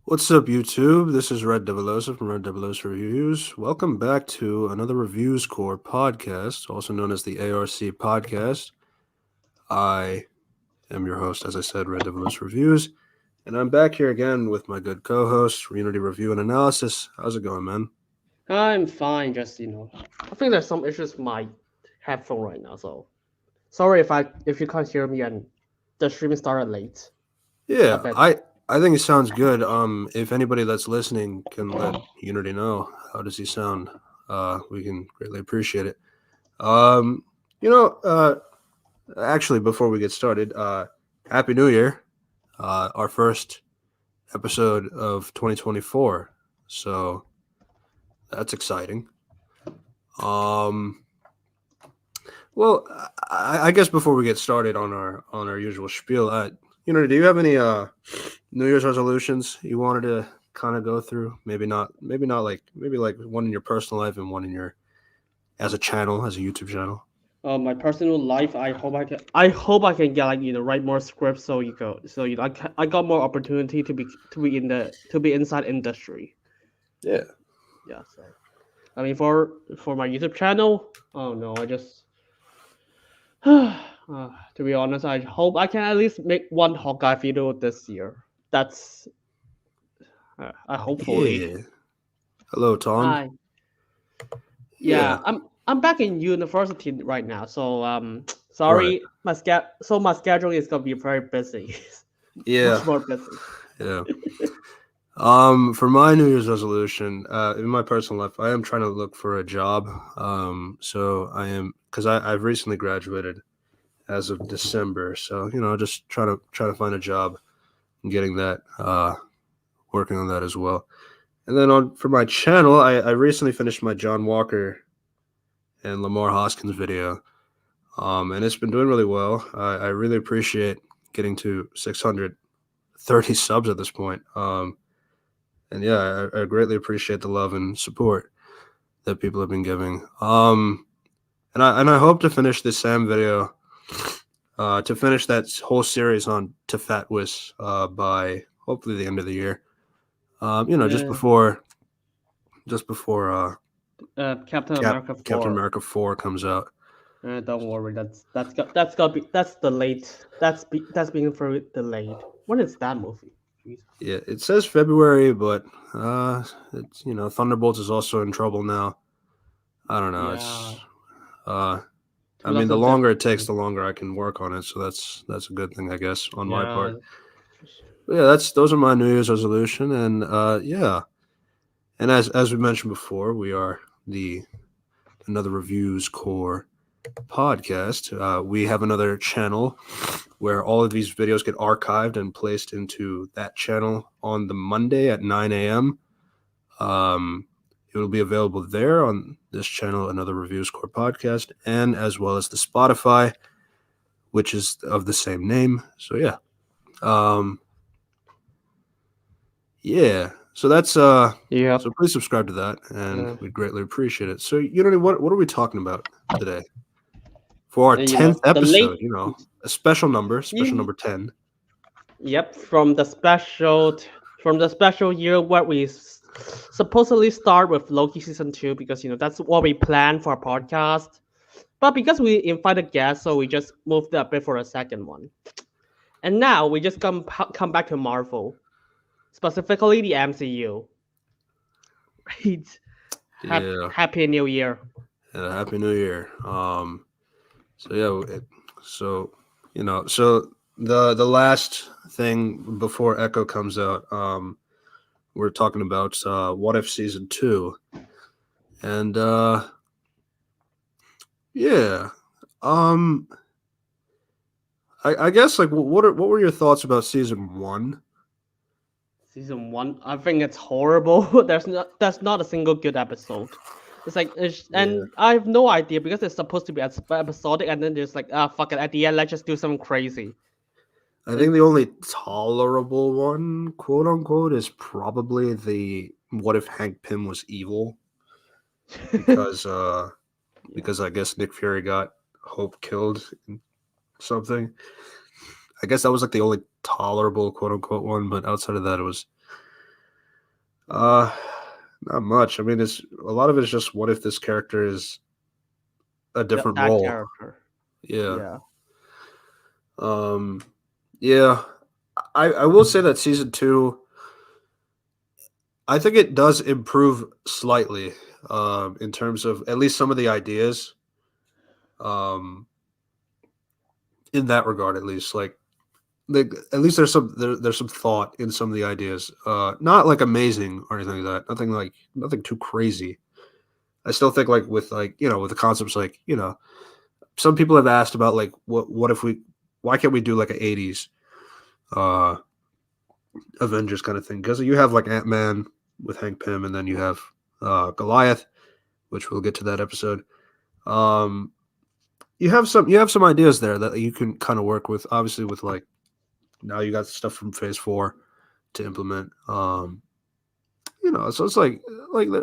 What's up, YouTube? This is Red Develosa from Red Develosa Reviews. Welcome back to another Reviews Corp podcast, also known as the ARC podcast. I am your host, as I said, Red Develosa Reviews, and I'm back here again with my good co-host, Unity Review and Analysis. How's it going, man? I'm fine, I think there's some issues with my headphone right now, so sorry if you can't hear me and the stream started late. A Yeah, bit. I think it sounds good. If anybody that's listening can let Unity know how does he sound, we can greatly appreciate it. Um, you know, Actually, before we get started, Happy New Year! Our first episode of 2024, so that's exciting. Um, well, I guess before we get started on our usual spiel, do you have any New Year's resolutions you wanted to kind of go through? Maybe not maybe like one in your personal life and one in your as a channel, as a YouTube channel. My personal life, I hope I can get write more scripts so I got more opportunity to be inside industry. Yeah. Yeah, so I mean for my YouTube channel, oh no, I just to be honest, I hope I can at least make one Hawkeye video this year. That's I hopefully. Yeah. Hello, Tom. Hi. Yeah, Yeah. I'm back in university right now, so Right. sorry, my schedule is gonna be very busy, Yeah. much more busy. Yeah. For my New Year's resolution, in my personal life, I am trying to look for a job. So I am because I've recently graduated as of December. So just try to find a job and getting that, working on that as well. And then on for my channel, I recently finished my John Walker and Lamar Hoskins video. And it's been doing really well. I really appreciate getting to 630 subs at this point. And yeah, I greatly appreciate the love and support that people have been giving. And I hope to finish this Sam video, to finish that whole series on Tefatwis, by hopefully the end of the year. Just Uh, before Captain America Captain 4. America 4 comes out. Don't worry, that's gonna be that's delayed. That's being very delayed. When is that movie? Jesus. Yeah, it says February, but it's Thunderbolts is also in trouble now. I don't know. Yeah, It's uh, I mean, the longer it takes, 2015. the longer I can work on it. So that's a good thing, I guess, on my Yeah, part. But yeah, that's those are my New Year's resolution, and yeah, and as we mentioned before, we are the another reviews core podcast. We have another channel where all of these videos get archived and placed into that channel on the Monday at 9 a.m. It will be available there on this channel, another reviews core podcast, and as well as the Spotify, which is of the same name. So yeah, um, yeah. So that's yep. so please subscribe to that, and Uh, we'd greatly appreciate it. So what are we talking about today for our and 10th the late. episode? A special You, number 10. yep, from the special year where supposedly start with Loki season 2 because that's what we planned for our podcast. But because we invited guests, so we just moved a bit for a second one. And now we just come back to Marvel, specifically the MCU. Right? Yeah, Happy New Year. and Happy New Year. So yeah, so so the last thing before Echo comes out, we're talking about What If season 2, and yeah, um, I guess like what were your thoughts about season 1? Season 1, I think it's horrible. There's not a single good episode. Yeah, And I have no idea because it's supposed to be episodic, and then there's fuck it, at the end let's just do something crazy. I think the It's only tolerable one, quote unquote, is probably the What If Hank Pym was evil, because yeah. I guess Nick Fury got Hope killed in something. I guess that was like the only tolerable quote unquote one, but outside of that, it was Uh, Not much. I mean, it's a lot of it is just what if this character is a different That role? character. Yeah. Yeah. Um, yeah. I will say that season two, I think it does improve slightly, in terms of at least some of the ideas. Um, in that regard, at least, at least there's some thought in some of the ideas. Not like amazing or anything like that. Nothing too crazy. I still think with the concepts some people have asked about like what if we why can't we do like an 80s uh Avengers kind of thing, because you have like Ant-Man with Hank Pym, and then you have Goliath, which we'll get to that episode. Um you have some ideas there that you can kind of work with, obviously, with like now you got stuff from phase 4 to implement. So it's like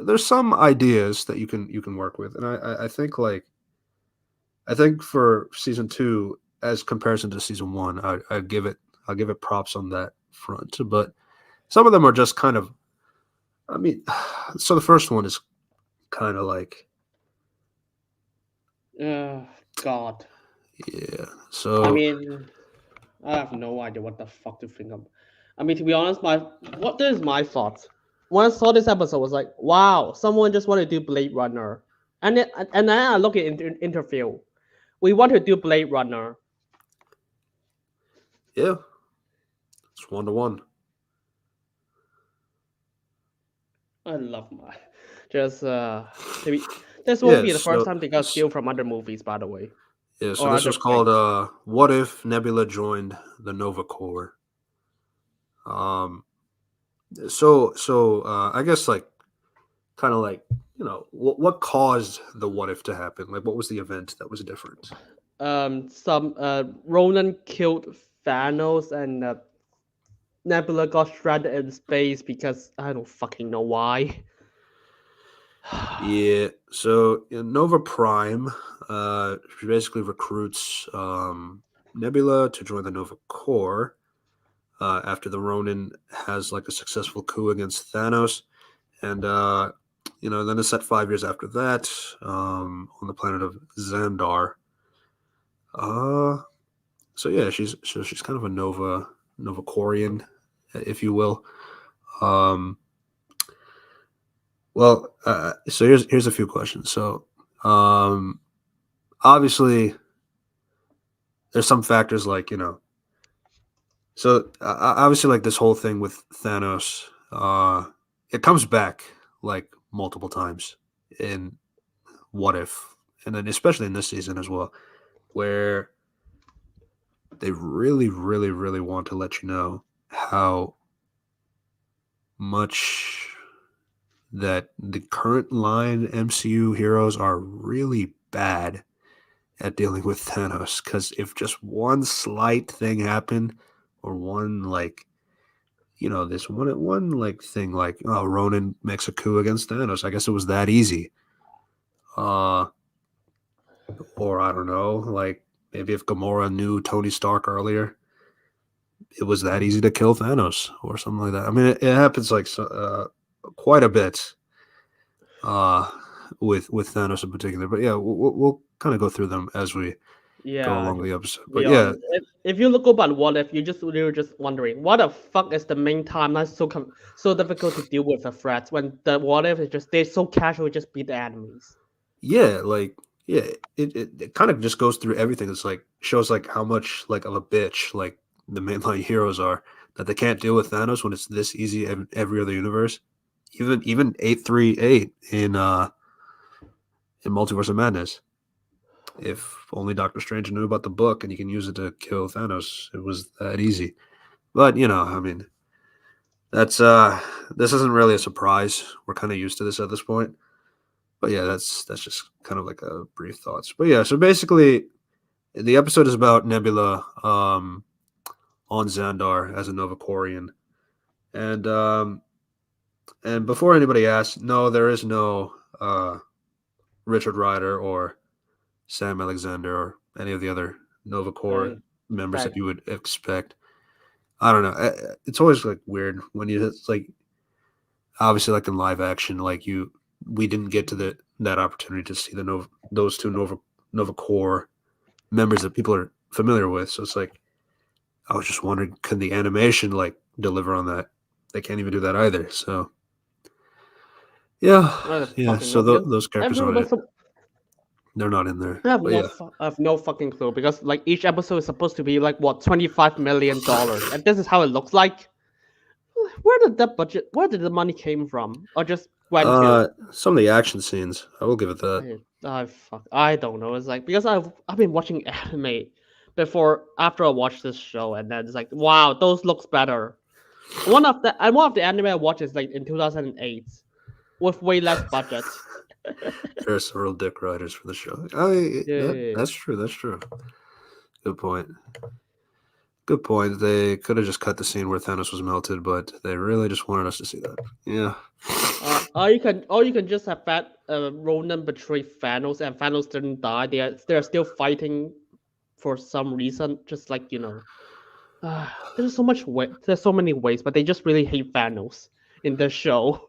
there's some ideas that you can work with, and I think I think for season 2 as comparison to season 1, I'll give it props on that front. But some of them are just kind of, I mean, so the first one is kind of like, Uh, God. yeah. I So mean, I have no idea what the fuck to think of. I mean, to be honest, what is my thoughts? When I saw this episode, I was like, wow, someone just want to do Blade Runner, and then I look at interview. We want to do Blade Runner. yeah, it's 1-to-1. I love my just to be. This won't Yeah. be the first So time they got steal from other movies, by the way, yeah. So or this other was called things. "What If Nebula Joined the Nova Corps." Um. I guess like kind of like what caused the what if to happen? Like, what was the event that was different? Some Ronan killed Thanos, and Nebula got stranded in space because I don't fucking know why. Yeah. So in Nova Prime, she basically recruits Nebula to join the Nova Corps after the Ronin has like a successful coup against Thanos, and then it's set 5 years after that, on the planet of Xandar. Uh, so yeah, she's kind of a Nova Corian, if you will. Um, so here's a few questions. So, um, obviously, there's some factors like obviously, like this whole thing with Thanos, it comes back like multiple times in What If, and then especially in this season as well, where they really, really, really want to let you know how much that the current line MCU heroes are really bad at dealing with Thanos. Because if just one slight thing happened, or one this one like thing, like, oh, Ronan makes a coup against Thanos, I guess it was that easy. Uh, or I don't know, like maybe if Gamora knew Tony Stark earlier, it was that easy to kill Thanos or something like that. I mean, it happens like quite a bit, uh, with Thanos in particular. But yeah, we'll kind of go through them as we go Yeah, along the episode. to be But yeah, honest, if you look up at what if, you're just wondering what the fuck is the main timeline so difficult to deal with the threats when the what if is just they so casually just beat the enemies. yeah, like yeah, it kind of just goes through everything. It's like shows like how much like of a bitch like the mainline heroes are, that they can't deal with Thanos when it's this easy in every other universe. Even 838 in Multiverse of Madness. If only Doctor Strange knew about the book and he can use it to kill Thanos, it was that easy. But I mean, that's this isn't really a surprise. We're kind of used to this at this point. But yeah, that's just kind of like a brief thoughts. But yeah, so basically the episode is about Nebula on Xandar as a Novacorian. And before anybody asks, no, there is no Richard Rider or Sam Alexander or any of the other Nova Corps And members that fact, you would expect. I don't know. It's always like weird when you it's like obviously, like in live action, we didn't get to that opportunity to see those two Nova Corps members that people are familiar with. So it's like I was just wondering, could the animation like deliver on that? They can't even do that either. So yeah, I don't yeah. fucking So know because those characters everyone aren't was it. so. They're not in there. I have But no yeah, I have no fucking clue because like each episode is supposed to be like what $25 million, and this is how it looks like. Where did that budget? Where did the money came from, or just went to? some of the action scenes, I will give it that. I don't know. It's like because I've been watching anime before after I watched this show, and then it's like wow, those looks better. One of the anime I watched is like in 2008 with way less budget. There's some real dick riders for the show. That's Yeah. true. That's true. Good point. Good point. They could have just cut the scene where Thanos was melted, but they really just wanted us to see that. Yeah. Or you can just have Ronan betray Thanos, and Thanos didn't die. They are still fighting for some reason. Just like there's so much way. There's so many ways, but they just really hate Thanos in the show.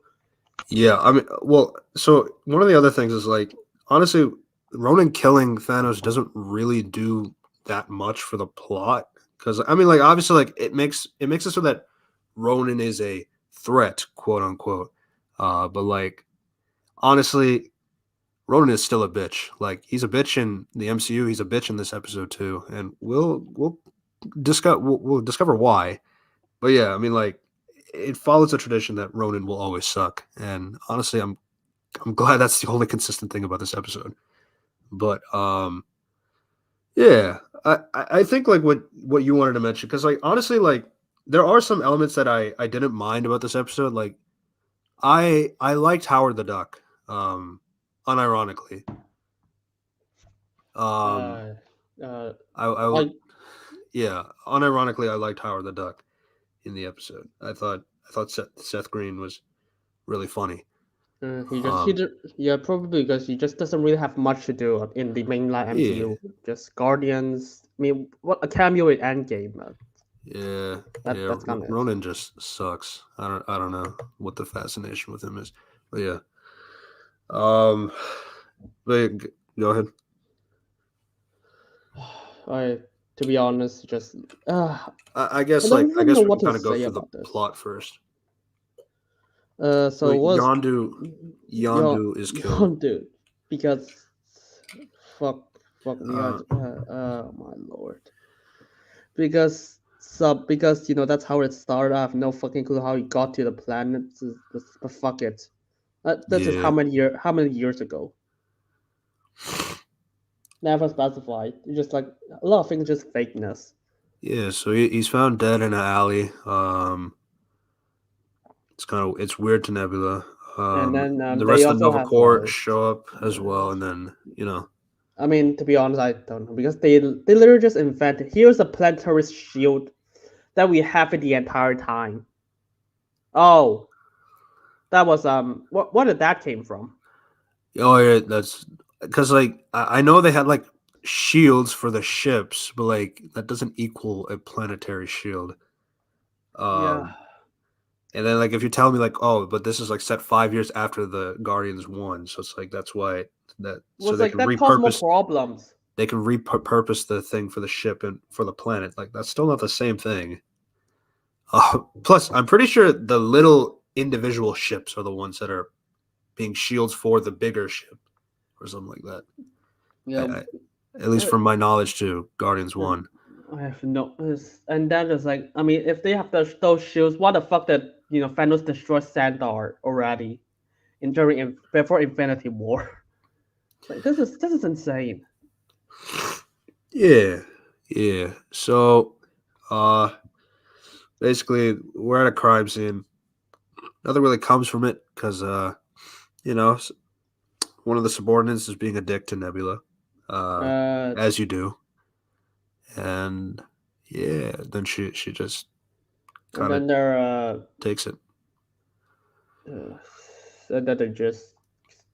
Yeah. I mean, well, so one of the other things is like, honestly, Ronan killing Thanos doesn't really do that much for the plot. Because I mean, like, obviously, like it makes it so that Ronan is a threat, quote unquote. But like, honestly, Ronan is still a bitch. Like he's a bitch in the MCU. He's a bitch in this episode too, and we'll discover why. But yeah, I mean, like it follows the tradition that Ronan will always suck, and honestly, I'm glad that's the only consistent thing about this episode. But yeah, I think like what you wanted to mention because like honestly, like there are some elements that I didn't mind about this episode. Like I liked Howard the Duck, unironically. Um, Uh, uh, I I Yeah, unironically, I liked Howard the Duck in the episode. I thought Seth Green was really funny. Um, yeah, probably because he just doesn't really have much to do in the mainline yeah, MCU. Just Guardians. I mean, what a cameo in Endgame. yeah, That yeah. that's kind of it. Ronan just sucks. I don't know what the fascination with him is, but yeah. Um, but go ahead. I to be honest, just I I guess don't I even know guess we what can to kind of go say through the about this. plot first. So So was your Yondu is killed. Yondu because fuck we are Uh, oh my lord because that's how it started. I have no fucking clue how he got to the planet. But fuck it. This is yeah, how many years ago? Never specified. It's just like a lot of things, just fakeness. yeah. So he's found dead in an alley. It's weird to Nebula. And then The they rest of the also Nova have Corps show up as well, uh, and then I mean, to be honest, I don't know because they literally just invented. Here's a planetary shield that we have it the entire time. Oh, that was what did that came from? oh yeah, that's because like I know they had like shields for the ships, but like that doesn't equal a planetary shield. Yeah, Um, and then like if you tell me like oh, but this is like set 5 years after the Guardians won, so it's like that's why that so was like that caused more problems. they can repurpose the thing for the ship and for the planet. Like that's still not the same thing. Plus, I'm pretty sure the little individual ships are the ones that are being shields for the bigger ship or something like that. Yeah, I at least uh, from my knowledge, too, Guardians uh, won. I have no. And then it's like, I mean, if they have those shields, what the fuck that Thanos destroyed Sandar already before Infinity War? Like this is insane. Yeah, yeah. So, uh, basically, we're at a crime scene. Nothing really comes from it because, you know, one of the subordinates is being a dick to Nebula, uh, Uh, as you do, and yeah, then she just and kind of then they're takes it. uh, and then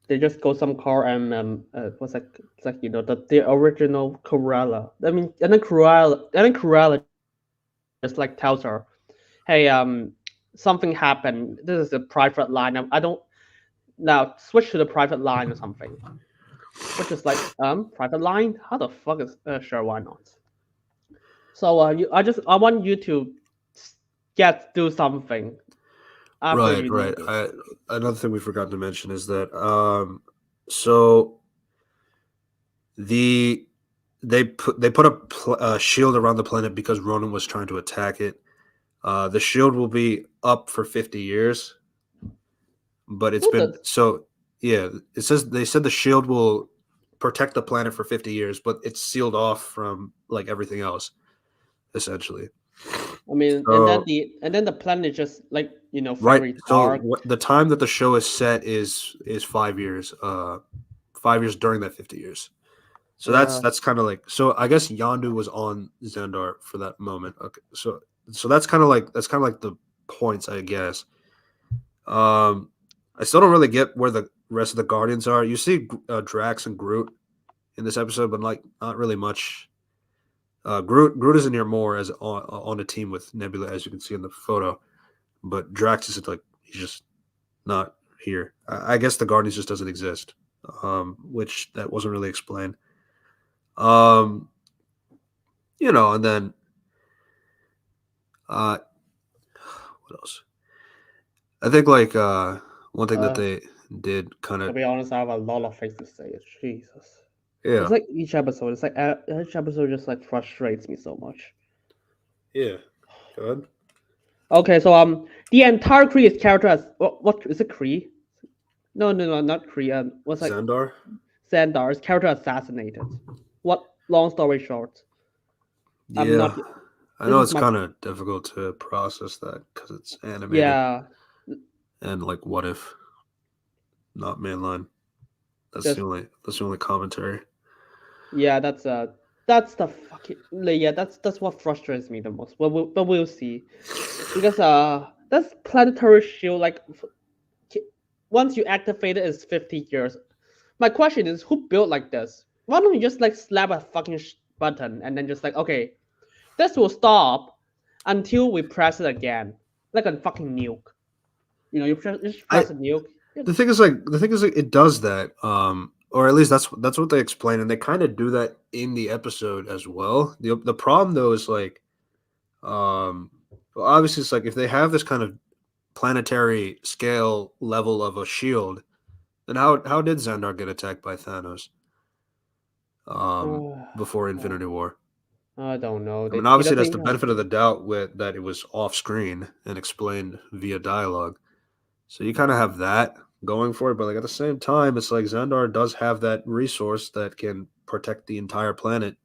they just go some car and what's like it's like the original Cruella. I mean, and then Cruella just like tells her, hey something happened. This is a private line. I don't now switch to the private line or something, which is like private line. How the fuck is sure why not? So I want you to get do something after Right, you do right. this. Another thing we forgot to mention is that so the they put a shield around the planet because Ronan was trying to attack it. The shield will be up for 50 years, but it's Who been does? so yeah. It says they said the shield will protect the planet for 50 years, but it's sealed off from like everything else essentially. I mean, So and then the planet is just like right, very so dark. the time that the show is set is 5 years. 5 years during that 50 years. So Yeah. that's kind of like so. I guess Yondu was on Xandar for that moment. Okay, so that's kind of like the points, I guess. Um, I still don't really get where the rest of the Guardians are. You see Drax and Groot in this episode, but like not really much. Groot is in here more as on a team with Nebula, as you can see in the photo. But Drax is like he's just not here. I guess the Guardians just doesn't exist, which that wasn't really explained. Um, and then uh, what else? I think like one thing that Uh, they did kind to of be honest, I have a lot of things to say. Jesus. It's yeah like each episode. It's like each episode just like frustrates me so much. yeah good Okay, so the entire Kree is character as what is it Kree? No, not Kree. What's like Xandar. Xandar's character assassinated. What? Long story short, I'm Yeah, not. I This know is it's my kind of difficult to process that because it's animated yeah. and like what if not mainline. This That's the only commentary. yeah. That's the fucking yeah. That's what frustrates me the most. But we'll see because that's planetary shield like once you activate it, it's 50 years. My question is, who built like this? Why don't you just like slap a fucking button and then just like, okay, this will stop until we press it again, like a fucking nuke. Just I press a nuke. the thing is like, it does that or at least that's what they explain and they kind of do that in the episode as well. The problem though is like well, obviously it's like if they have this kind of planetary scale level of a shield, then how did Xandar get attacked by Thanos before Infinity War? I don't know. I mean, He obviously doesn't that's the even have. benefit of the doubt with that it was off screen and explained via dialogue. So you kind of have that going for it, but like at the same time, it's like Xandar does have that resource that can protect the entire planet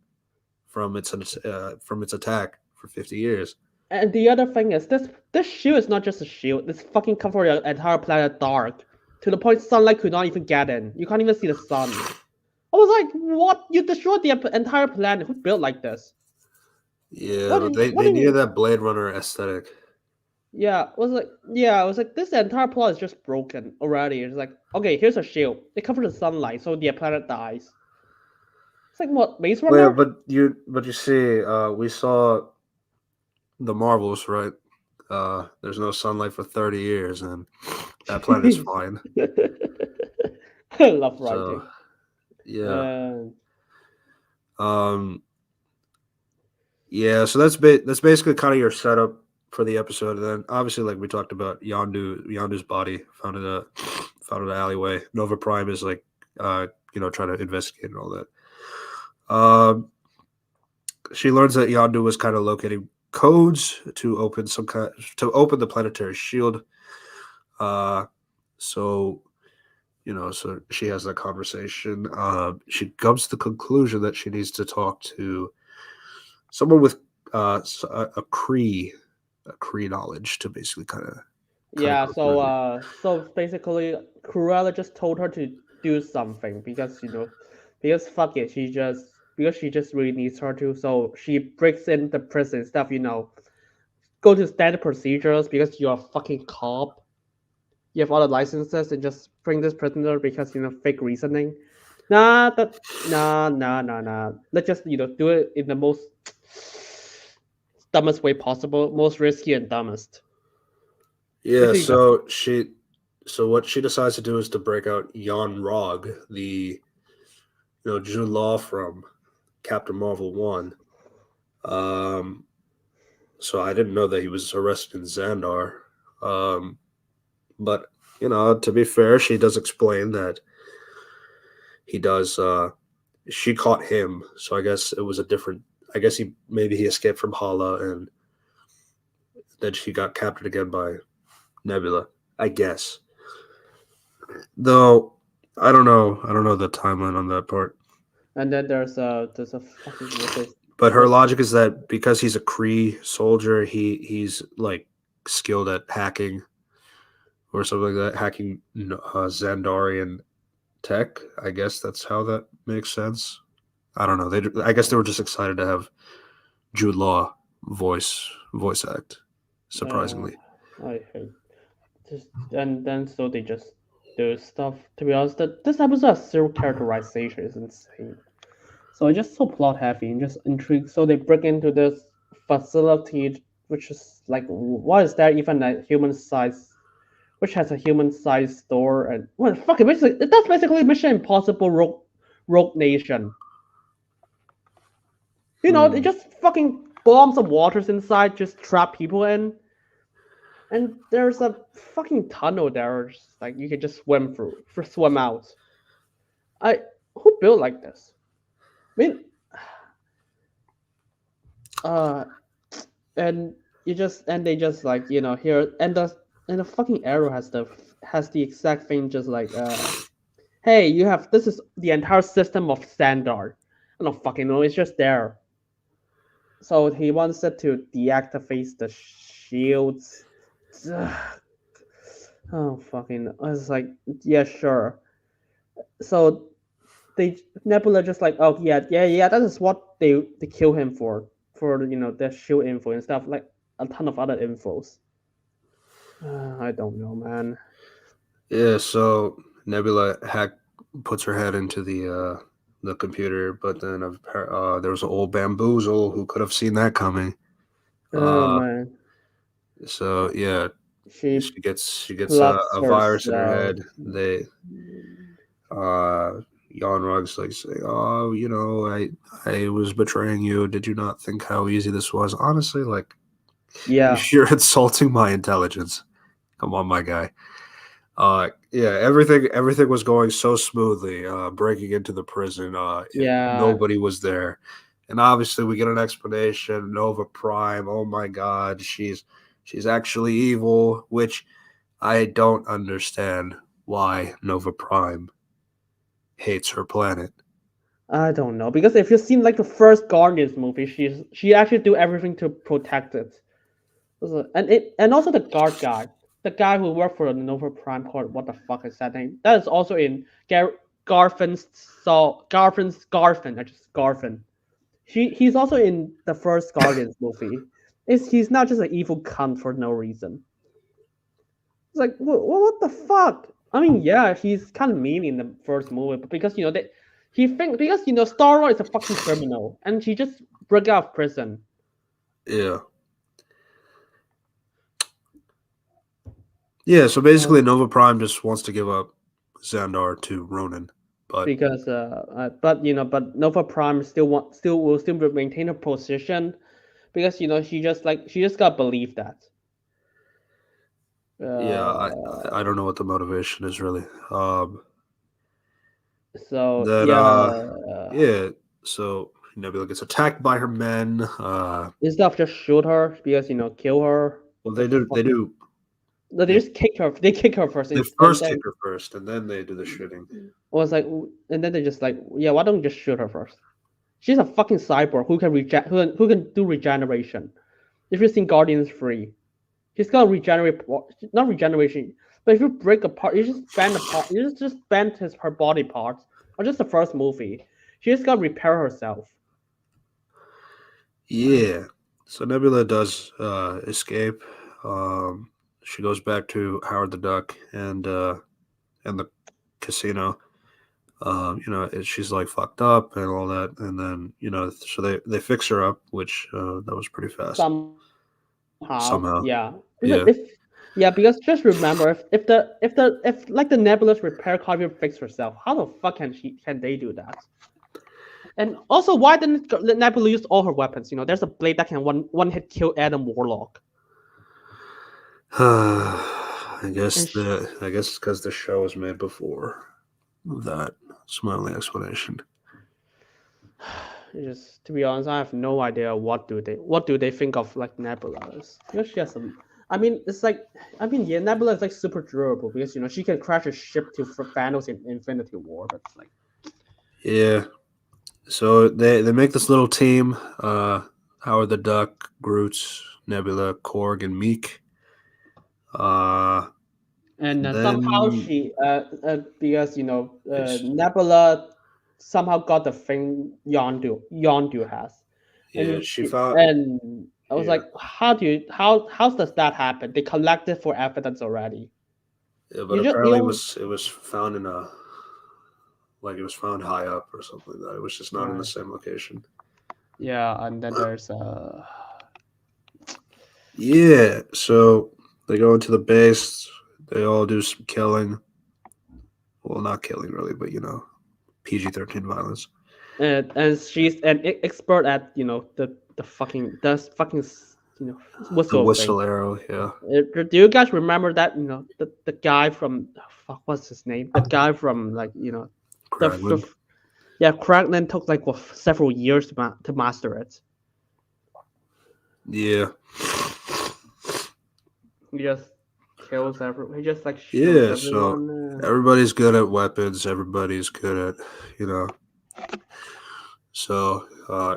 from its attack for 50 years. And the other thing is, this shield is not just a shield. This fucking cover the entire planet dark to the point sunlight could not even get in. You can't even see the sun. I was like, what? You destroyed the entire planet. Who built like this? Yeah, but they What they do needed you? that Blade Runner aesthetic. I was like, this entire plot is just broken already. It's like, okay, here's a shield. It covers the sunlight, so the planet dies. It's like what Maze Well, yeah, Runner? but you see, we saw the Marvels, right? There's no sunlight for 30 years, and that planet is Jeez. fine. I love So writing. yeah, Uh, um, yeah. So that's basically kind of your setup for the episode, and then obviously, like we talked about, Yondu's body found in an alleyway. Nova Prime is like, trying to investigate and all that. She learns that Yondu was kind of locating codes to open the planetary shield. Uh, so so she has that conversation. She comes to the conclusion that she needs to talk to someone with a Cree knowledge to basically kind of yeah, go through it. so basically, Cruella just told her to do something because because fuck it, she just really needs her to. So she breaks in the prison stuff. Go to standard procedures because you're a fucking cop. You have all the licenses and just bring this prisoner because fake reasoning. Nah, nah. Let's just do it in the most dumbest way possible, most risky and dumbest. Yeah, Basically, just so what she decides to do is to break out Jan Rog, the Jude Law from Captain Marvel 1. Um, so I didn't know that he was arrested in Xandar. Um, but to be fair, she does explain that he does. She caught him, so I guess it was a different. I guess he escaped from Hala, and then she got captured again by Nebula. I guess, though. I don't know. I don't know the timeline on that part. and then there's a fucking what's this? But her What's logic is that because he's a Kree soldier, he's like skilled at hacking or something like that, hacking Xandarian tech. I guess that's how that makes sense. I don't know. I guess they were just excited to have Jude Law voice act. uh, Surprisingly, I hate just and then so they just do stuff. To be honest, that this episode of zero characterization is insane. So it's just so plot heavy and just intrigued. So they break into this facility, which is like, why is there even a human size, which has a human size store? And well, fuck it, basically, that's basically Mission Impossible Rogue Nation. They hmm. just fucking bomb some waters inside, just trap people in, and there's a fucking tunnel there, just like you can just swim through, for swim out. I Who built like this? I mean, uh, and they just like here and the fucking arrow has the exact thing, just like hey, you have this is the entire system of standard. I don't fucking know, it's just there. So he wants it to deactivate the shields. Oh fucking, I was like, yeah, sure. So they Nebula just like, oh yeah, that is what they kill him for the shield info and stuff, like a ton of other infos. I don't know, man. Yeah. So Nebula puts her head into the computer, but then there was an old bamboozle who could have seen that coming. Oh Uh, man, so yeah, she she gets plugs a virus in her herself. head. Uh, Jan Rug's like saying, "Oh, I was betraying you. Did you not think how easy this was? Honestly, like Yeah, you're insulting my intelligence. Come on, my guy." Yeah, everything was going so smoothly. Breaking into the prison, yeah. nobody was there, and obviously we get an explanation. Nova Prime. Oh my God, she's actually evil, which I don't understand why Nova Prime hates her planet. I don't know, because if you've seen like the first Guardians movie, she actually do everything to protect it. And also the guard guy, the guy who worked for the Nova Prime Corp. What the fuck is that name? That is also in Garfin's. I just Garfin. He's also in the first Guardians movie. He's not just an evil cunt for no reason. It's like what the fuck? I mean, yeah, he's kind of mean in the first movie, but because because Star Lord is a fucking criminal, and she just broke out of prison. Yeah, yeah. So basically, Um, Nova Prime just wants to give up Xandar to Ronan, but because but Nova Prime will still maintain her position, because she just got to believe that. yeah, I Uh, don't know what the motivation is really. Um, so then yeah, yeah, so Nebula gets attacked by her men. instead of just shoot her, because kill her. Well, The they fucking do No, they they just kick her. They kick her first, they and first kick then her first, and then they do the shooting. was like, and then they just like, yeah, why don't you just shoot her first? She's a fucking cyborg who can do regeneration. If you've seen Guardians 3, she's gonna regenerate, not regeneration, but if you break apart, you just bend apart, you just bend her body parts, or just the first movie, she just gotta repair herself. Yeah. So Nebula does escape. Um, she goes back to Howard the Duck and the casino. She's like fucked up and all that, and then so they fix her up, which that was pretty fast Somehow, yeah. somehow. Even if Yeah. Yeah, because just remember, if like the Nebula's repair can't even fix herself, how the fuck can they do that? And also, why didn't Nebula use all her weapons? There's a blade that can one hit kill Adam Warlock. And I guess it's because the show was made before that. That's my only explanation. just to be honest, I have no idea what do they think of like Nebula is. She has some. I mean, it's like yeah, Nebula is like super durable because she can crash a ship to Thanos in Infinity War, but it's like Yeah. So they make this little team. Howard the Duck, Groot, Nebula, Korg, and Meek. Uh, and somehow then she because it's, Nebula somehow got the thing Yondu has, yeah, she found and I was yeah, like, how does that happen? They collected for evidence already. yeah, but You just apparently you it was found in a like it was found high up or something like that. It was just not in the Right. same location. Yeah, and then there's Yeah, so they go into the base. They all do some killing. Well, not killing really, but PG-13 violence. and she's an expert at the fucking The whistle thing. whistle arrow, yeah. Do you guys remember that the guy from fuck, what's his name? The guy from like the Kraglin. yeah, Crackland took like several years to master it. Yeah. He just kills everyone. He just like shoots Yeah, so everyone. everybody's good at weapons. Everybody's good at, you know. So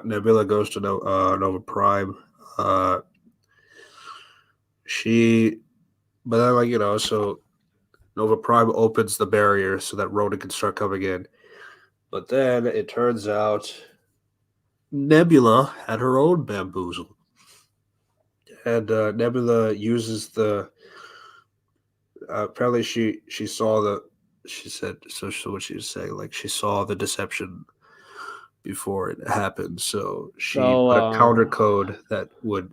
Nebula goes to Nova Prime. Uh, she, but then so Nova Prime opens the barrier so that Ronan can start coming in. But then it turns out Nebula had her own bamboozle, and Nebula uses the. Apparently, she saw the. She said so. What she was saying, like she saw the deception before it happened, so she So put a counter code that would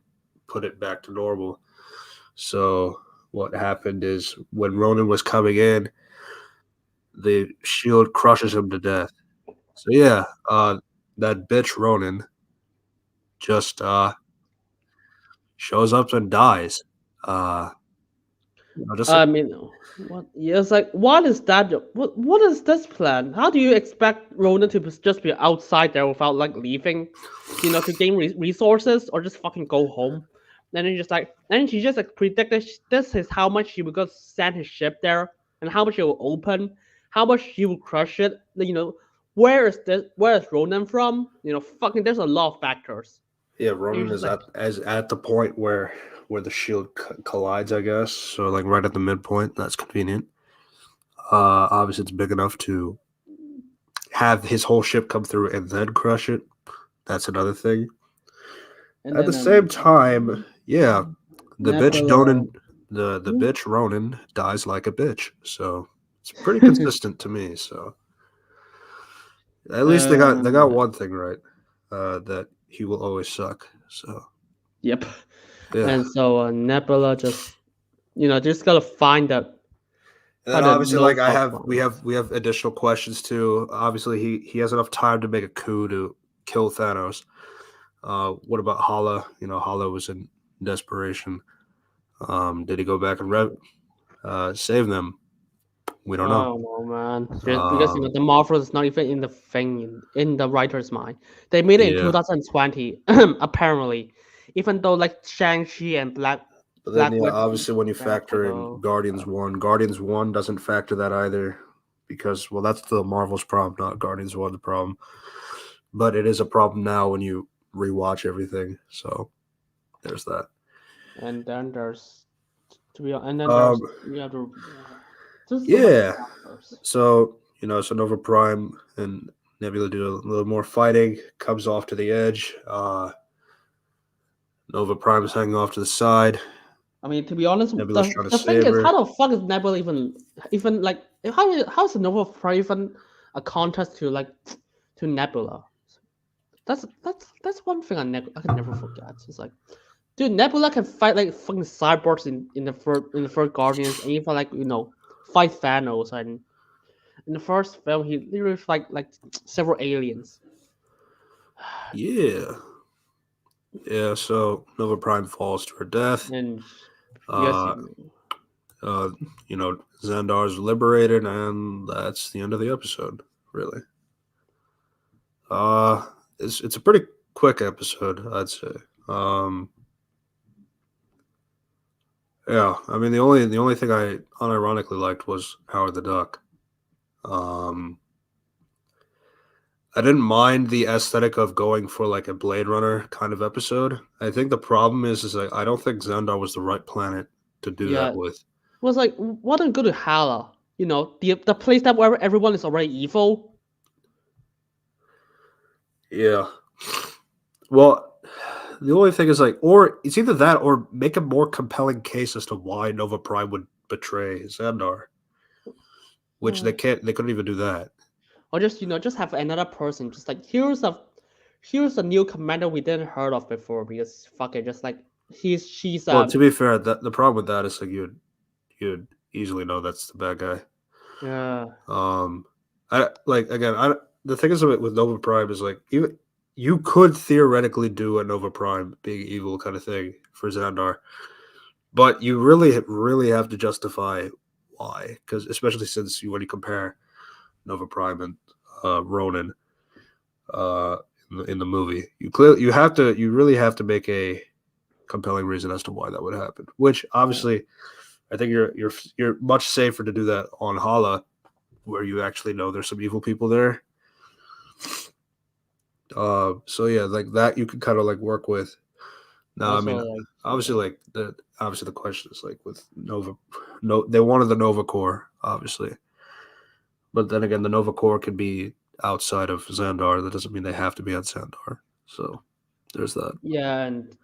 put it back to normal. So what happened is when Ronan was coming in, the shield crushes him to death. So yeah, that bitch Ronan just shows up and dies. Uh, just like I mean, what? Yeah, it's like, what is that? What is this plan? How do you expect Ronan to just be outside there without like leaving, to gain resources or just fucking go home? And then just like, and she just like predicted this is how much she would go send his ship there, and how much it will open, how much she will crush it. Where is this? Where is Ronan from? Fucking, there's a lot of factors. yeah, And you're Ronan just is like, at the point where the shield collides, I guess. So like right at the midpoint. That's convenient. Obviously, it's big enough to have his whole ship come through and then crush it. That's another thing. and At the then same time, yeah, the bitch Nebula. Donan, the bitch Ronan dies like a bitch. So it's pretty consistent to me. So at least they got Uh, one thing right, that he will always suck. So yep. yeah, And so Nebula just gotta and then find a obviously no like I fault have find. we have additional questions too. Obviously he has enough time to make a coup to kill Thanos. What about Hala? Hala was in desperation. Did he go back and save them? We don't know. Oh no, man! Because Um, the Marvel is not even in the thing in the writer's mind. They made it in yeah, 2020, apparently. Even though like Shang-Chi and but then Black yeah, Widow, obviously when you Black factor in Widow. Guardians One doesn't factor that either because well that's the Marvel's problem, not Guardians One the problem. But it is a problem now when you rewatch everything. So there's that. And then there's and then Um, there's you have to. There's so much yeah. factors. So so Nova Prime and Nebula do a little more fighting. Comes off to the edge. Nova Prime is hanging off to the side. I mean, to be honest, Nebula's the, trying to the thing save is, her. how the fuck is Nebula even like how's the Nova Prime even a contest to like to Nebula? That's one thing I can never forget. It's like Dude, Nebula can fight like fucking cyborgs in the first Guardians, and even like fight Thanos. And in the first film, he literally fight like several aliens. Yeah, yeah. So Nova Prime falls to her death. And because Uh, uh, Xandar's liberated, and that's the end of the episode. Really. Uh, it's a pretty quick episode, I'd say. Um, yeah. I mean, the only thing I unironically liked was Howard the Duck. Um, I didn't mind the aesthetic of going for like a Blade Runner kind of episode. I think the problem is like I don't think Xandar was the right planet to do that yeah, with. was like, why don't go to Hala? The place that where everyone is already evil. Yeah. Well, the only thing is like, or it's either that or make a more compelling case as to why Nova Prime would betray Xandar, which Uh, they can't. They couldn't even do that. or just just have another person, just like here's a new commander we didn't heard of before because fuck it, just like she's Well, to be fair, the problem with that is like you'd easily know that's the bad guy. yeah. Um, I like again. The thing is with Nova Prime is like you could theoretically do a Nova Prime being evil kind of thing for Xandar, but you really have to justify why, because especially since when you compare Nova Prime and Ronin uh, in the movie, you really have to make a compelling reason as to why that would happen. Which obviously, I think you're much safer to do that on Hala, where you actually know there's some evil people there. So yeah, like that you could kind of like work with. Now, I Also, mean, like, obviously, like the question is like with Nova, no, they wanted the Nova Core, obviously, but then again, the Nova Core could be outside of Xandar. That doesn't mean they have to be on Xandar. So there's that. yeah, and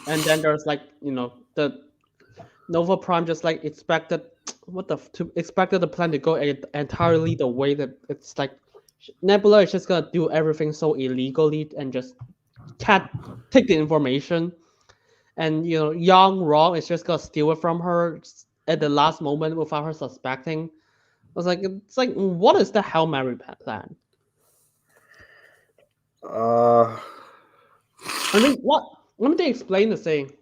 then there's like the Nova Prime just like expected expected the plan to go entirely the way that it's like Nebula is just gonna do everything so illegally and just can't take the information, and young Wrong is just gonna steal it from her at the last moment without her suspecting. I was like, it's like, what is the Hail Mary plan? Uh, I mean, what? Let me explain the thing.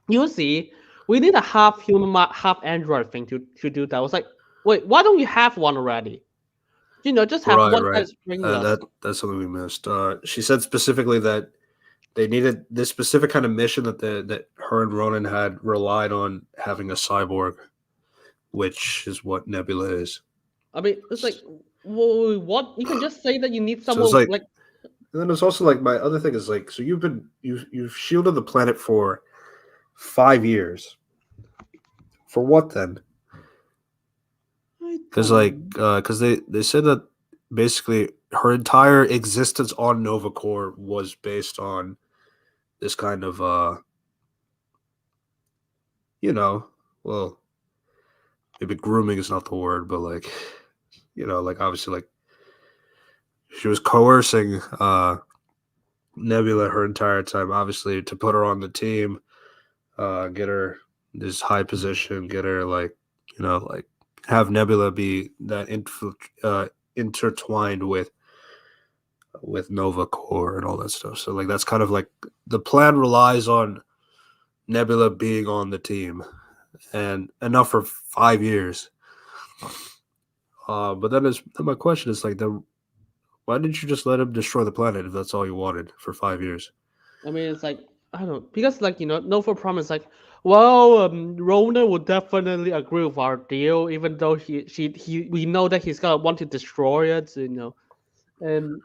You see, we need a half human, half android thing to do that. I was like, wait, why don't you have one already? Just have right, one that right. is brainless. That's something we missed. She said specifically that they needed this specific kind of mission that her and Ronan had relied on having a cyborg, which is what Nebula is. I mean, it's like, what? You can just say that you need So it's someone like, like, and then there's also like my other thing is like, so you've shielded the planet for 5 years. For what then? I Because don't like, know. because they said that basically her entire existence on Nova Corps was based on this kind of you know, well, maybe grooming is not the word, but like, like obviously like she was coercing Nebula her entire time, obviously to put her on the team, get her this high position, get her like, like have Nebula be that intertwined with Nova Core and all that stuff. So like that's kind of like the plan relies on Nebula being on the team and enough for 5 years. But then my question is like why didn't you just let him destroy the planet if that's all you wanted for 5 years? I mean, it's like, I don't know, because like Nova Prime is like, well, Rona would definitely agree with our deal, even though we know that he's gonna want to destroy it, and and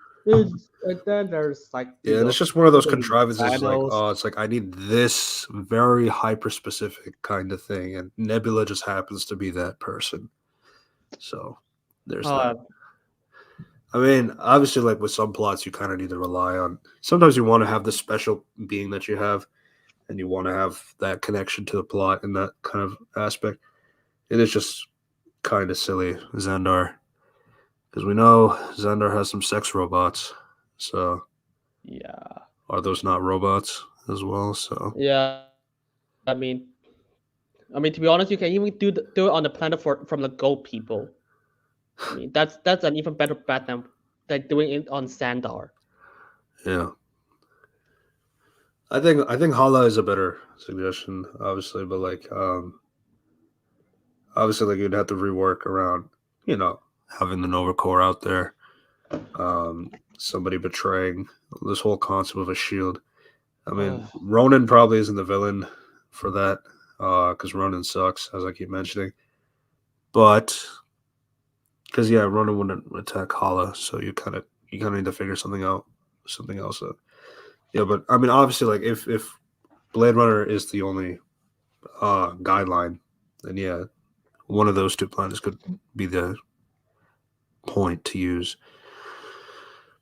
then there's like Yeah, and it's just one of those fucking contrivances like, Thanos. oh, it's like I need this very hyper specific kind of thing, and Nebula just happens to be that person. So there's that. Uh, I mean, obviously, like with some plots, you kind of need to rely on. Sometimes you want to have the special being that you have, and you want to have that connection to the plot and that kind of aspect. It is just kind of silly, Xandar, because we know Xandar has some sex robots. So yeah. are those not robots? as well. So Yeah, I mean, to be honest, you can even do it on the planet from the gold people. I mean, that's an even better bet than like doing it on Sandar. yeah, I think Hala is a better suggestion, obviously, but like obviously like you'd have to rework around, you know, having the Nova Corps out there, somebody betraying this whole concept of a shield. I mean, Ugh. Ronan probably isn't the villain for that, because Ronan sucks, as I keep mentioning. But because yeah, Ronan wouldn't attack Hala, so you kind of need to figure something else out. Yeah, but I mean, obviously, like if Blade Runner is the only guideline, then yeah, one of those two planets could be the point to use.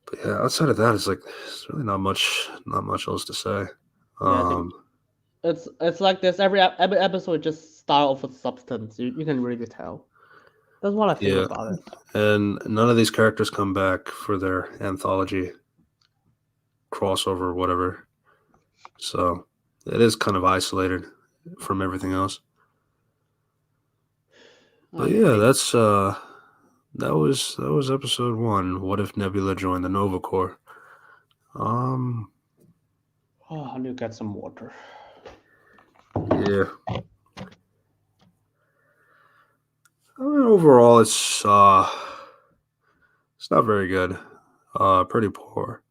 But yeah, outside of that, it's like there's really not much else to say. Yeah, dude. Um, It's like this. Every episode just start off with substance. You can really tell. That's what I think yeah, about it. and none of these characters come back for their anthology crossover or whatever. So it is kind of isolated from everything else. I But yeah, agree. that was episode one. What if Nebula joined the Nova Corps? Um, Oh, I need to get some water. yeah. I mean, overall, it's not very good. Pretty poor.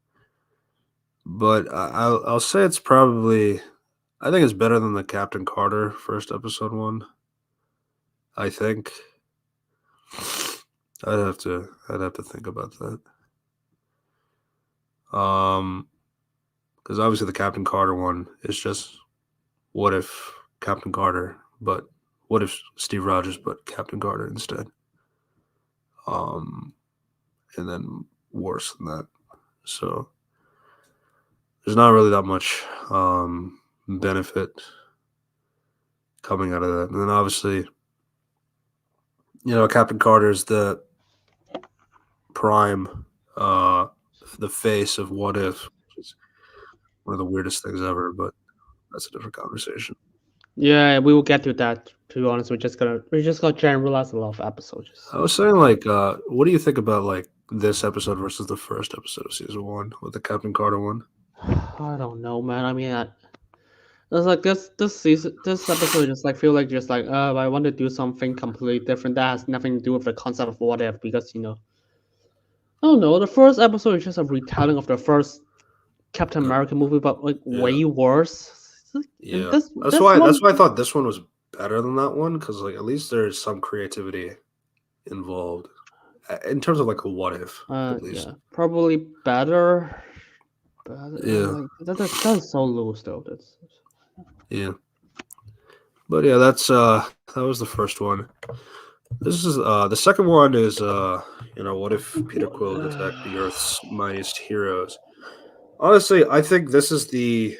But I'll say it's probably I think it's better than the Captain Carter first episode one. I think I'd have to think about that. Um, because obviously the Captain Carter one is just what if Captain Carter, but what if Steve Rogers but Captain Carter instead? Um, and then worse than that. So there's not really that much benefit coming out of that. And then obviously, Captain Carter's the prime, uh, the face of What If, which is one of the weirdest things ever. But that's a different conversation. Yeah, we will get to that. To be honest, we're just gonna generalize a lot of episodes. I was saying, like, what do you think about like this episode versus the first episode of season one with the Captain Carter one? I don't know, man. I mean, it's like this episode just like feel like just like I want to do something completely different that has nothing to do with the concept of what if because I don't know. The first episode is just a retelling of the first Captain Uh, America movie, but like yeah, way worse. And yeah. this That's this why. one, That's why I thought this one was better than that one because like at least there's some creativity involved in terms of like a what if at least. yeah, probably better. But Yeah, like that's so loose though. That's yeah. But yeah, that was the first one. This is the second one is what if Peter Quill attacked the Earth's mightiest heroes? Honestly, I think this is the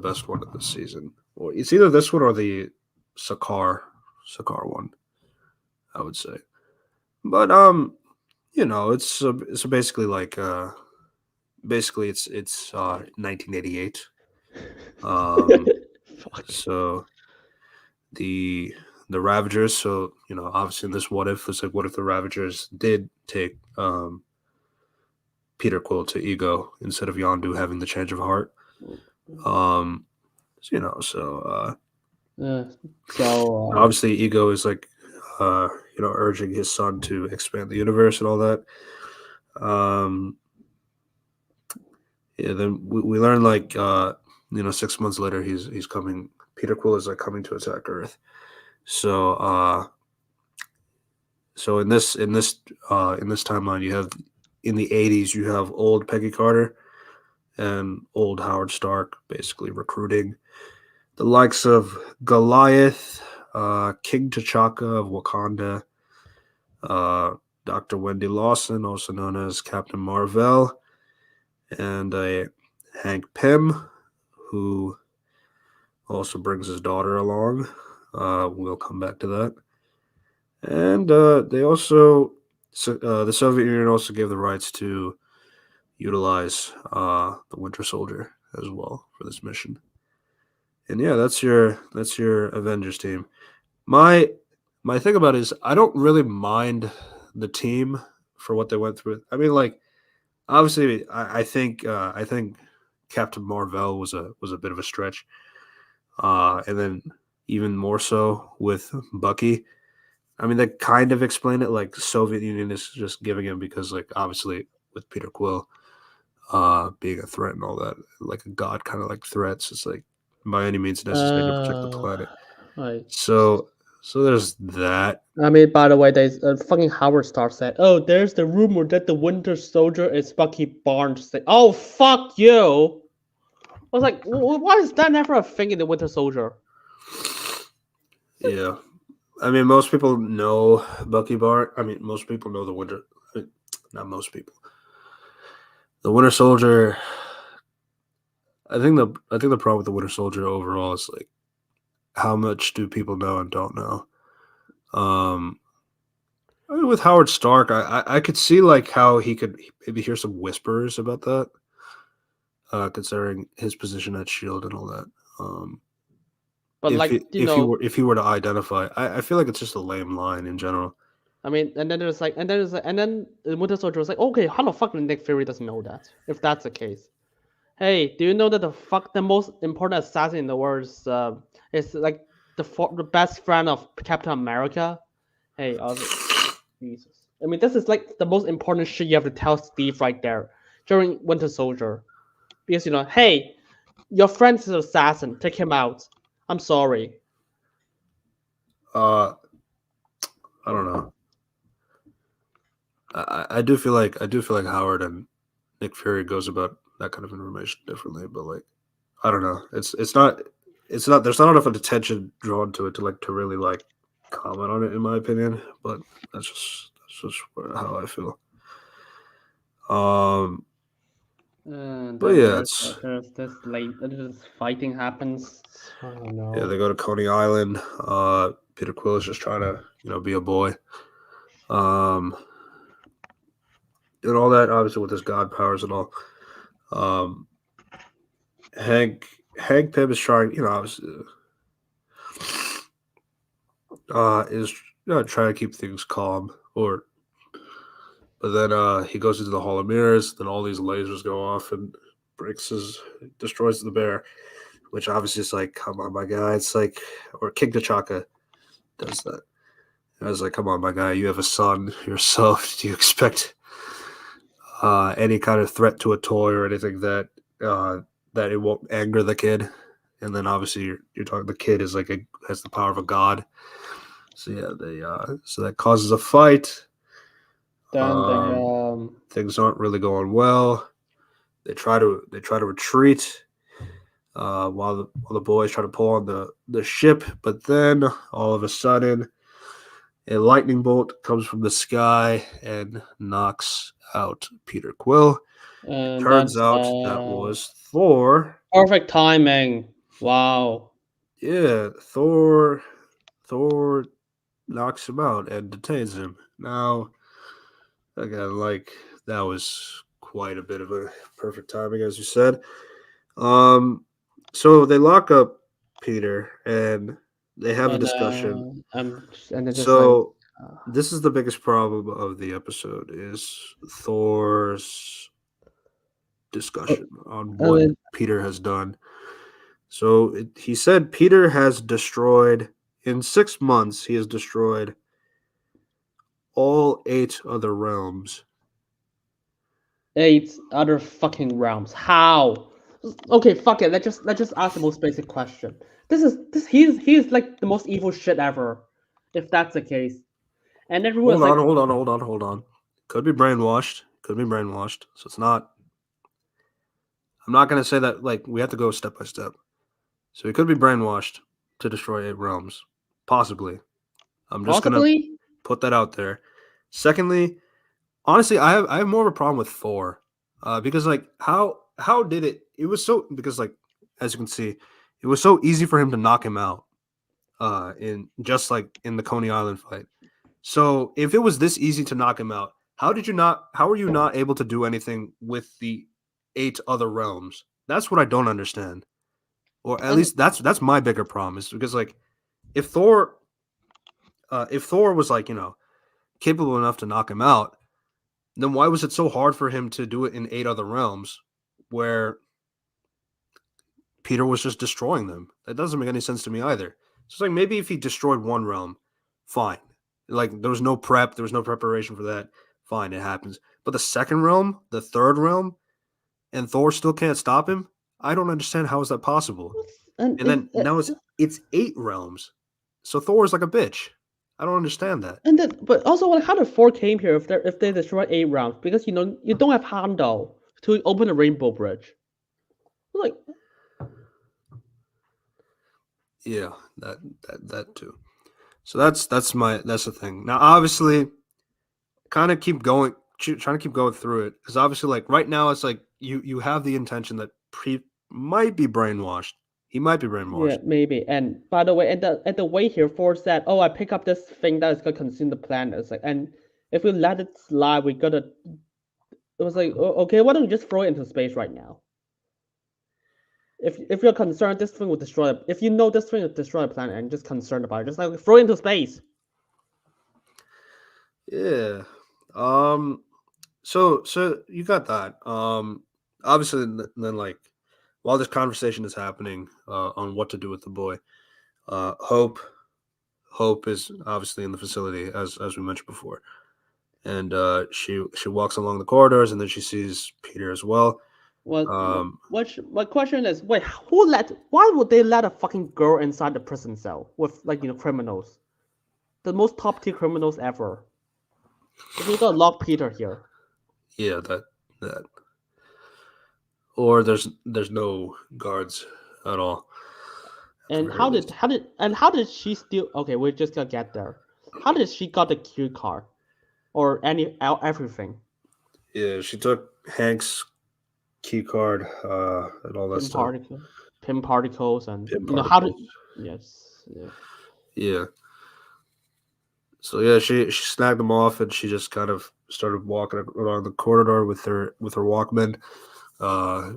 best one of this season. Well, it's either this one or the Sakar one, I would say. But it's basically like basically it's 1988. Um, fuck. so the the Ravagers. So obviously in this what if it's like what if the Ravagers did take Peter Quill to Ego instead of Yondu having the change of heart. Um, Uh, so obviously Ego is like urging his son to expand the universe and all that. Um, yeah, then we learn like 6 months later he's coming. Peter Quill is like coming to attack Earth. So in this timeline you have in the 80s you have old Peggy Carter and old Howard Stark basically recruiting the likes of Goliath, King T'Chaka of Wakanda, uh, Dr. Wendy Lawson, also known as Captain Marvel, and Hank Pym, who also brings his daughter along. We'll come back to that. And the Soviet Union also gave the rights to utilize the Winter Soldier. as well for this mission. And yeah, that's your Avengers team. My my thing about it is I don't really mind the team for what they went through. I mean, like obviously, I think Captain Marvel was a bit of a stretch, and then even more so with Bucky. I mean, they kind of explain it like the Soviet Union is just giving him because, like, obviously with Peter Quill, being a threat and all that, like a god kind of like threats. It's like by any means necessary to protect the Uh, planet. right. So, so there's that. I mean, by the way, there's fucking Howard Stark said, "Oh, there's the rumor that the Winter Soldier is Bucky Barnes." Say, "Oh, fuck you!" I was like, "Why is that never a thing in the Winter Soldier?" Yeah, I mean, most people know Bucky Bart. I mean, most people know the Winter. Not most people. The Winter Soldier. I think the problem with the Winter Soldier overall is like how much do people know and don't know. Um, I mean, with Howard Stark, I could see like how he could maybe hear some whispers about that, considering his position at Shield and all that. Um, But if like, he, if he were to identify, I feel like it's just a lame line in general. I mean, and then the Winter Soldier was like, "Okay, how the fuck did Nick Fury doesn't know that? If that's the case, hey, do you know that the most important assassin in the world is like the best friend of Captain America? Hey, Jesus. I mean, this is like the most important shit you have to tell Steve right there during Winter Soldier. Because, hey, your friend is an assassin. Take him out. I'm sorry. Uh, I don't know. I do feel like Howard and Nick Fury goes about that kind of information differently, but like I don't know. It's not there's not enough attention drawn to it to really like comment on it in my opinion, but that's just how I feel. Um And but then yeah, there's it's there's this late this fighting happens. I don't yeah, know. they go to Coney Island. Peter Quill is just trying to, be a boy. Um and all that obviously with his god powers and all. Um Hank Hank Pym is trying, obviously is trying to keep things calm or but then he goes into the Hall of Mirrors, then all these lasers go off and destroys the bear, which obviously is like, come on, my guy. It's like, or King T'Chaka does that. I was like, come on, my guy, you have a son yourself. Do you expect any kind of threat to a toy or anything uh, that it won't anger the kid? And then obviously you're talking the kid is like has the power of a god. So yeah, so that causes a fight. Then they Um, Things aren't really going well. They try to retreat while the boys try to pull on the ship, but then all of a sudden a lightning bolt comes from the sky and knocks out Peter Quill. and Turns that's out that was Thor. perfect timing. Wow. Yeah, Thor knocks him out and detains him. Now, again, like that was quite a bit of a perfect timing, as you said. Um, so they lock up Peter and they have a And discussion. and they're just like, So this is the biggest problem of the episode is Thor's uh, discussion on I what mean, Peter has done. So he said Peter has destroyed in 6 months. He has destroyed all 8 other realms. 8 other fucking realms. How? Okay, fuck it. Let's just ask the most basic question. He's like the most evil shit ever, if that's the case. And Hold everyone's on, like, hold on, hold on, hold on. Could be brainwashed. Could be brainwashed. So it's not. I'm not going to say that. Like we have to go step by step. So he could be brainwashed to destroy 8 realms, possibly. I'm just gonna possibly. put that out there. Secondly, honestly, I have more of a problem with Thor, because like how did it? It was so because like as you can see, it was so easy for him to knock him out. In just like in the Coney Island fight. So if it was this easy to knock him out, how did you not? How were you not able to do anything with the 8 other realms? That's what I don't understand. Or at And least that's my bigger problem is because like if Thor if Thor was like, capable enough to knock him out, then why was it so hard for him to do it in 8 other realms where Peter was just destroying them? That doesn't make any sense to me either. So it's like maybe if he destroyed one realm, fine. Like there was no prep, there was no preparation for that. Fine, it happens. But the second realm, the third realm, and Thor still can't stop him. I don't understand how is that possible. and And if then now it's 8 realms, so Thor is like a bitch. I don't understand that. and then but also like how the four came here if they destroy 8 rounds because you don't have Handel to open the Rainbow Bridge. Like Yeah, that too. So that's the thing. Now, obviously, kind of keep going, trying to keep going through it because obviously, like right now, it's like you have the intention that Pre might be brainwashed. He might be yeah, brainwashed. maybe. And by the way, at the way here, Ford said, "Oh, I pick up this thing that is gonna consume the planet." It's like, and if we let it slide, we gotta. It was like, okay, why don't we just throw it into space right now? If you're concerned this thing will destroy, if you know this thing will destroy the planet and just concerned about it, just like throw it into space. Yeah. Um. So you got that. Obviously, then like while this conversation is happening, on what to do with the boy, Hope is obviously in the facility as we mentioned before, and she walks along the corridors and then she sees Peter as well. Um, My question is, wait, who let? Why would they let a fucking girl inside the prison cell with like criminals, the most top tier criminals ever? If you gotta lock Peter here, yeah, that or there's no guards at all at the and very least. how did she steal? Okay, we're just gonna get there. How did she got the key card or everything? Yeah, she took Hank's key card and all that Pin stuff, particle, pin particles, and pin how did? particles. Yes, yeah. Yeah. So yeah, she snagged them off and she just kind of started walking along the corridor with her Walkman. Uh,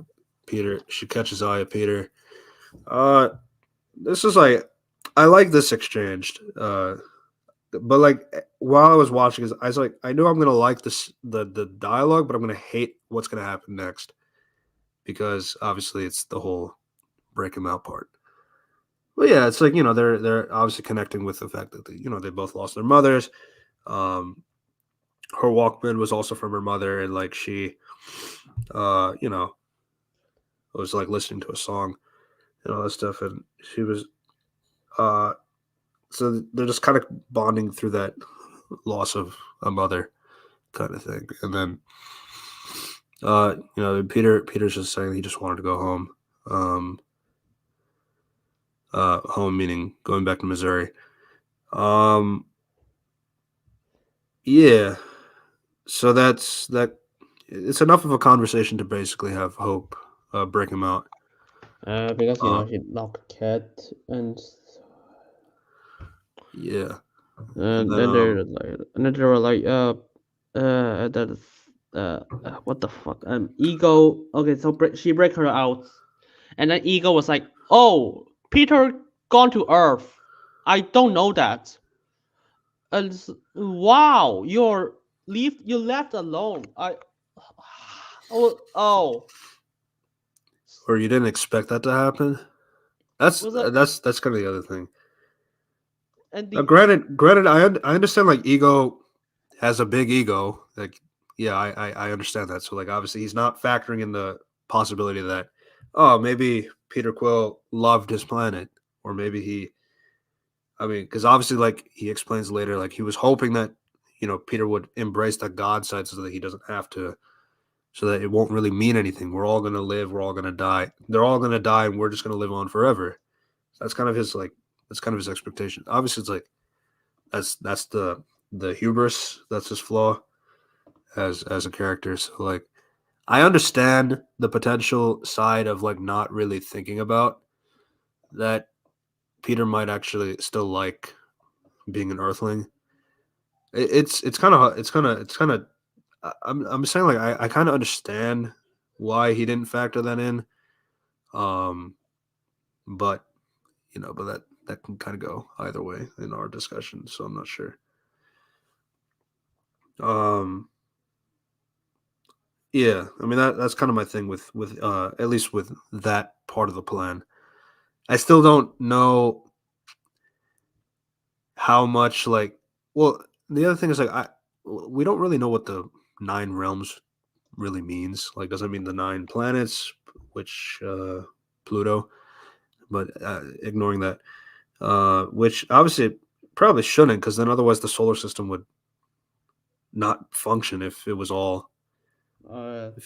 Peter, she catches eye of Peter. Uh, this is like I like this exchange. But like while I was watching, I was like, I know I'm gonna like this the dialogue, but I'm gonna hate what's gonna happen next because obviously it's the whole break him out part. Well, yeah, it's like they're obviously connecting with the fact that they both lost their mothers. Um, her Walkman was also from her mother, and like she, uh, you know, was like listening to a song and all that stuff, and she was, uh, so they're just kind of bonding through that loss of a mother kind of thing, and then, Peter's just saying he just wanted to go home, um, home meaning going back to Missouri, um, yeah, so that's that. It's enough of a conversation to basically have Hope break him out. Because Uh, he loved the cat, yeah, and and then then they were like, that is, what the fuck, Ego. Okay, so she break her out, and then Ego was like, oh, Peter gone to Earth. I don't know that. And wow, you left alone. Oh, or you didn't expect that to happen. That's was that that's kind of the other thing. and Now, the granted, I understand like ego has a big ego. Like, yeah, I understand that. So like, obviously, he's not factoring in the possibility that maybe Peter Quill loved his planet, or maybe he. I mean, because obviously, like he explains later, like he was hoping that Peter would embrace the God side so that he doesn't have to, so that it won't really mean anything. We're all gonna live. We're all gonna die. They're all gonna die, and we're just gonna live on forever. That's kind of his like. That's kind of his expectation. Obviously, it's like that's the hubris. That's his flaw as a character. So like I understand the potential side of like not really thinking about that Peter might actually still like being an Earthling. It's kind of I'm saying like I kind of understand why he didn't factor that in. Um, but but that can kind of go either way in our discussion, so I'm not sure. Um, yeah, I mean that's kind of my thing with at least with that part of the plan. I still don't know how much like well the other thing is like we don't really know what the nine realms really means. Like, does it mean the nine planets, which Pluto? But ignoring that, which obviously it probably shouldn't, because then otherwise the solar system would not function Uh, if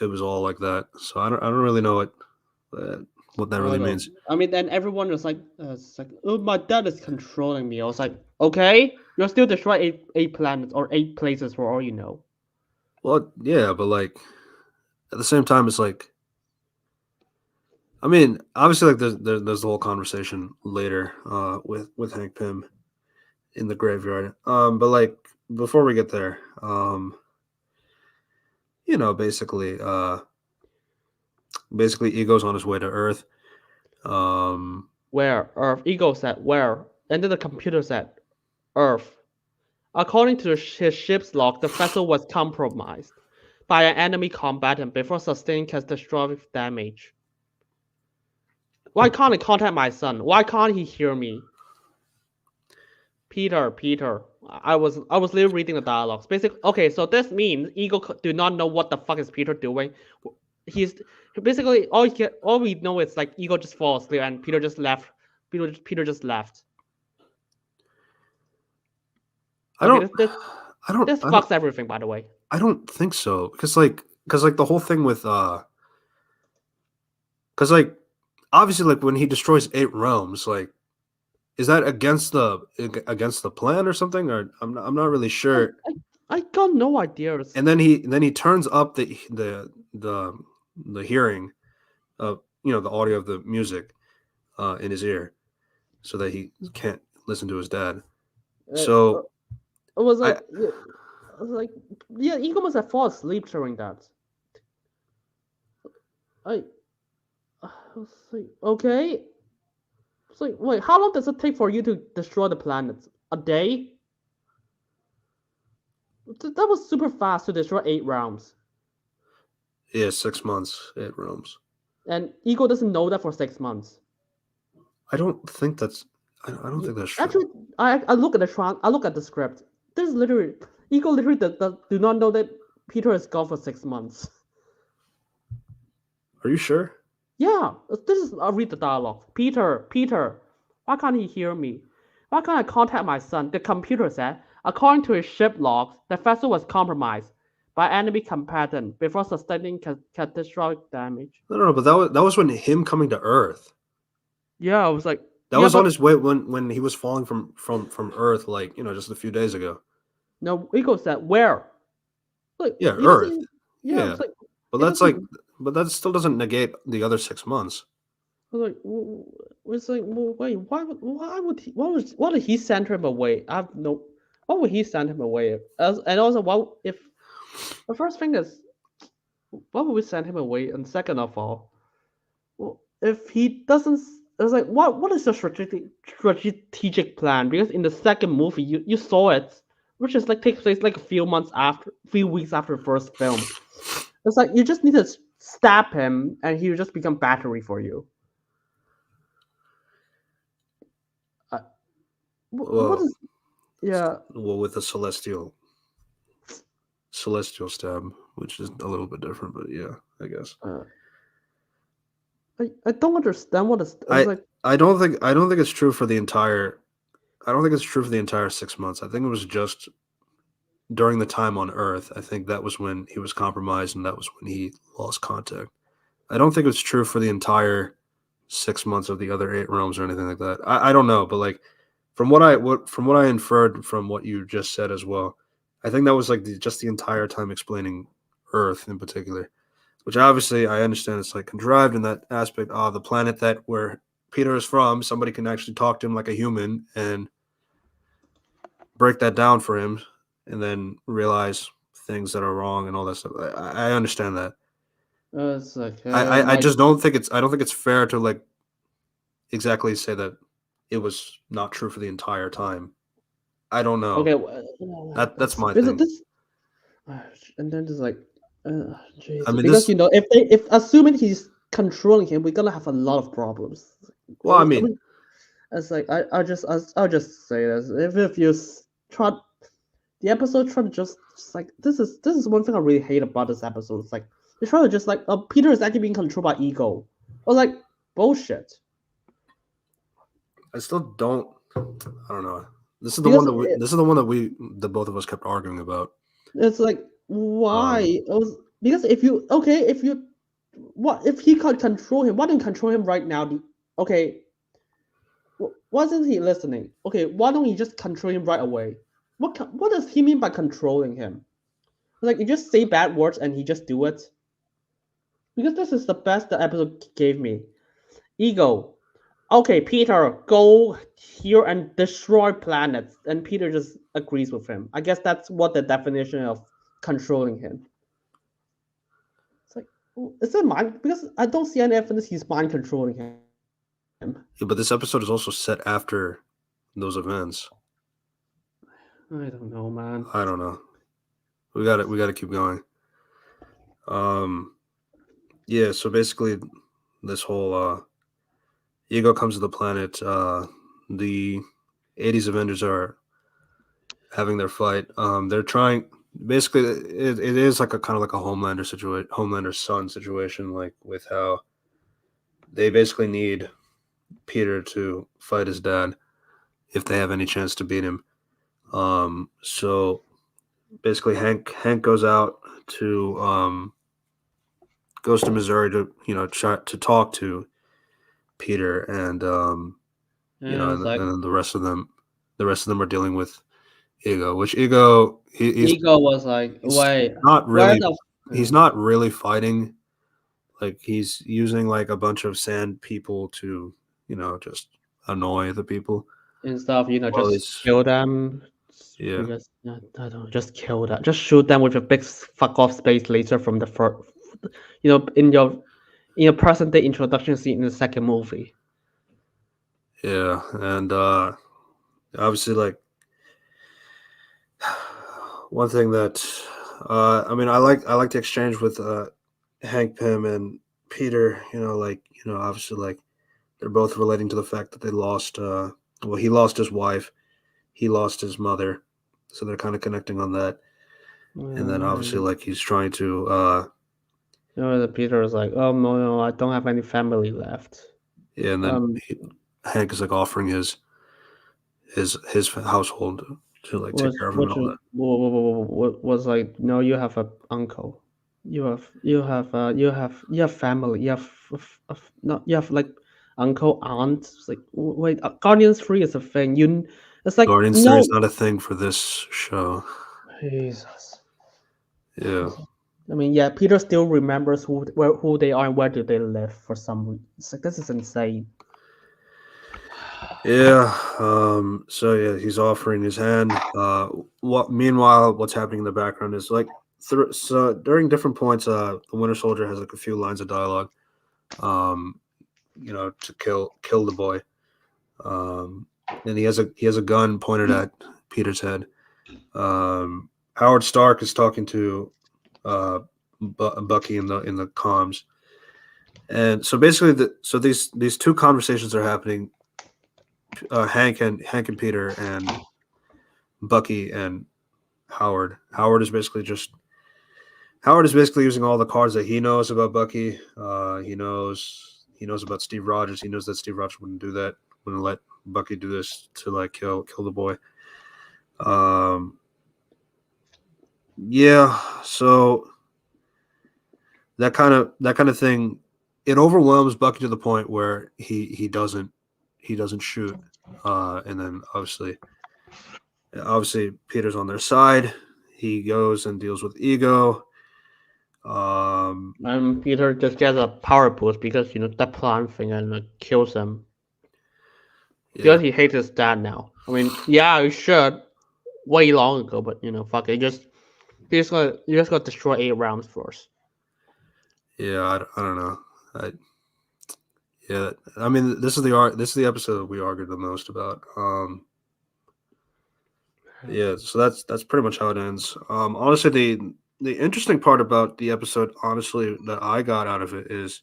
it was all like that. So I don't really know uh, what that really no. means. I mean, then everyone was like, it's like, oh, my dad is controlling me. I was like, okay, you're still destroying eight planets or eight places for all you know. Well, yeah, but like at the same time, it's like I mean, obviously, like there's the whole conversation later with Hank Pym in the graveyard. But like before we get there, basically, basically, Ego's on his way to Earth. Um, Where? Earth. Ego said, where? And then the computer said, Earth. According to his ship's log, the vessel was compromised by an enemy combatant before sustaining catastrophic damage. Why can't I contact my son? Why can't he hear me? Peter. I was literally reading the dialogues. Basically, okay, so this means Ego do not know what the fuck is Peter doing. He's basically all we know is like Ego just falls asleep and Peter just left. Peter just left. I Okay, don't, this I don't, this I don't, fucks everything, by the way. I don't think so because like the whole thing with because like obviously like when he destroys eight realms, like is that against the plan or something, or I'm not really I, sure. I, I got no ideas. And then he turns up the hearing of the audio of the music in his ear so that he can't listen to his dad. Uh, uh, So it was I like, yeah, I was like, yeah, Ego must have fallen asleep during that. I, I was like, okay. It's like, wait, how long does it take for you to destroy the planet? A day? That was super fast to destroy 8 rounds. yeah, 6 months eight realms. And Ego doesn't know that for 6 months. I don't think that's I don't think that's true. Actually, I look at I look at the script. This is literally Ego literally do not know that Peter is gone for 6 months. Are you sure? Yeah, this is I read the dialogue. Peter, why can't he hear me? Why can't I contact my son? The computer said, according to his ship logs, the vessel was compromised by enemy combatant before sustaining catastrophic damage. No, but that was when him coming to Earth. Yeah, I was like, That yeah, was on but his way when he was falling from Earth, like just a few days ago. no, Ego said where? Like Yeah, it Earth. doesn't. Yeah, I Yeah, was like, but it that's like, doesn't. but that still doesn't negate the other 6 months. I was like, it's like, wait, why did he send him away? I have no. Why would he send him away? And also, why if the first thing is, why would we send him away? And second of all, well, if he doesn't, it's like, what is the strategic plan? Because in the second movie, you saw it, which is like takes place like few weeks after the first film. It's like you just need to stab him, and he'll just become battery for you. Uh, what Well, is yeah? with a celestial stab, which is a little bit different, but yeah, I guess. Uh, I don't understand what is. I was I like, I don't think it's true for the entire. I don't think it's true for the entire 6 months. I think it was just during the time on Earth. I think that was when he was compromised, and that was when he lost contact. I don't think it's true for the entire 6 months of the other eight realms or anything like that. I don't know, but like from what I inferred from what you just said as well, I think that was like just the entire time explaining Earth in particular, which obviously I understand it's like contrived in that aspect. The planet that where Peter is from, somebody can actually talk to him like a human and break that down for him, and then realize things that are wrong and all that stuff. I understand that. It's like, I just don't think it's fair to like exactly say that it was not true for the entire time. I don't know. okay, That's my this, thing. this and then it's like, I Jesus, mean, because this. you know, if assuming he's controlling him, we're gonna have a lot of problems. Well, I I mean, mean, it's like I'll just say this: if you try the episode, try to just like this is one thing I really hate about this episode. It's like they try to just like Peter is actually being controlled by ego. I was like bullshit I still don't. I don't know. because This is the one that the both of us kept arguing about. it's like why Um, it was because if you okay if you what if he can't control him? Why don't control him right now? Okay, why isn't he listening? Okay, why don't you just control him right away? What does he mean by controlling him? Like you just say bad words and he just do it? Because this is the best the episode gave me. Ego. Okay, Peter, go here and destroy planets. And Peter just agrees with him. I guess that's what the definition of controlling him. It's like, is it mind? Because I don't see any evidence he's mind controlling him. yeah, but this episode is also set after those events. I don't know, man. I don't know. We got it. We got to keep going. Um, yeah. So basically, this whole ego comes to the planet. The '80s Avengers are having their fight. They're trying. Basically, it is like a kind of like a Homelander situation, Homelander son situation, like with how they basically need Peter to fight his dad if they have any chance to beat him. So basically, Hank goes out to goes to Missouri to try to talk to Peter, and And it's like, and the rest of them are dealing with Ego, which Ego ego was like, he's wait, not where really the he's not really fighting. Like he's using like a bunch of sand people to just annoy the people. and stuff, you know, Well, just he's kill them yeah. because I don't know, just kill them, just shoot them with a big fuck off space laser from the first, you know, in your present day introduction scene in the second movie. Yeah, and obviously, like one thing that I mean, I like the exchange with Hank Pym and Peter. Obviously, like they're both relating to the fact that they lost. Well, he lost his wife, he lost his mother, so they're kind of connecting on that. And then obviously, And like he's trying to, you know, the Peter is like, oh no, no, I don't have any family left. yeah, and then Um, Hank is like offering his household to like take was care of him and what all you that. was like, no, you have a uncle, you have family, no, you have like uncle, aunt. It's like wait, Guardians 3 is a thing. It's like Guardians 3 is no, not a thing for this show. Jesus. Yeah. I mean, yeah, Peter still remembers who they are and where do they live for some. It's like this is insane. Yeah. So yeah, he's offering his hand. What? Meanwhile, what's happening in the background is like, so during different points, the Winter Soldier has like a few lines of dialogue. Um, to kill the boy. Um, and he has a gun pointed at Peter's head. Howard Stark is talking to Bucky in the comms, and so basically, these two conversations are happening. Hank and Peter and Bucky and Howard. Howard is basically using all the cards that he knows about Bucky. He knows about Steve Rogers. He knows that Steve Rogers wouldn't do that. Wouldn't let Bucky do this to like kill the boy. Um, yeah. So that kind of thing, it overwhelms Bucky to the point where he doesn't shoot. And then obviously Peter's on their side. He goes and deals with Ego. And Peter just gets a power boost because you know that plant thing and kills him Yeah, because he hates his dad now. I mean, yeah, he should way long ago, but you know, fuck it, you just got to destroy 8 rounds first. Yeah, I don't know. I Yeah, I mean, this is the episode that we argued the most about. Yeah, so that's pretty much how it ends. Honestly, the interesting part about the episode, honestly, that I got out of it is,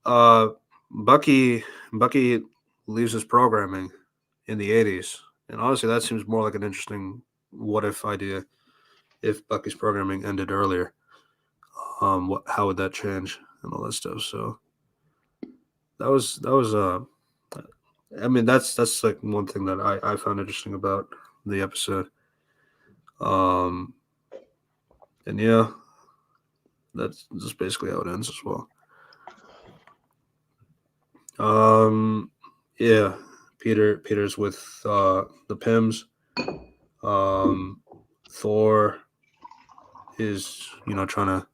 uh, Bucky Bucky leaves his programming in the '80s, and honestly, that seems more like an interesting what if idea. If Bucky's programming ended earlier, how would that change and all that stuff? So that was. I mean, that's like one thing that I found interesting about the episode. Um, and yeah, that's just basically how it ends as well. Um, yeah, Peter's with the Pims. Um, Thor is trying to.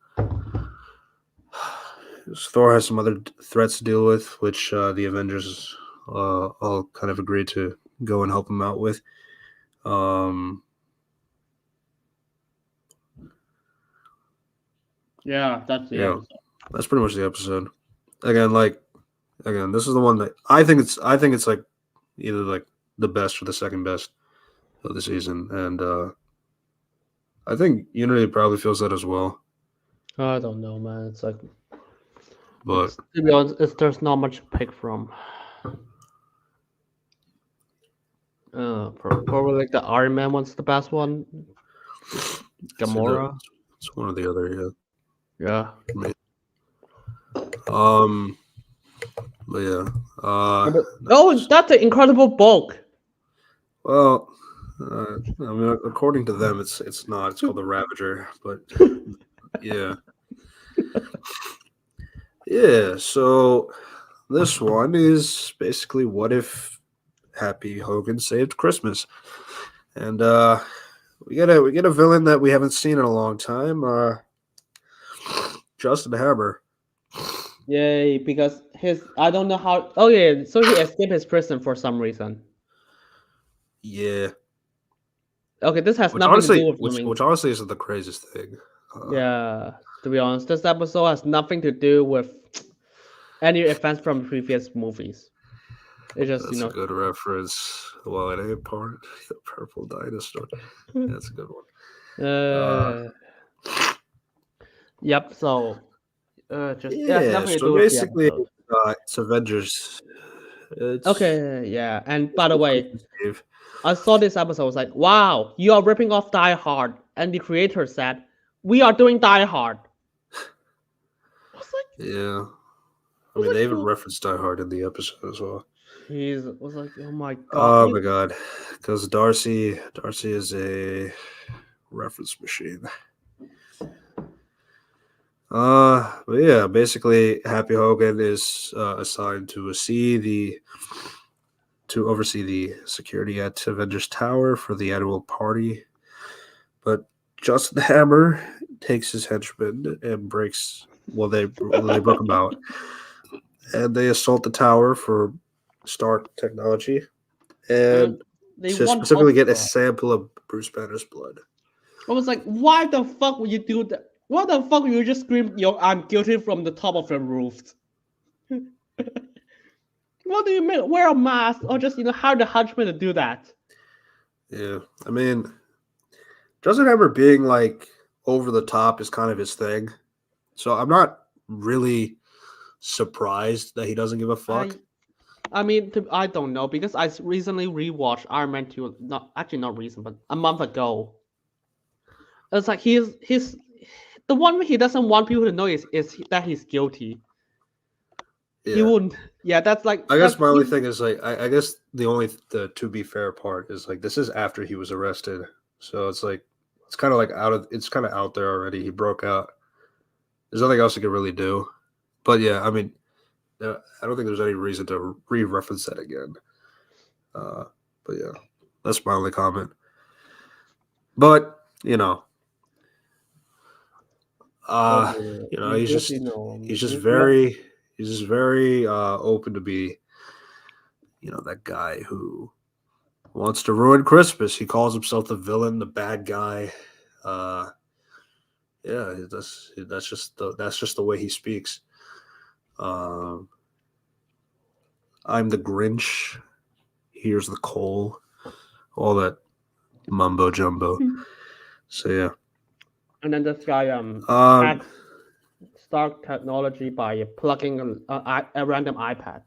Thor has some other threats to deal with, which the Avengers all kind of agreed to go and help him out with. Um, Yeah, that's the yeah, episode. that's pretty much the episode. Again, this is the one that I think it's like either like the best or the second best of the season, and I think Unity probably feels that as well. I don't know, man. It's like But to be honest, there's not much to pick from. Probably like the Iron Man one's the best one. Gamora. it's one or the other, yeah. Yeah. For me. Um, but yeah. Oh, that's an Incredible Bulk. Well, I mean, according to them, it's not. It's called the Ravager, but yeah, yeah. So this one is basically what if Happy Hogan saved Christmas, and we get a villain that we haven't seen in a long time. Justin Hammer. Yay, because his I don't know how. Oh yeah, so he escaped his prison for some reason. Yeah, Okay, this has nothing to do with something. which honestly isn't the craziest thing. Yeah, to be honest, this episode has nothing to do with any events from previous movies. It's just That's a good reference. Well, it ain't part of the purple dinosaur. That's a good one. uh, yep. So, just it has Yeah, nothing to so do with the basically, episode. it's Avengers. It's Okay, yeah. And by the it's way, Christmas Eve. I saw this episode. I was like, wow, you are ripping off Die Hard, and the creator said, "We are doing Die Hard." I was like, Yeah, I I was mean like, they even "Yo." referenced Die Hard in the episode as well. He's I was like, oh my god. Oh my god, because Darcy is a reference machine. But yeah, basically, Happy Hogan is assigned to oversee the security at Avengers Tower for the annual party. But Justin Hammer takes his henchmen and breaks. Well, they broke him out, and they assault the tower for Stark technology, And and they to want specifically get a Ultron. sample of Bruce Banner's blood. I was like, why the fuck would you do that? Why the fuck would you just scream, yo, I'm guilty from the top of the roof? What do you mean? Wear a mask or just, hire the henchman to do that? Yeah, I mean, Justin Hammer being like over the top is kind of his thing, so I'm not really surprised that he doesn't give a fuck. I mean, I don't know because I recently rewatched Iron Man 2. Not recent, but a month ago. It's like he's the one he doesn't want people to know is that he's guilty. Yeah. He wouldn't. Yeah, that's like. I guess my only thing is like I guess the to be fair part is like this is after he was arrested, so it's like it's kind of like it's kind of out there already. He broke out. There's nothing else he could really do. But yeah, I mean, I don't think there's any reason to re-reference that again. But yeah, that's my only comment. But he's just very open to be, that guy who wants to ruin Christmas. He calls himself the villain, the bad guy. Yeah, that's just the way he speaks. Um, I'm the Grinch. Here's the coal. All that mumbo jumbo. So yeah. And then this guy Um, hacks Stark technology by plugging a random iPad.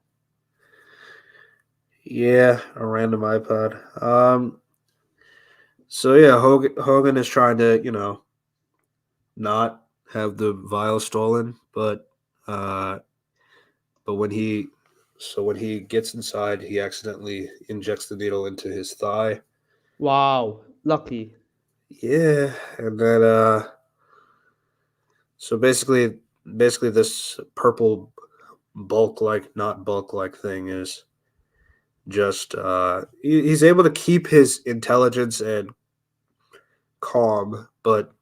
yeah, a random iPod. So yeah, Hogan is trying to not have the vial stolen, uh, but when he gets inside, he accidentally injects the needle into his thigh. Wow, lucky. Yeah, and then so basically this purple bulk like not bulk like thing is just he's able to keep his intelligence and calm, but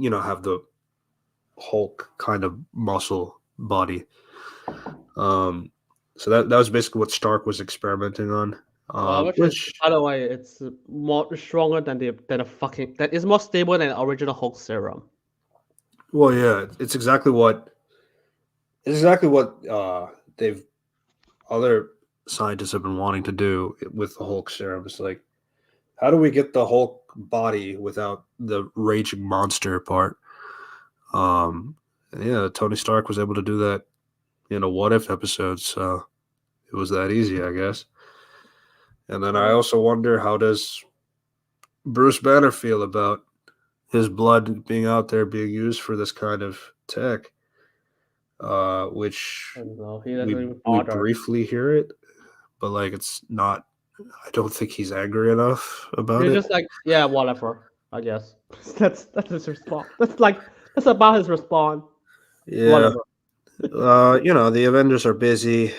have the Hulk kind of muscle body. Um, so that was basically what Stark was experimenting on. Which is, Which, by the way, it's more stronger than the fucking that is more stable than the original Hulk serum. well, yeah, it's exactly what they've other scientists have been wanting to do with the Hulk serum. It's like, how do we get the Hulk body without the raging monster part? And yeah, Tony Stark was able to do that in a What If episode, so it was that easy, I guess. And then I Well, also wonder, how does Bruce Banner feel about his blood being out there being used for this kind of tech, which I don't know. He doesn't we even we bother. briefly hear it, but like it's not. I don't think he's angry enough about He's it. just like, yeah, whatever. I guess that's his response. That's about his response. Yeah, Whatever. the Avengers are busy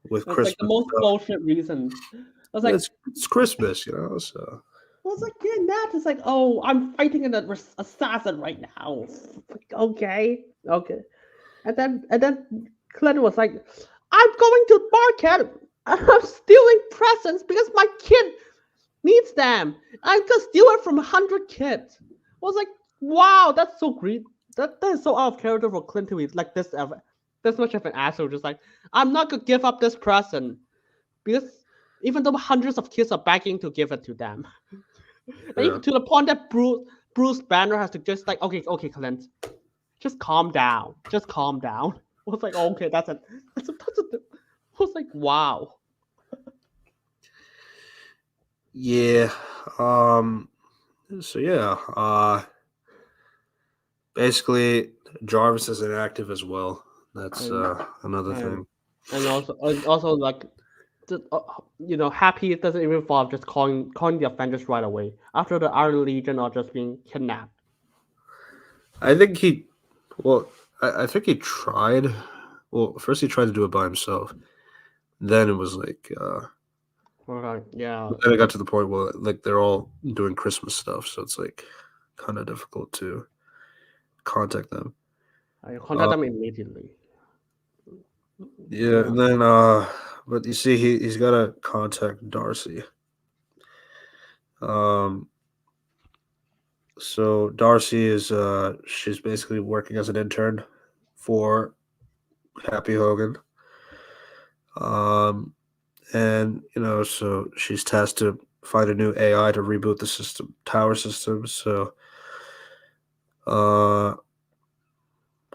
with That's like the Christmas most stuff. bullshit reason. I was like, It's Christmas, so yeah, Nat is like, oh, I'm fighting an assassin right now. Like, okay, okay. And then Clint was like, I'm going to market. I'm stealing presents because my kid needs them. I'm gonna steal it from 100 kids. I was like, wow, that's so great. That is so out of character for Clint to be like this much of an asshole. Just like, I'm not gonna give up this present because even though hundreds of kids are begging to give it to them, and yeah, even to the point that Bruce Banner has to just like, okay, Clint, just calm down, just calm down. I was like, okay, that's a. I was like, wow. yeah. Um, so yeah, basically Jarvis is inactive as well. That's And another and thing. and also like, Happy doesn't even involve just calling the Avengers right away after the Iron Legion are just being kidnapped. I think he, well, I think he tried. Well, first he tried to do it by himself. Then it was like, Okay, yeah, then it got to the point where like they're all doing Christmas stuff, so it's like kind of difficult to contact them. I contact Uh, them immediately. yeah, Yeah, and then but you see, he's got to contact Darcy. Um, so Darcy is she's basically working as an intern for Happy Hogan. Um, and so she's tasked to find a new AI to reboot the tower system. So uh,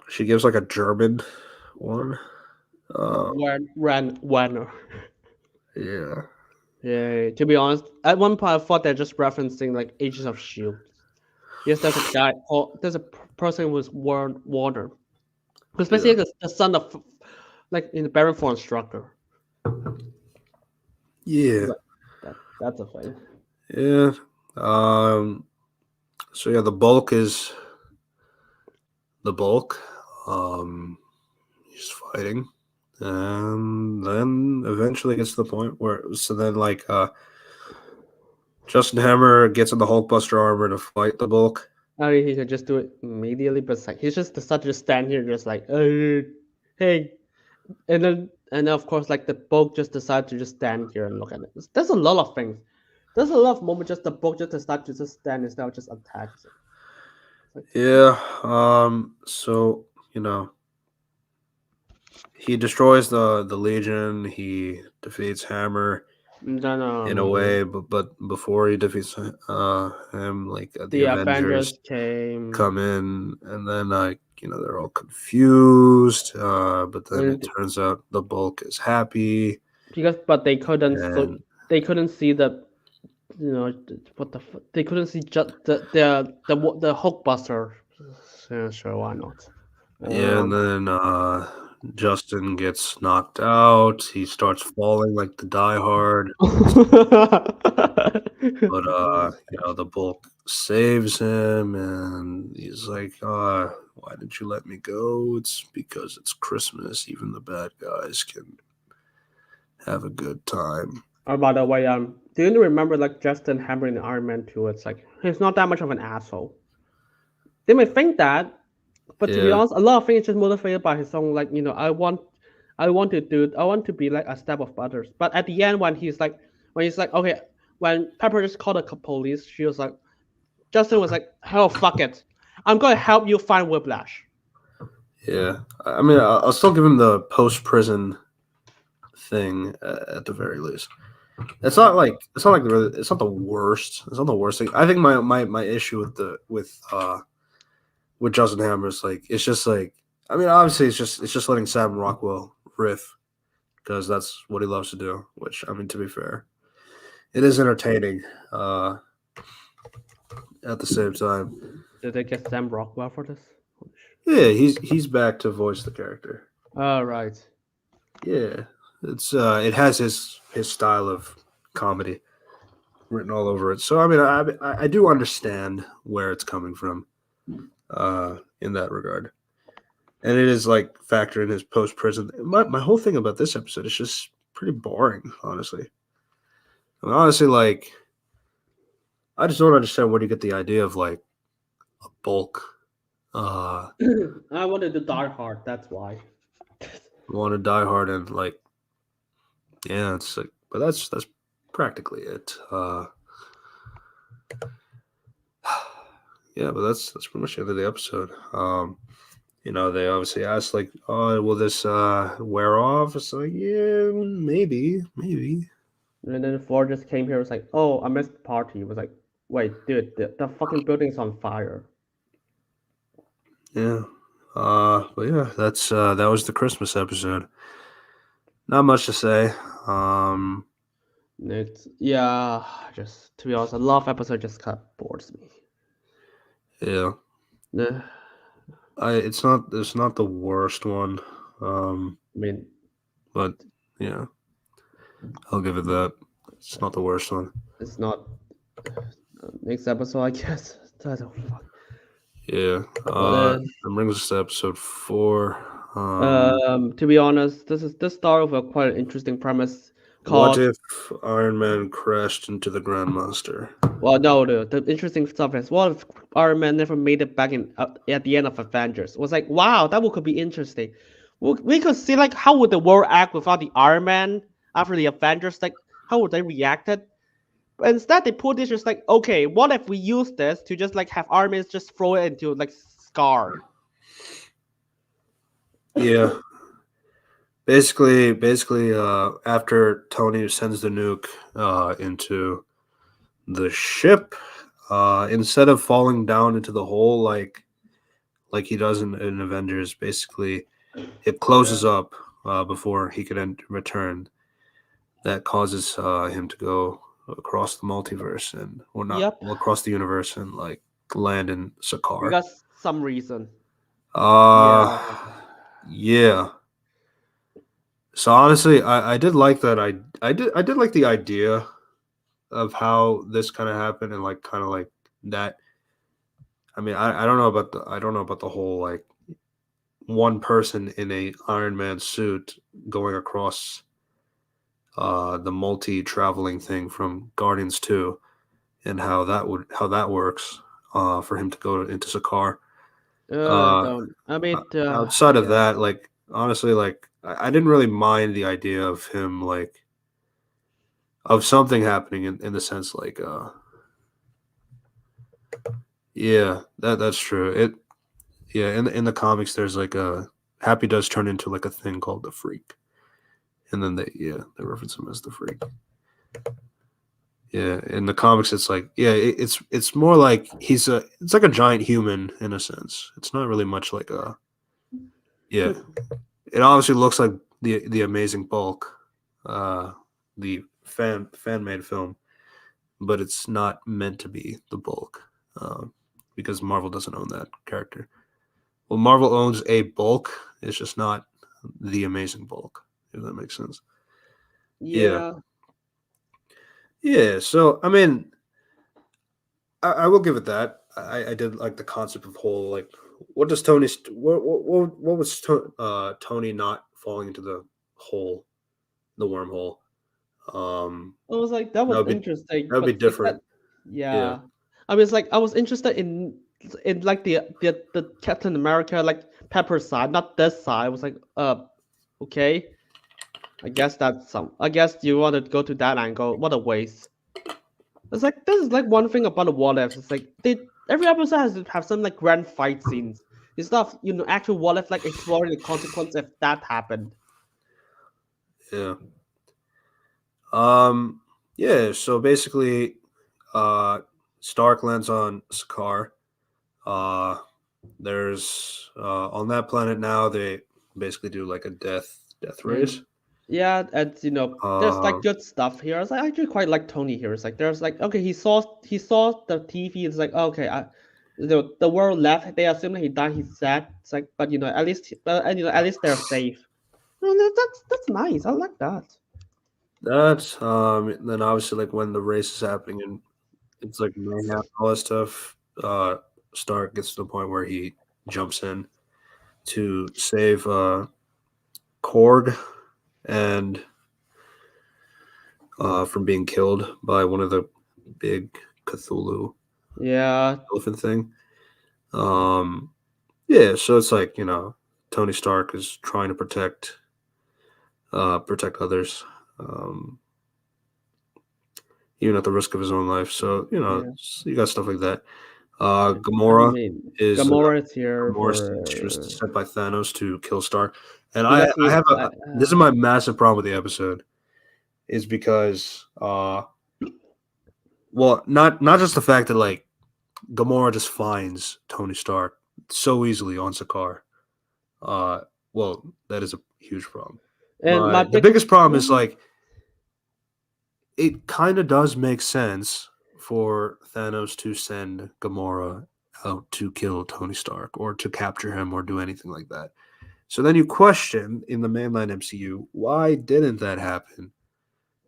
she gives like a German one. Uh, Werner. yeah, Yeah, to be honest, at one point I thought they're just referencing like Agents of Shield. Yes, there's a guy. Oh, there's a person who was Warner, who's yeah, basically the son of, like, in the Baron for instructor. yeah, Like, that's a thing. yeah. Um, so yeah, the bulk is the bulk. He's fighting, and then eventually gets to the point where so then like Justin Hammer gets in the Hulkbuster armor to fight the bulk. I mean, he could just do it immediately, but it's like he's just decided to just stand here, just like, hey, and then of course like the boat just decided to just stand here and look at it. There's a lot of things. There's a lot of moments just the boat just decide to just stand instead of just attack. Yeah. So he destroys the Legion. He defeats Hammer in a Then way, but before he defeats him, like the the Avengers Avengers came, come in, and then they're all confused. But then it and turns out the Bulk is happy, but they couldn't and they couldn't see the they couldn't see just the Hulkbuster. Yeah, sure, why not? yeah, and Um, then Justin gets knocked out. He starts falling like the Die Hard, but the Bulk saves him, and he's like, why did you let me go? It's because it's Christmas. Even the bad guys can have a good time. oh, by the way, do you remember like Justin Hammer in Iron Man 2? It's like he's not that much of an asshole. They may think that, but to be Yeah, honest, a lot of things just motivated by his own, like, I want to be like a step of others. But at the end, when he's like, okay, when Pepper just called the police, she was like, Justin was like, hell, fuck it, I'm gonna help you find Whiplash. yeah. I mean, I'll still give him the post prison thing at the very least. It's not the worst. It's not the worst thing. I think my issue with Justin Hammer is like it's just like I mean obviously it's just letting Sam Rockwell riff because that's what he loves to do. Which I mean to be fair, it is entertaining. At the same time, Did they get Sam Rockwell for this? yeah, he's back to voice the character. All right. Yeah, it has his style of comedy written all over it. So I mean I do understand where it's coming from in that regard. And it is like factor in his post prison. My whole thing about this episode is just pretty boring, honestly. I mean, honestly, like I just don't understand where you get the idea of like a bulk I wanted to die hard. That's why. want to die hard and like yeah, it's like but that's practically it. Yeah, but that's pretty much the end of the episode. They obviously asked like, "Oh, will this wear off?" It's like, yeah, maybe. And then Ford just came here. Was like, oh, I missed the party. It was like, wait, dude, the fucking building's on fire. Yeah. But yeah, that was the Christmas episode. Not much to say. Um, It's yeah, just to be honest, a lot of episode just kind of bores me. yeah. Nah, It's not the worst one. I mean, But yeah, I'll give it that. It's not the worst one. it's not next episode, I guess. I don't fuck. Yeah. But That brings us to episode 4. Um, to be honest, this start with a quite an interesting premise what called. if Iron Man crashed into the Grandmaster? Well, no, the interesting stuff is what if Iron Man never made it back in at the end of Avengers? It was like, wow, could be interesting. We could see like how would the world act without the Iron Man after the Avengers? Like how would they react it? But instead, they put this just like, okay, what if we use this to just like have Iron Man just throw it into like Scar? Yeah. Basically, after Tony sends the nuke into the ship, instead of falling down into the hole like he does in Avengers, basically it closes up before he can return. That causes him to go across the multiverse or not Yep, well, across the universe and like land in Sakaar. because some reason. Yeah. Uh, yeah. So honestly, I did like that. I did like the idea of how this kind of happened and like kind of like that. I mean, I don't know about the whole like one person in a Iron Man suit going across the multi traveling thing from Guardians 2 and how that works for him to go into Sakaar. Uh, Don't. I mean, outside of yeah. that, like honestly, like I didn't really mind the idea of him like of something happening in the sense like Yeah, that's true. It yeah, in the comics there's like a Happy does turn into like a thing called the Freak. And then they reference him as the Freak. Yeah, in the comics it's like it's more like it's like a giant human in a sense. It's not really much like a yeah. It obviously looks like the Amazing Bulk, uh the fan made film, but it's not meant to be the Bulk. Because Marvel doesn't own that character. Well, Marvel owns a Bulk. It's just not the Amazing Bulk. If that makes sense. Yeah, Yeah. yeah. So I mean, I will give it that. I did like the concept of whole like what does what was Tony not falling into the hole, the wormhole? I was like, that That was would be interesting, that would be but like that, different. Yeah, yeah. I mean, it's like I was interested in like the Captain America like Pepper side, not this side. I was like, okay. I guess that's some. I guess you want to go to that angle. What a waste. It's like this is like one thing about the what ifs. It's like every episode has to have some like grand fight scenes. It's not actual what if like exploring the consequence if that happened. yeah. Um, yeah. So basically, uh, Stark lands on Sakaar. Uh, there's on that planet now. They basically do like a death race. And yeah, and there's like Uh, good stuff here. I actually quite like Tony here. It's like there's like okay, he saw the TV. It's like okay, the world left. They assume that he died. He's sad. It's like but at least at least they're safe. That's nice. I like that. that's then obviously like when the race is happening and it's like mayhem, all that stuff. Stark gets to the point where he jumps in to save Korg and from being killed by one of the big Cthulhu Yeah, elephant thing. Um, yeah, so it's like Tony Stark is trying to protect others, um, even at the risk of his own life. So yeah. you got stuff like that. I Gamora mean, is Gamora is here she was for sent by Thanos to kill Stark, and because I he. have a this is my massive problem with the episode is because well not just the fact that like Gamora just finds Tony Stark so easily on Sakaar. Uh, well, that is a huge problem. And my The biggest biggest problem is problem. like it kind of does make sense for Thanos to send Gamora out to kill Tony Stark or to capture him or do anything like that. So then you question in the mainline MCU, why didn't that happen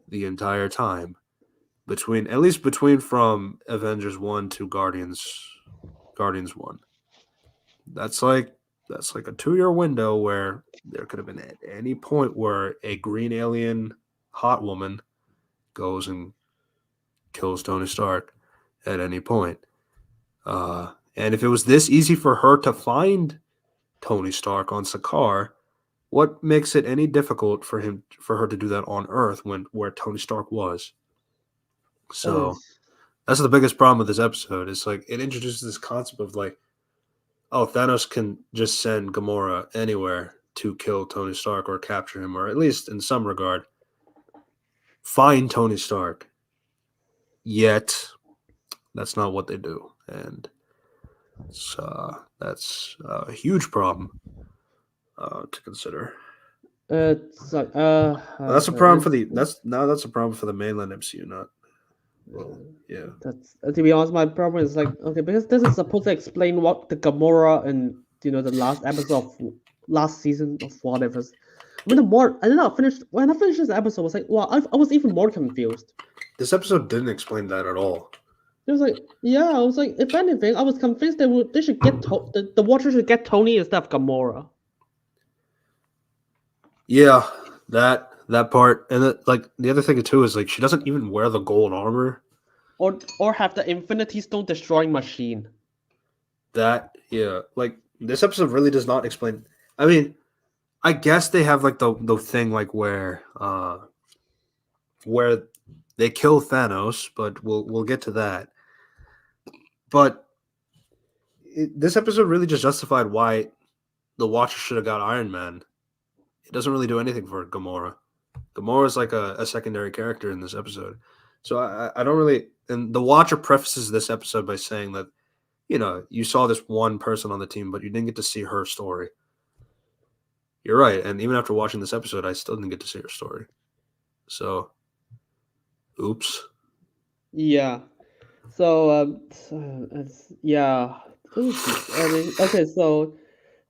the entire time between at least between from Avengers 1 to Guardians 1. That's like a 2-year window where there could have been at any point where a green alien hot woman goes and kills Tony Stark at any point. And if it was this easy for her to find Tony Stark on Sakaar, what makes it any difficult for her to do that on Earth when where Tony Stark was? Uh, So that's the biggest problem with this episode. It's like it introduces this concept of like, oh, Thanos can just send Gamora anywhere to kill Tony Stark or capture him, or at least in some regard, find Tony Stark. Yet that's not what they do, and that's a huge problem to consider. it's like That's a problem for it's the that's a problem for the mainland MCU. Not well, yeah, that's to be honest, my problem is like okay because this is supposed to explain what the Gamora and the last episode of last season of whatever. I mean, the more I did not finish when I finished this episode, I was like, wow, I was even more confused. this episode didn't explain that at all. It was like, yeah, I was like, if anything, I was convinced they should the Watcher should get Tony instead of Gamora, Yeah, that part, and like the other thing too is like she doesn't even wear the gold armor. or have the Infinity Stone destroying machine. That yeah, like this episode really does not explain. I mean, I guess they have like the thing like where they kill Thanos, but we'll get to that. But this episode really just justified why the Watcher should have got Iron Man. It doesn't really do anything for Gamora. Gamora is like a secondary character in this episode. So I don't really. And the Watcher prefaces this episode by saying that, you saw this one person on the team, but you didn't get to see her story. You're right. And even after watching this episode, I still didn't get to see her story. So, oops. Yeah. Yeah. I mean, okay, so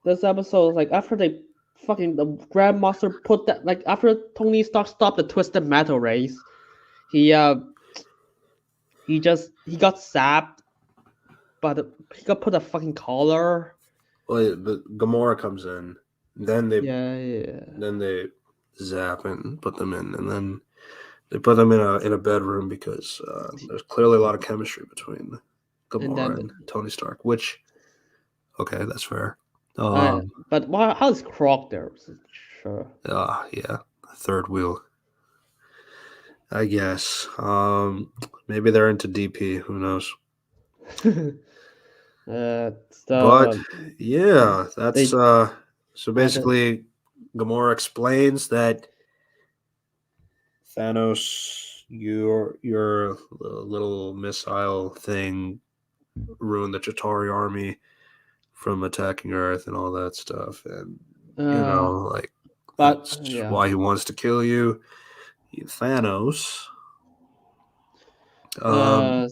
this episode, like after they fucking the Grandmaster put that, like after Tony Stark stopped the Twisted Metal race, he he got zapped, but he got put a fucking collar. Well, but Gamora comes in, then they Yeah. zap and put them in, and then they put them in a bedroom because there's clearly a lot of chemistry between And Gamora then, and Tony Stark. Which, okay, that's fair. but why? How is Croc there? Sure. Yeah, third wheel, I guess. Maybe they're into DP. Who knows? So But yeah, that's they so the, basically Gamora explains that Thanos, your little missile thing ruined the Chitauri army from attacking Earth and all that stuff, and uh, like but that's yeah. why he wants to kill you, Thanos. Um,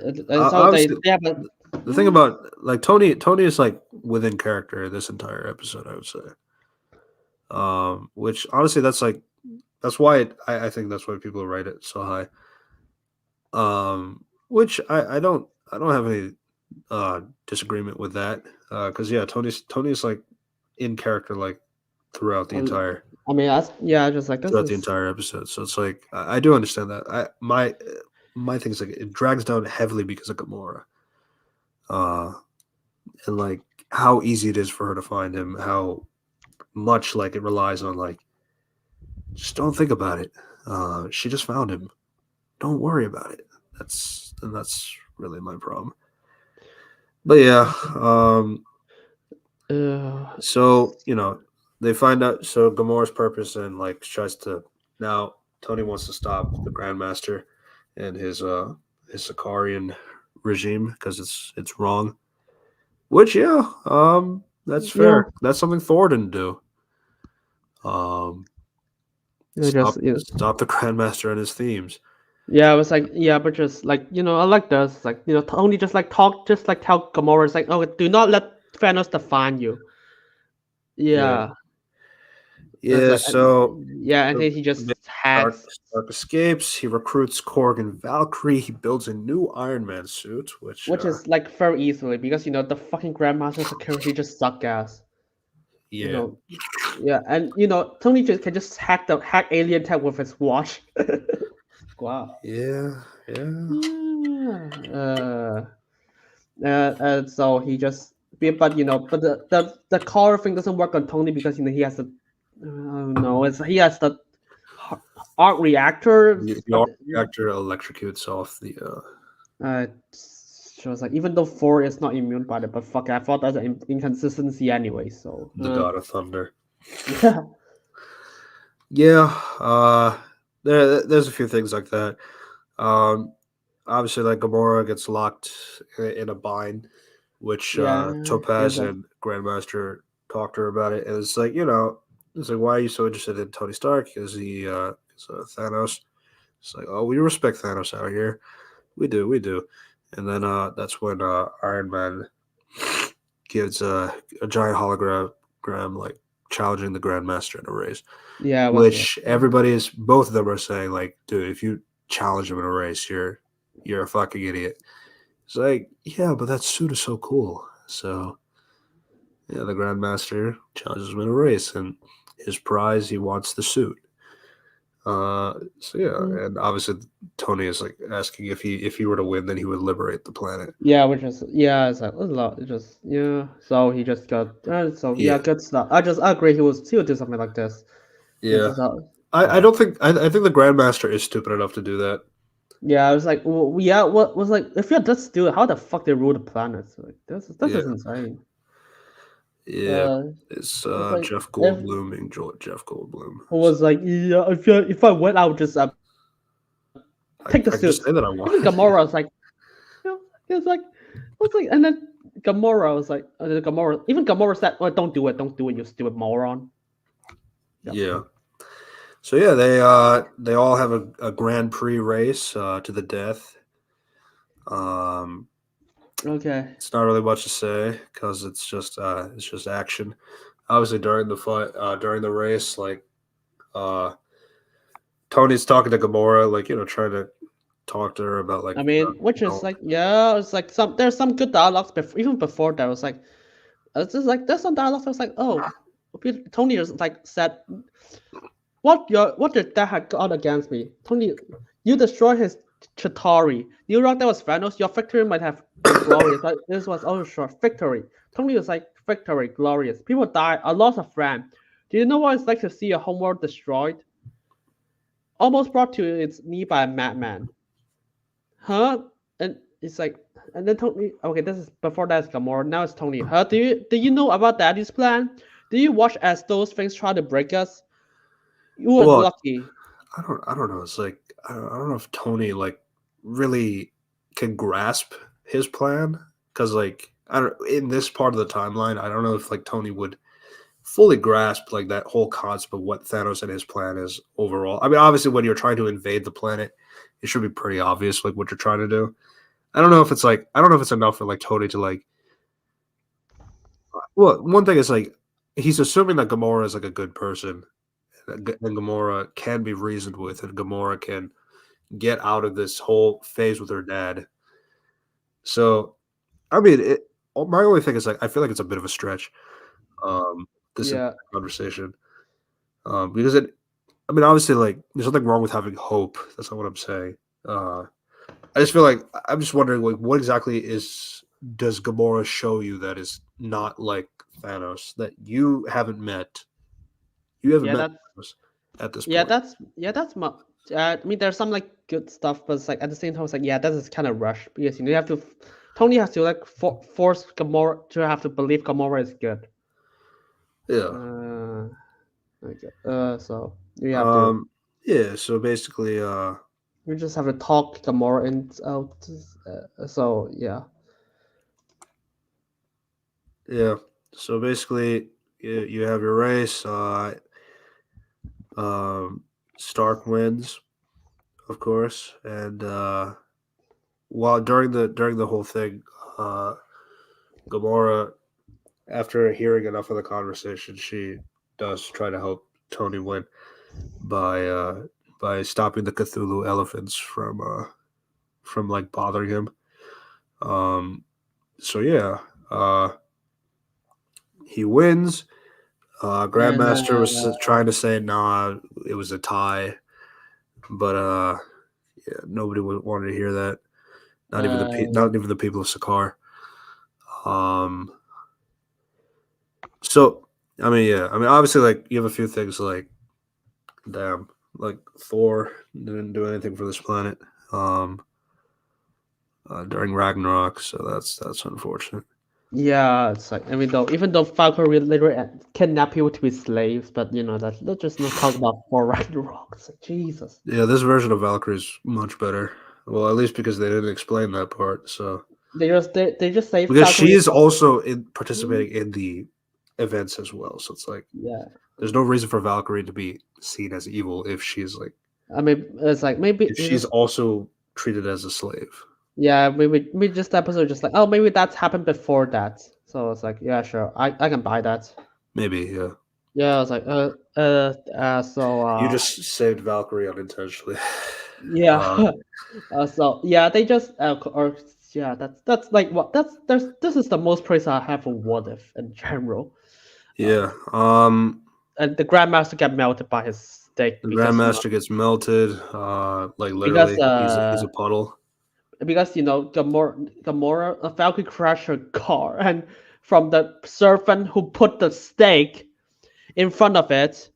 Uh, so Obviously, they have a the thing about like Tony is like within character this entire episode, I would say. Which honestly, that's why I think that's why people rate it so high. Which I don't have any disagreement with that. Because yeah, Tony's like in character like throughout the um, entire I mean, just like this throughout the is entire episode. So it's like I do understand that. My thing's like it drags down heavily because of Gamora. Uh, and like how easy it is for her to find him, how much like it relies on like just don't think about it. She just found him. Don't worry about it. That's really my problem. But yeah, uh, so they find out. So Gamora's purpose and like tries to now. Tony wants to stop the Grandmaster and his Sicarian regime because it's wrong. Which yeah, that's yeah, fair. That's something Thor didn't do. Um, just stop the Grandmaster and his themes. yeah, it was like yeah, but just like I like this, like Tony just like talk, just like tell Gamora, it's like oh, do not let Thanos define you. Yeah, Yeah, it's yeah. like So yeah, and so then he just Stark, hacks, Stark escapes. He recruits Korg and Valkyrie. He builds a new Iron Man suit, which which is like very easily because the fucking Grandmaster security just suck ass. You yeah, know, yeah, and Tony just can just hack alien tech with his watch. Wow. yeah, yeah, Yeah. And so he just, but the collar thing doesn't work on Tony because he has the, no, it's he has the arc reactor, the but arc reactor electrocutes off the uh, shows like even though Thor is not immune by it, but fuck, I thought that's an inconsistency anyway. So God of Thunder. yeah, Yeah, there's a few things like that. Um, Obviously, like Gamora gets locked in a bind, which yeah, Topaz is a and Grandmaster talked to her about it, and it's like it's like why are you so interested in Tony Stark? Is he is Thanos? It's like oh, we respect Thanos out here. We do. And then that's when Iron Man gives a giant hologram like challenging the Grandmaster in a race, yeah, it was which both of them are saying like, dude, if you challenge him in a race, you're a fucking idiot. It's like, yeah, but that suit is so cool. So yeah, the Grandmaster challenges him in a race, and his prize, he wants the suit. So yeah, and obviously Tony is like asking if he were to win, then he would liberate the planet. Yeah, which is yeah, it's like a lot. It just yeah. So he just got so yeah, Yeah, good stuff. I agree. He would do something like this. This yeah. is how. I don't think I think the Grandmaster is stupid enough to do that. Yeah, I was like, yeah, what was like, if you're just do it, how the fuck they rule the planets? Like, this Yeah, is insane. yeah. Uh, It's it's like Jeff if Goldblum being Jeff Goldblum. who So was like, yeah, if I went, I would just take the I can just suits. say that I Even want. Gamora was like, you know, it was like, and then Gamora was like, even Gamora said, well, don't do it, you stupid moron. Yep. Yeah. So yeah, they all have a Grand Prix race to the death. Um, Okay. it's not really much to say because it's just action. Obviously, during the fight, during the race, like uh, Tony's talking to Gamora, like trying to talk to her about like I mean, which is don't like, yeah, it's like there's some good dialogues before, even before that. Was like, it's just like there's some dialogues. I was like, oh, Tony is like said, what did that have got against me? Tony, you destroyed his Chitauri. You rock that was Thanos. Your victory might have been glorious, but this was also short victory. Tony was like victory, glorious. People died. I lost a friend. Do you know what it's like to see your homeworld destroyed? Almost brought to its knee by a madman. Huh? And it's like, and then Tony. Okay, this is before that is Gamora. Now it's Tony. Huh? Do you know about Daddy's plan? Do you watch as those things try to break us? You were well, lucky. I don't know. It's like I don't know if Tony like really can grasp his plan because like I don't in this part of the timeline. I don't know if like Tony would fully grasp like that whole concept of what Thanos and his plan is overall. I mean, obviously, when you're trying to invade the planet, it should be pretty obvious like what you're trying to do. I don't know if it's like I don't know if it's enough for like Tony to like. Well, one thing is like he's assuming that Gamora is like a good person, and Gamora can be reasoned with, and Gamora can get out of this whole phase with her dad. So, I mean, my only thing is like I feel like it's a bit of a stretch. Um, this entire Yeah. conversation, because it. I mean, obviously, like there's nothing wrong with having hope. That's not what I'm saying. Uh, I just feel like I'm just wondering, like, what exactly does Gamora show you that is not like Thanos that you haven't met? You haven't Yeah, met that's Thanos at this yeah, point. that's my. I mean, there's some like good stuff, but it's like at the same time, it's like yeah, that is kind of rushed because you have to. Tony has to like force Gamora to have to believe Gamora is good. Yeah. Uh, okay. So you have to. Um. Yeah. So basically, You just have to talk Gamora and out. So yeah. yeah. So basically, you have your race. Stark wins, of course, and while during the whole thing, uh, Gamora, after hearing enough of the conversation, she does try to help Tony win by uh, by stopping the Cthulhu elephants from like bothering him. Um, so yeah, he wins. And Grandmaster was trying to say, "Nah, it was a tie," but yeah, nobody wanted to hear that. uh, Not even the people of Sakaar. Um, so I mean, yeah, I mean, obviously, like you have a few things like, damn, like Thor didn't do anything for this planet um, during Ragnarok, so that's unfortunate. yeah, it's like even though Valkyrie literally kidnap people to be slaves, but let's just not talk about Thor Ragnarok. It's like, Jesus. Yeah, this version of Valkyrie is much better. Well, at least because they didn't explain that part. So They just say because she Valkyrie. is also participating in the events as well, so it's like Yeah, there's no reason for Valkyrie to be seen as evil if she's like I mean it's like maybe if it's she's just also treated as a slave. yeah maybe just episode just like oh maybe that's happened before that. So it's like yeah sure I can buy that. Maybe, yeah. Yeah, it's like so You just saved Valkyrie unintentionally. yeah. uh, So yeah, they just or yeah, that's like what that's there's this is the most praise I have for What If in general. Uh, yeah. and the Grandmaster get melted by his stick The because Grandmaster gets melted. Like because literally, he's a puddle. Gamora Valkyrie crashed her car and from the servant who put the stake in front of it,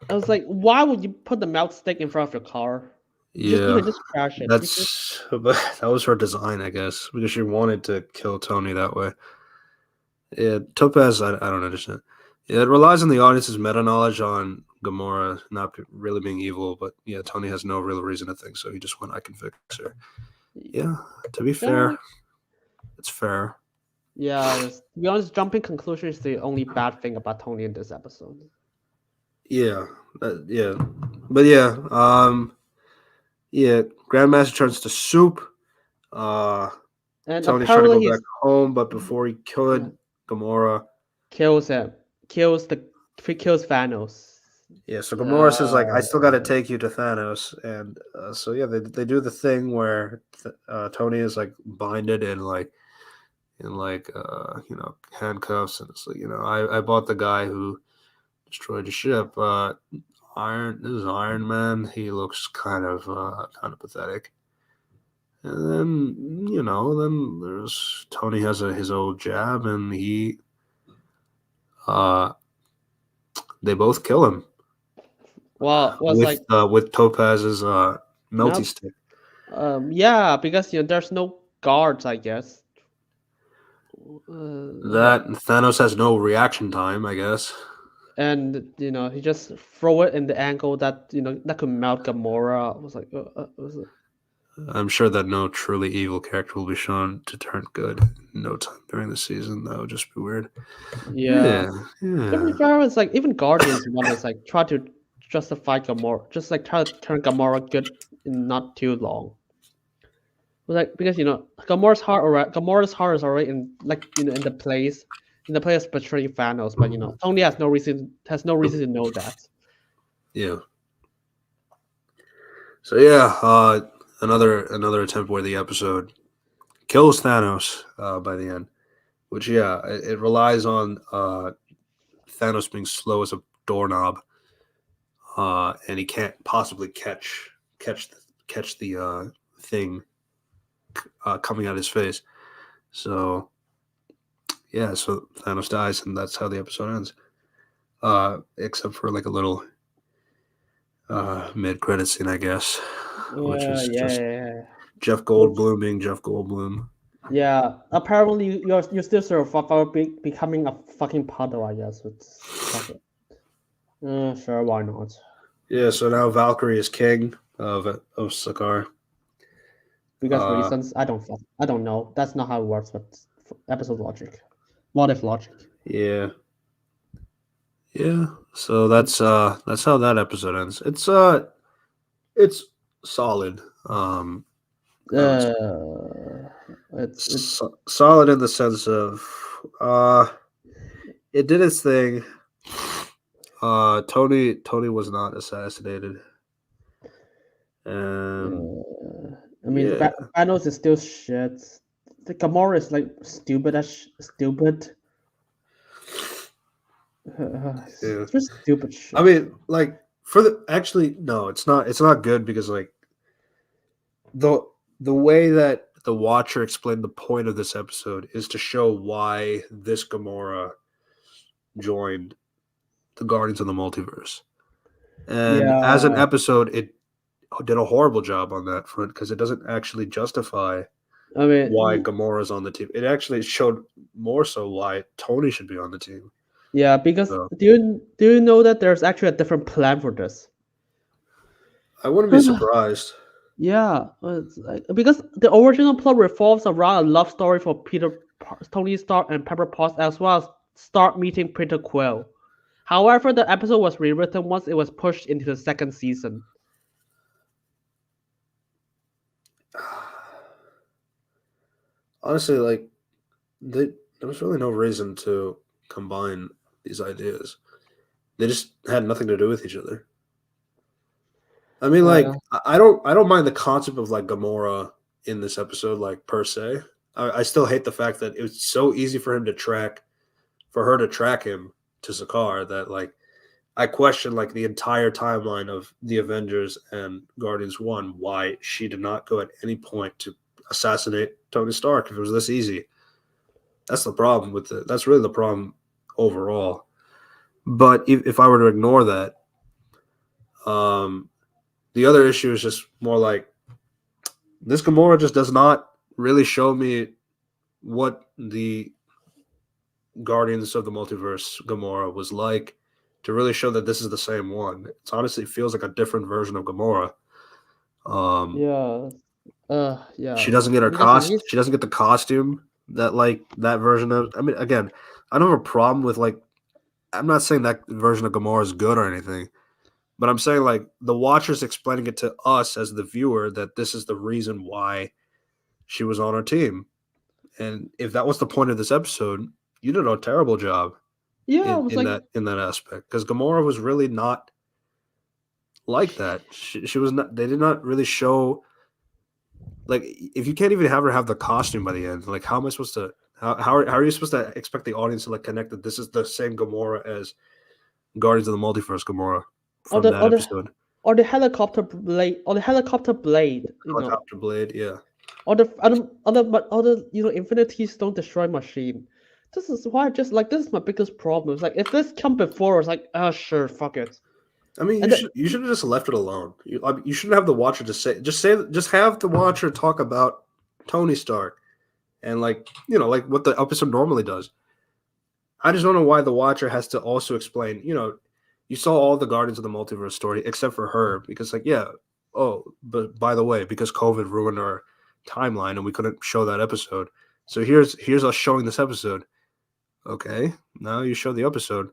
I was like, why would you put the melt stick in front of your car? You Yeah, can just crash it. but that was her design, I guess, because she wanted to kill Tony that way. Yeah, Topaz, I don't understand. Yeah, it relies on the audience's meta knowledge on Gamora not really being evil, but yeah, Tony has no real reason to think so. He just went, I can fix her. Yeah, to be Yeah, fair, it's fair. yeah. To be honest, jumping conclusion is the only bad thing about Tony in this episode. Yeah, yeah, but yeah. Grandmaster turns to soup. Uh, And Tony's trying to apparently go back home, but before he yeah, could, Gamora. kills him, kills Thanos. Yeah, so Gamora says like, "I Uh, still got to take you to Thanos," and so yeah, they do the thing where Tony is like binded and like in like handcuffs, and it's like I bought the guy who destroyed the ship. This is Iron Man. He looks kind of pathetic. And then then there's Tony has his old jab, and uh they both kill him well, was like with Topaz's melty melt. stick. Yeah, because there's no guards, I guess. That Thanos has no reaction time, I guess. And he just throw it in the angle that that could melt Gamora. I was like, I'm sure that no truly evil character will be shown to turn good in no time during the season. That would just be weird. yeah. Yeah, To be yeah, fair, it's like even Guardians one is like try to justify Gamora, just like try to turn Gamora good in not too long. Like because Gamora's heart is already in like in the place betraying Thanos, but Tony has no reason to know that. yeah. So yeah, another attempt where the episode kills Thanos by the end, which it relies on Thanos being slow as a doorknob, and he can't possibly catch catch the thing coming out his face. So yeah, so Thanos dies, and that's how the episode ends. Except for like a little mid credit scene, I guess, which Yeah, is yeah, just yeah, yeah. Jeff Which Goldblum being Jeff Goldblum. yeah, apparently you're still surviving becoming a fucking puddle. I guess it's fuck it. Sure, why not? Yeah, so now Valkyrie is king of Sakaar. Because Uh, reasons I don't know. That's not how it works. But episode logic, what if logic? yeah, yeah. So that's how that episode ends. It's solid. I would say Uh, it's solid in the sense of uh, it did its thing. Tony was not assassinated. And I mean, yeah, Thanos is still shit. The Gamora is like stupid as stupid. yeah. It's just stupid I shit. mean, like for the actually no, it's not. It's not good because like the the way that the Watcher explained the point of this episode is to show why this Gamora joined the Guardians of the Multiverse. And as an Yeah, episode, it did a horrible job on that front because it doesn't actually justify I mean, why Gamora's on the team. It actually showed more so why Tony should be on the team. yeah. Because So do you know that there's actually a different plan for this? I wouldn't be surprised. Yeah, because the original plot revolves around a love story for Tony Stark, and Pepper Potts, as well as Stark meeting Peter Quill. However, the episode was rewritten once it was pushed into the second season. Honestly, like there was really no reason to combine these ideas. They just had nothing to do with each other. I mean, like Uh, I don't mind the concept of like Gamora in this episode, like per se. I still hate the fact that it was so easy for her to track him to Sakaar that like I question like the entire timeline of the Avengers and Guardians 1 why she did not go at any point to assassinate Tony Stark if it was this easy. That's the problem with it. That's really the problem overall. But if I were to ignore that, Um, the other issue is just more like this Gamora just does not really show me what the Guardians of the Multiverse Gamora was like to really show that this is the same one. It honestly feels like a different version of Gamora. Um, Yeah. she Yeah. doesn't get her Because it cost. needs. She doesn't get the costume that like that version of. I mean, again, I don't have a problem with like. I'm not saying that version of Gamora is good or anything, but I'm saying like the Watcher's explaining it to us as the viewer that this is the reason why she was on our team. And if that was the point of this episode, you did a terrible job Yeah, I in was in like, that in that aspect because Gamora was really not like that. She was not. They did not really show like if you can't even have her have the costume by the end. Like how am I supposed to? How are you supposed to expect the audience to like connect that this is the same Gamora as Guardians of the Multiverse Gamora or from the that or the episode? or the helicopter blade, Helicopter blade, yeah, or the other Infinity Stone destroy machine. This is why I just like this is my biggest problem. It's like if this come before, it's like sure, fuck it. I mean, And the, you should have just left it alone. I mean, you shouldn't have the Watcher just have the Watcher talk about Tony Stark and like like what the episode normally does. I just don't know why the Watcher has to also explain. You saw all the Guardians of the Multiverse story except for her because like yeah, oh, but by the way, because COVID ruined our timeline and we couldn't show that episode. So here's us showing this episode. Okay, now you show the episode.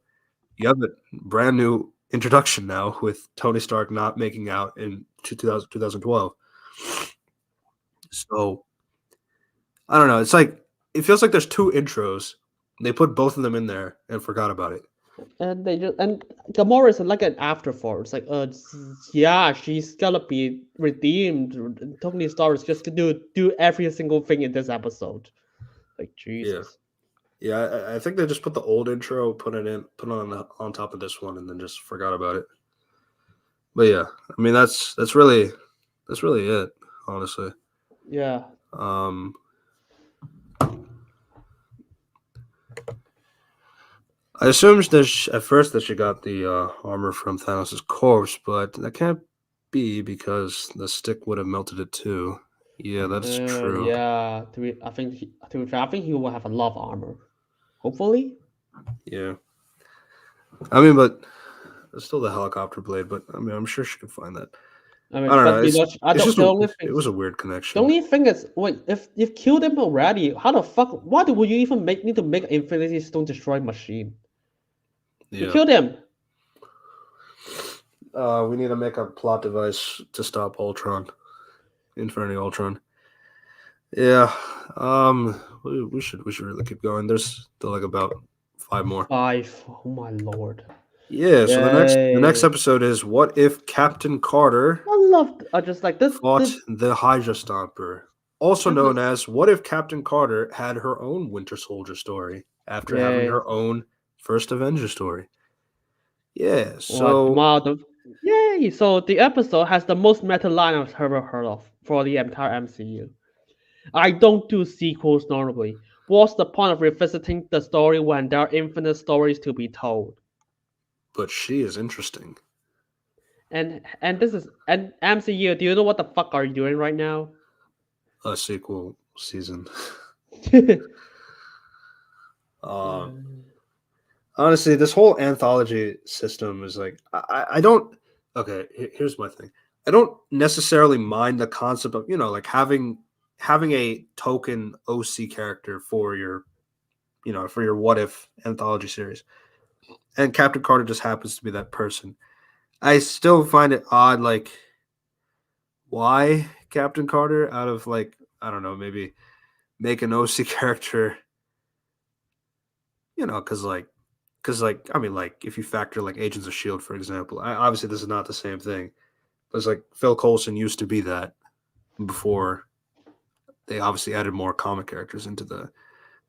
You have a brand new introduction now with Tony Stark not making out in 2012. So I don't know. It's like it feels like there's two intros. They put both of them in there and forgot about it. and Gamora is like an afterthought. It's like yeah, she's gonna be redeemed. Tony Stark is just gonna do every single thing in this episode. Like Yeah, Jesus. yeah. I think they just put the old intro, put it on top of this one, and then just forgot about it. But yeah, I mean that's really it, honestly. Yeah. Um, I assumed at first that she got the armor from Thanos' corpse, but that can't be because the stick would have melted it too. Yeah, that's true. Yeah. To be fair, I think he will have a lot of armor. Hopefully. Yeah, I mean, but it's still the helicopter blade. But I mean, I'm sure she could find that. I I mean, don't know. but I It's don't. just The only it thing, was a weird the connection. only thing is, wait, if you've killed him already, how the fuck? Why would you even need to make an Infinity Stone destroy machine? You Yeah. killed him. We need to make a plot device to stop Ultron, Infinity Ultron. Yeah. We should really keep going. There's still like about five more. Five. Oh my lord. Yeah. So the next Yay. episode is what if Captain Carter I love. I just like this. fought the Hydra Stomper, also This known is. as what if Captain Carter had her own Winter Soldier story after having Yay. her own first Avenger story. Yeah. What? So Wow. Yay. So the episode has the most meta line I've ever heard of for the entire MCU. I don't do sequels normally. What's the point of revisiting the story when there are infinite stories to be told? but she is interesting. And this is and MCU. Do you know what the fuck are you doing right now? A sequel season. Yeah. Um, honestly, this whole anthology system is like I don't. Okay, here's my thing. I don't necessarily mind the concept of like having a token OC character for your for your what if anthology series, and Captain Carter just happens to be that person. I still find it odd, like why Captain Carter out of like I don't know maybe make an OC character, because I mean like if you factor like Agents of Shield for example, obviously this is not the same thing. But it's like Phil Coulson used to be that before they obviously added more comic characters into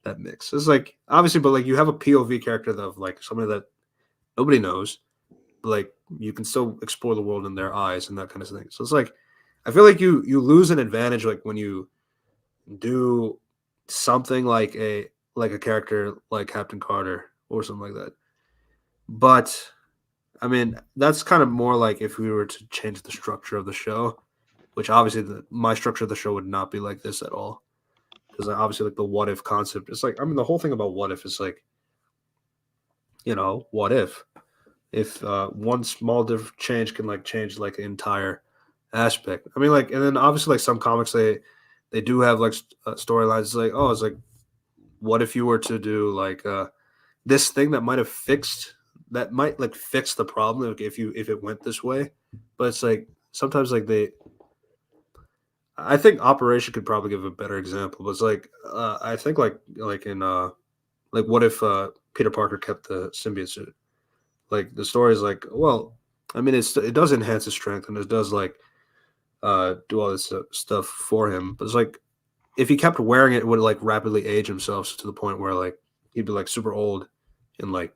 that mix. It's like obviously, but like you have a POV character of like somebody that nobody knows, but like you can still explore the world in their eyes and that kind of thing. So it's like I feel like you lose an advantage like when you do something like a character like Captain Carter or something like that. But I mean, that's kind of more like if we were to change the structure of the show, which obviously my structure of the show would not be like this at all. Because obviously, like the what if concept, it's like, I mean, the whole thing about what if is like, what if one small different change can like change like the entire aspect. I mean, like, and then obviously like some comics they do have like storylines. It's like, oh, it's like, what if you were to do like this thing that might have fixed that might like fix the problem like, if it went this way, but it's like sometimes like they. I think Operation could probably give a better example, but it's like I think like in like what if Peter Parker kept the symbiote suit? Like the story is like, well, I mean, it does enhance his strength and it does like do all this stuff for him. But it's like if he kept wearing it, it would like rapidly age himself to the point where like he'd be like super old in like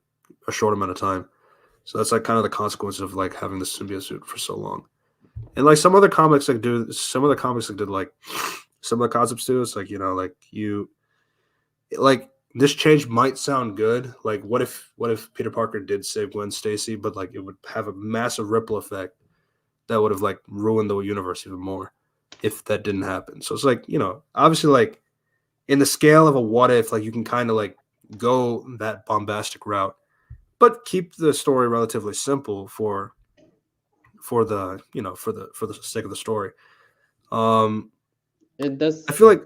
a short amount of time. So that's like kind of the consequence of like having the symbiote suit for so long. And like some of the comics like did like some of the concepts too. It's like like like this change might sound good. Like what if Peter Parker did save Gwen Stacy, but like it would have a massive ripple effect that would have like ruined the universe even more if that didn't happen. So it's like, obviously like in the scale of a what if, like you can kind of like go that bombastic route, but keep the story relatively simple for the for the sake of the story. Um It does. I feel like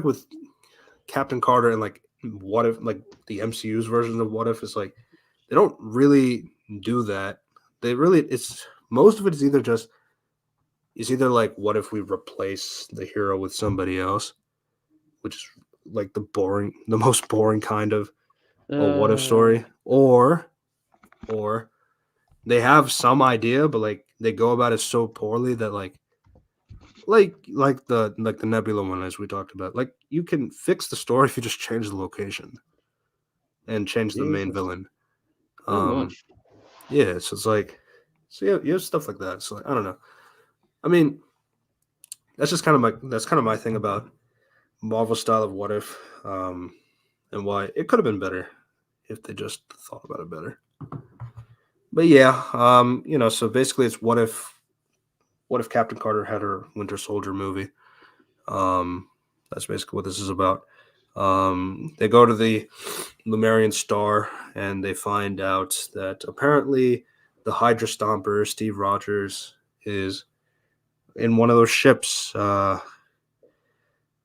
with Captain Carter and like what if like the MCU's version of what if is like they don't really do that. They really it's most of it is either like what if we replace the hero with somebody else, which is like the most boring kind of a what if Uh, story, or they have some idea but like they go about it so poorly that like the Nebula one as we talked about. Like you can fix the story if you just change the location and change the main Jesus, villain. not Um, much. yeah, so it's like, so yeah, you have stuff like that. So like, I don't know. I mean, that's kind of my thing about Marvel style of what if, and why it could have been better if they just thought about it better. But yeah, so basically it's what if Captain Carter had her Winter Soldier movie. That's basically what this is about. They go to the Lumerian Star and they find out that apparently the Hydra Stomper, Steve Rogers, is in one of those ships.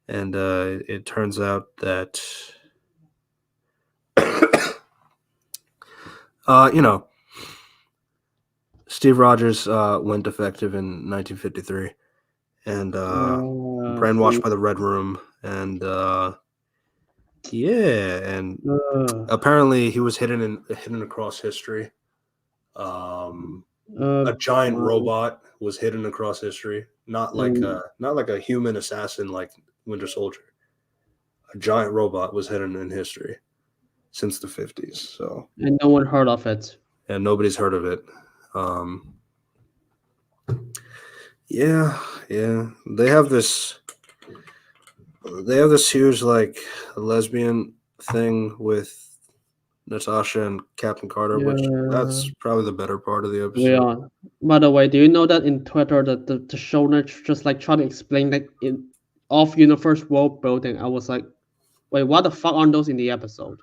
And it turns out that, uh, you know, Steve Rogers went defective in 1953 and brainwashed See. by the Red Room. And yeah, and Uh, apparently he was hidden across history. Um, uh, a giant my, robot was hidden across history, not like a human assassin like Winter Soldier. A giant robot was hidden in history since the 50s. So and no one heard of it. and nobody's heard of it. Um, yeah, yeah. They have this huge like lesbian thing with Natasha and Captain Carter, which Yeah, that's probably the better part of the we episode. are. By the way, do you know that in Twitter that the showner just like trying to explain like in off universe world building? I was like, wait, what the fuck aren't those in the episode?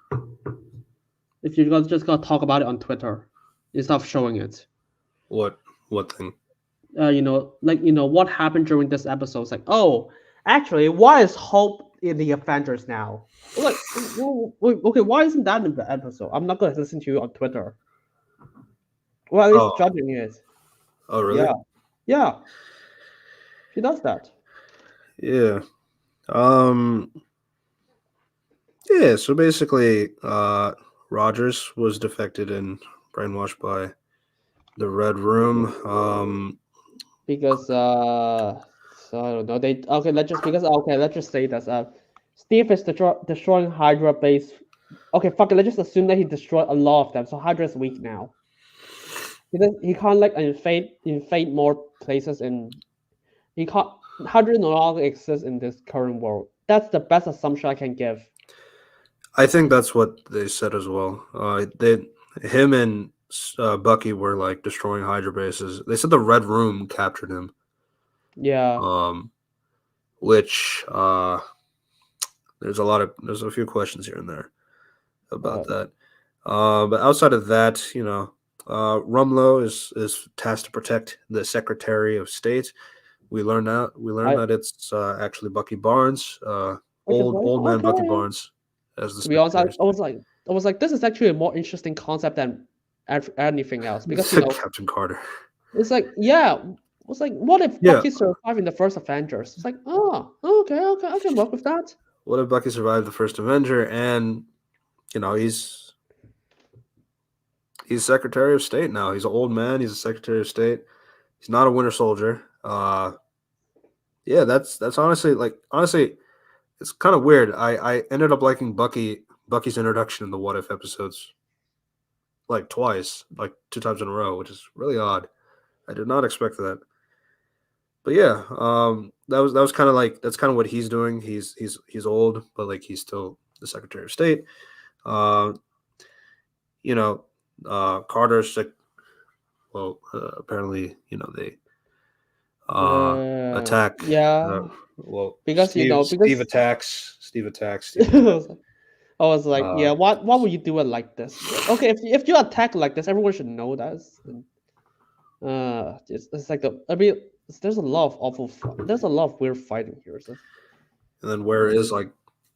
If you guys just gotta talk about it on Twitter instead of showing it. What thing? Like what happened during this episode. It's like, oh, actually, what is Hope in the Avengers now? I'm like, well, wait, okay, why isn't that in the episode? I'm not gonna listen to you on Twitter. Well, at least Oh, judging it. oh, really? Yeah, yeah, she does that. Yeah. Um. Yeah. So basically, Rogers was defected and brainwashed by the Red Room. Because so I don't know. They okay. Let's just say this. Steve is destroying Hydra base. Okay, fuck it. Let's just assume that he destroyed a lot of them. So Hydra is weak now. He can't like invade more places and he can't. Hydra no longer exists in this current world. That's the best assumption I can give. I think that's what they said as well. Him and Bucky were like destroying Hydra bases. They said the Red Room captured him. Yeah. Um, which there's a few questions here and there about Uh, that. But outside of that, Rumlow is tasked to protect the Secretary of State. We learned I that it's actually Bucky Barnes, which is like old man Bucky okay. Barnes, as the To be honest, Secretary of State. I was like, this is actually a more interesting concept than anything else because Captain Carter. it's like yeah, it was like what if Yeah. Bucky survived in the first Avengers? It's like oh, okay, okay, I can work with that. What if Bucky survived the first Avenger and he's Secretary of State now. He's an old man. He's a Secretary of State. He's not a Winter Soldier. Yeah, that's honestly, it's kind of weird. I ended up liking Bucky's introduction in the What If episodes like twice, like two times in a row, which is really odd. I did not expect that. But yeah, that was kind of like that's kind of what he's doing. He's old, but like he's still the Secretary of State. Uh, you know, Carter's like, well, apparently, they attack. Uh, Yeah, well, because Steve because attacks. I Steve attacks. was like, Uh, yeah, why would you do it like this? It's like, okay, if you attack like this, everyone should know that. It's like I mean, there's a lot of there's a lot of weird fighting here. So, and then where is like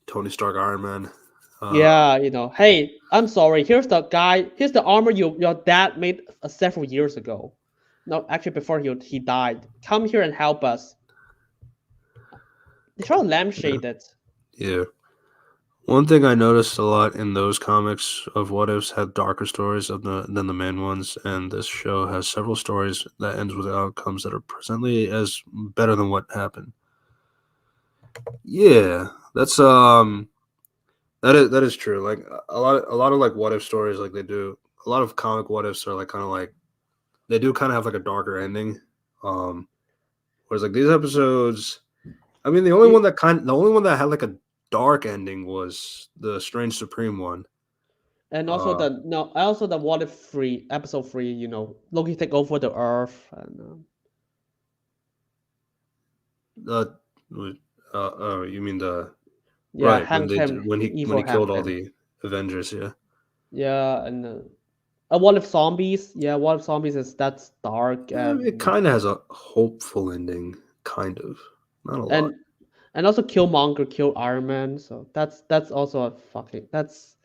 Tony Stark, Iron Man? Uh, yeah, hey, I'm sorry. Here's the guy. Here's the armor your dad made several years ago. No, actually, before he died. Come here and help us. They try to yeah, lampshade it. yeah. One thing I noticed a lot in those comics of What Ifs had darker stories than the main ones, and this show has several stories that ends with outcomes that are presently as better than what happened. Yeah, that is true. Like a lot of like What If stories, like they do a lot of comic What Ifs are like kind of like they do kind of have like a darker ending. Um, whereas like these episodes, I mean, You, the only one that had like a dark ending was the Strange Supreme one. and also Uh, the What If 3 episode 3. Loki take over the Earth and. Uh, oh, you mean the Yeah, right hang him, when evil he hang killed all him. the Avengers? Yeah, Yeah, and what if zombies? Yeah, what if zombies is that's dark it kind of has a hopeful ending, kind of, not a lot. and and also Killmonger killed Iron Man, so that's also a fucking that's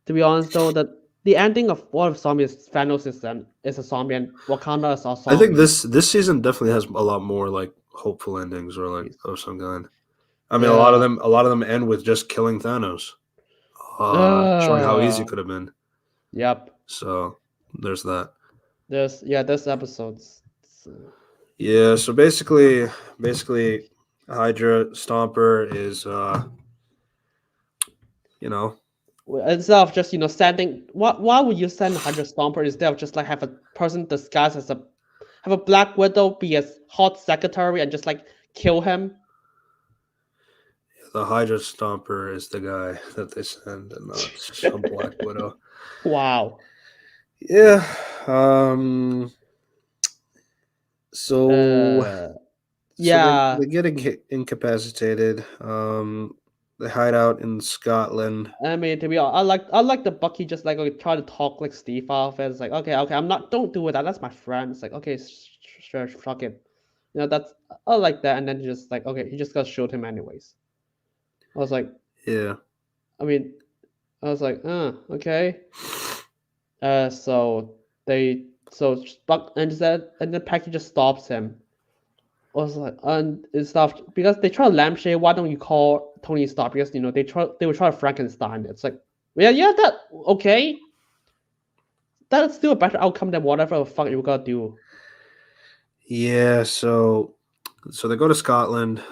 to be honest though that the ending of what if zombies Thanos is a zombie and Wakanda is a I think zombie. this season definitely has a lot more like hopeful endings or like of some kind. I mean, Yeah. a lot of them end with just killing Thanos, showing how easy it Uh, could have been. yep. So there's that. There's episodes. Yeah. So basically, Hydra Stomper is you know Instead of just sending why would you send Hydra Stomper instead of just like have a person disguised as a have a Black Widow be a hot secretary and just like kill him? the Hydra Stomper is the guy that they send, and not some Black Widow. Wow. Yeah. Um. So Uh, they yeah. get incapacitated. They hide out in Scotland. I mean, to be honest, I like the Bucky just like okay, try to talk like Steve off. It's like okay, okay, I'm not. Don't do that. That's my friend. It's like okay, sure, fuck it. That's I like that. And then just like okay, he just got shoot him anyways. I was like, Yeah. I mean, I was like, okay. So Buck and then Peggy just stops him. I was like, and stuff because they try to lampshade. Why don't you call Tony Stark? Because they would try to Frankenstein. It's like, yeah, that okay. That's still a better outcome than whatever the fuck you gotta do. Yeah. So they go to Scotland.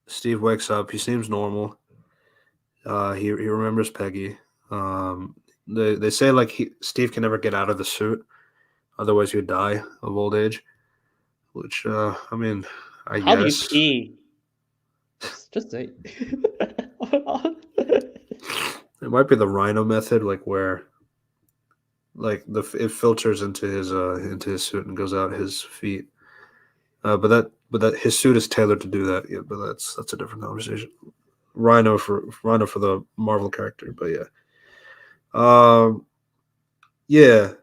Steve wakes up. He seems normal. He remembers Peggy. They say like Steve can never get out of the suit, otherwise he'd die of old age. Which I mean, I How do you guess pee? Just say. it might be the Rhino method, like where like it filters into his suit and goes out his feet. But that his suit is tailored to do that. Yeah, but that's a different conversation. Rhino for the Marvel character, but yeah, um, yeah,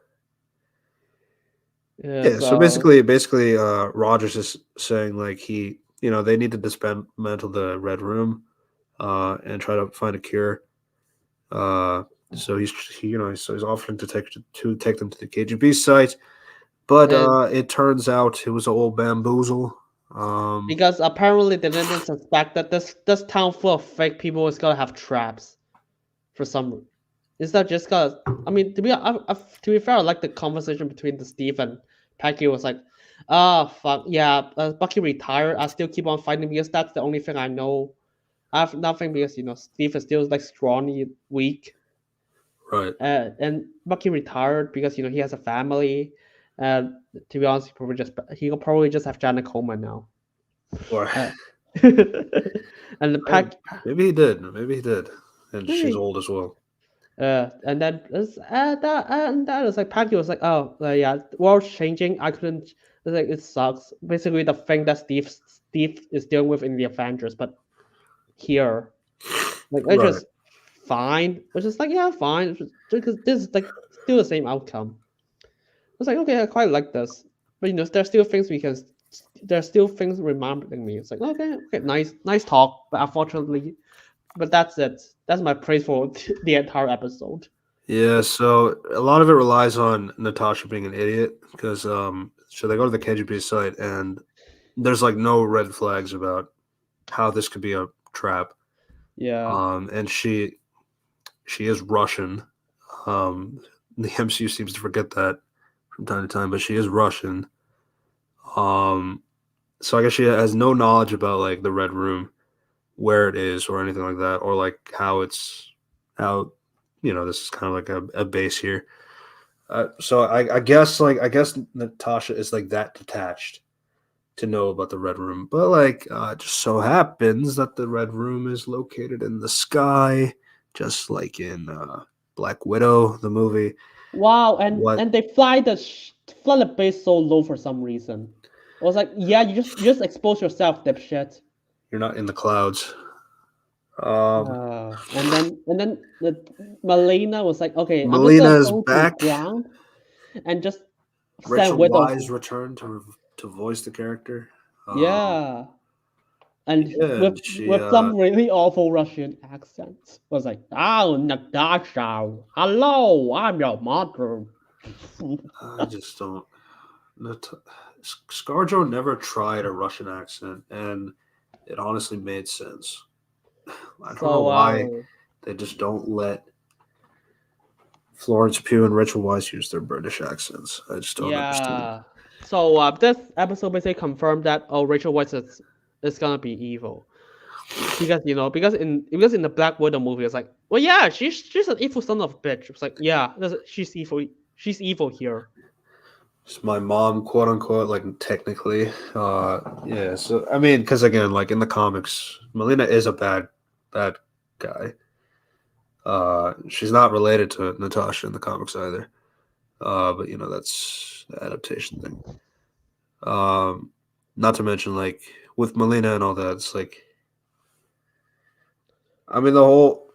Yeah, yeah. So so basically, Rogers is saying like they need to dismantle the Red Room, and try to find a cure. Uh, so he's offering to take them to the KGB site, but and it turns out it was all bamboozle. Um, because apparently they didn't suspect that this town full of fake people is gonna have traps for some. Is that just cause? I mean, to be fair, I like the conversation between the Steve and Peggy was like, "Ah, fuck yeah, Bucky retired. I still keep on fighting because that's the only thing I know. I have nothing because Steve is still like strongly weak, right. and Bucky retired because he has a family. And to be honest, he'll probably just have Janet Coleman now. Or Uh, and the I, pack, maybe he did. Maybe he did. And she's maybe old as well. and then that was like Peggy was like, oh yeah, world's changing. I couldn't. It's like it sucks. Basically, the thing that Steve is dealing with in the Avengers, but here, like it's Right. just fine. Which is like yeah, fine. Because this is like still the same outcome. I was like, okay, I quite like this, but there's still things we can. There's still things reminding me. It's like okay, nice talk, but unfortunately, but that's it. That's my praise for the entire episode. Yeah, so a lot of it relies on Natasha being an idiot because so they go to the KGB site and there's like no red flags about how this could be a trap. Yeah. And she is Russian. Um, the MCU seems to forget that from time to time, but she is Russian. Um, so I guess she has no knowledge about like the Red Room, where it is, or anything like that, or like how this is kind of like a base here. So I guess Natasha is like that detached to know about the Red Room, but like it just so happens that the Red Room is located in the sky, just like in Black Widow, the movie. Wow, What and they fly the base so low for some reason. I was like, yeah, you just expose yourself, dipshit. you're not in the clouds. Um, And then the Melina was like, okay, I'm just Melina gonna is go to the back. ground and just send Rachel Widow. Wise returned to voice the character. Um, Yeah, and yeah, with and she with some really awful Russian accents. Was like, oh, Natasha, hello, I'm your mother. I just don't. Nat- ScarJo never tried a Russian accent, and it honestly made sense. I don't know So why they just don't let Florence Pugh and Rachel Weisz use their British accents. I just don't understand. yeah. So this episode basically confirmed that Rachel Weisz is gonna be evil because because in the Black Widow movie it's like well yeah she's an evil son of a bitch. It's like yeah she's evil here. It's my mom, quote unquote, like technically. Yeah. So I mean, because again, like in the comics, Melina is a bad guy. She's not related to Natasha in the comics either. But that's the adaptation thing. Um, Not to mention like with Melina and all that, it's like I mean the whole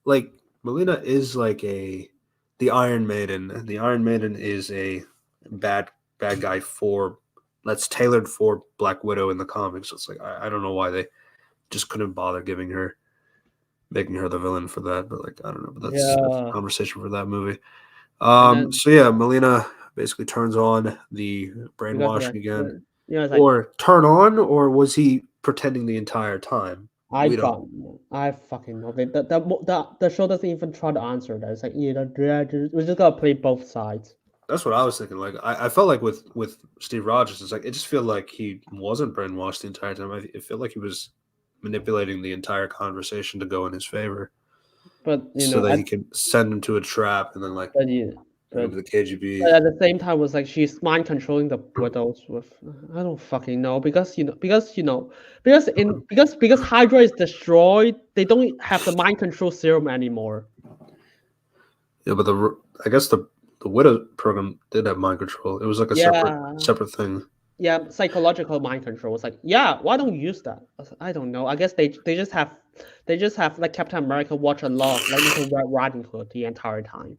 like Melina is like the Iron Maiden. The Iron Maiden is a bad bad guy for that's tailored for Black Widow in the comics. It's like I don't know why they just couldn't bother giving her making her the villain for that, but like I don't know, but that's a Yeah, conversation for that movie. and then So yeah, Melina basically turns on the because like brainwashing again. it's like Or turn on, or was he pretending the entire time? I We don't. don't know. I fucking know. The show doesn't even try to answer that. It's like we're just gonna play both sides. That's what I was thinking. Like I felt like with Steve Rogers, it's like it just felt like he wasn't brainwashed the entire time. It felt like he was manipulating the entire conversation to go in his favor, But so that he could send him to a trap and then like but yeah, bring him but to the KGB. but at the same time, was like she's mind controlling the widows with I don't fucking know because Hydra is destroyed, they don't have the mind control serum anymore. Yeah, but I guess the widow program did have mind control. It was like a Yeah, separate thing. yeah, psychological mind control. It's like, yeah, why don't you use that? I don't know. I guess they just have like Captain America watch a lot of like Little Red Riding Hood the entire time.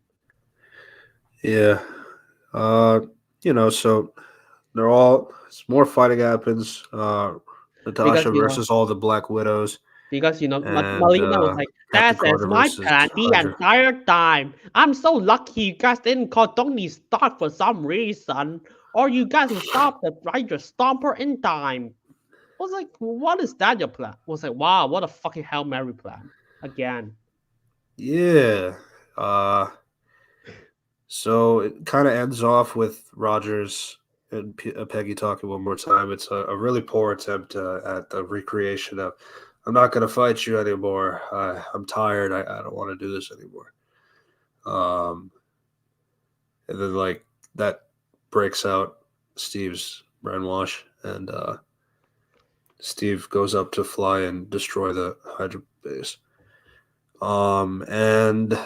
Yeah. Uh, so they're all more fighting happens. Because Natasha you know versus all the Black Widows, and Melina was like, Captain "That is Carter my versus plan the Hydra. entire time. I'm so lucky you guys didn't call Tony Stark for some reason, or you guys would stop the Hydra Stomper in time." I was like, "What is that your plan?" I was like, "Wow, what a fucking Hail Mary plan again." Yeah. Uh, so it kind of ends off with Rogers and Peggy talking one more time. It's a really poor attempt at the recreation of, I'm not going to fight you anymore. I'm tired. I don't want to do this anymore. Um, and then, like, that breaks out Steve's brainwash, and Steve goes up to fly and destroy the Hydra base. And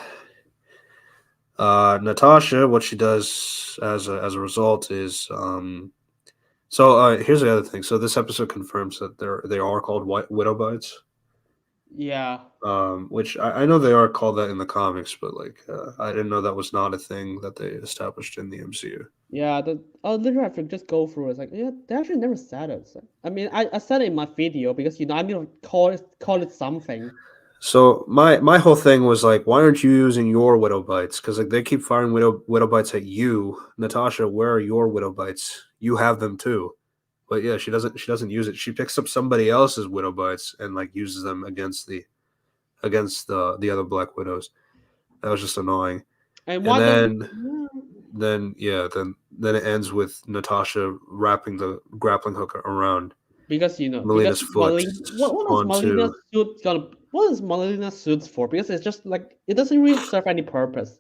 Natasha, what she does as a result is here's the other thing. So this episode confirms that they are called White Widow bites. Yeah, Which I know they are called that in the comics, but like I didn't know that was not a thing that they established in the MCU. yeah. Literally have to just go through. It's like, yeah, they actually never said it. So, I mean, I said it in my video because I need to call it something. So my whole thing was like, why aren't you using your widow bites? Because like they keep firing widow bites at you, Natasha. Where are your widow bites? You have them too, but yeah, she doesn't use it. She picks up somebody else's widow bites and like uses them against the other Black Widows. That was just annoying. And And why don't then yeah, then yeah then it ends with Natasha wrapping the grappling hook around because Melina's foot is Molina's onto. suit gonna what is Molina's suits for? Because it's just like it doesn't really serve any purpose.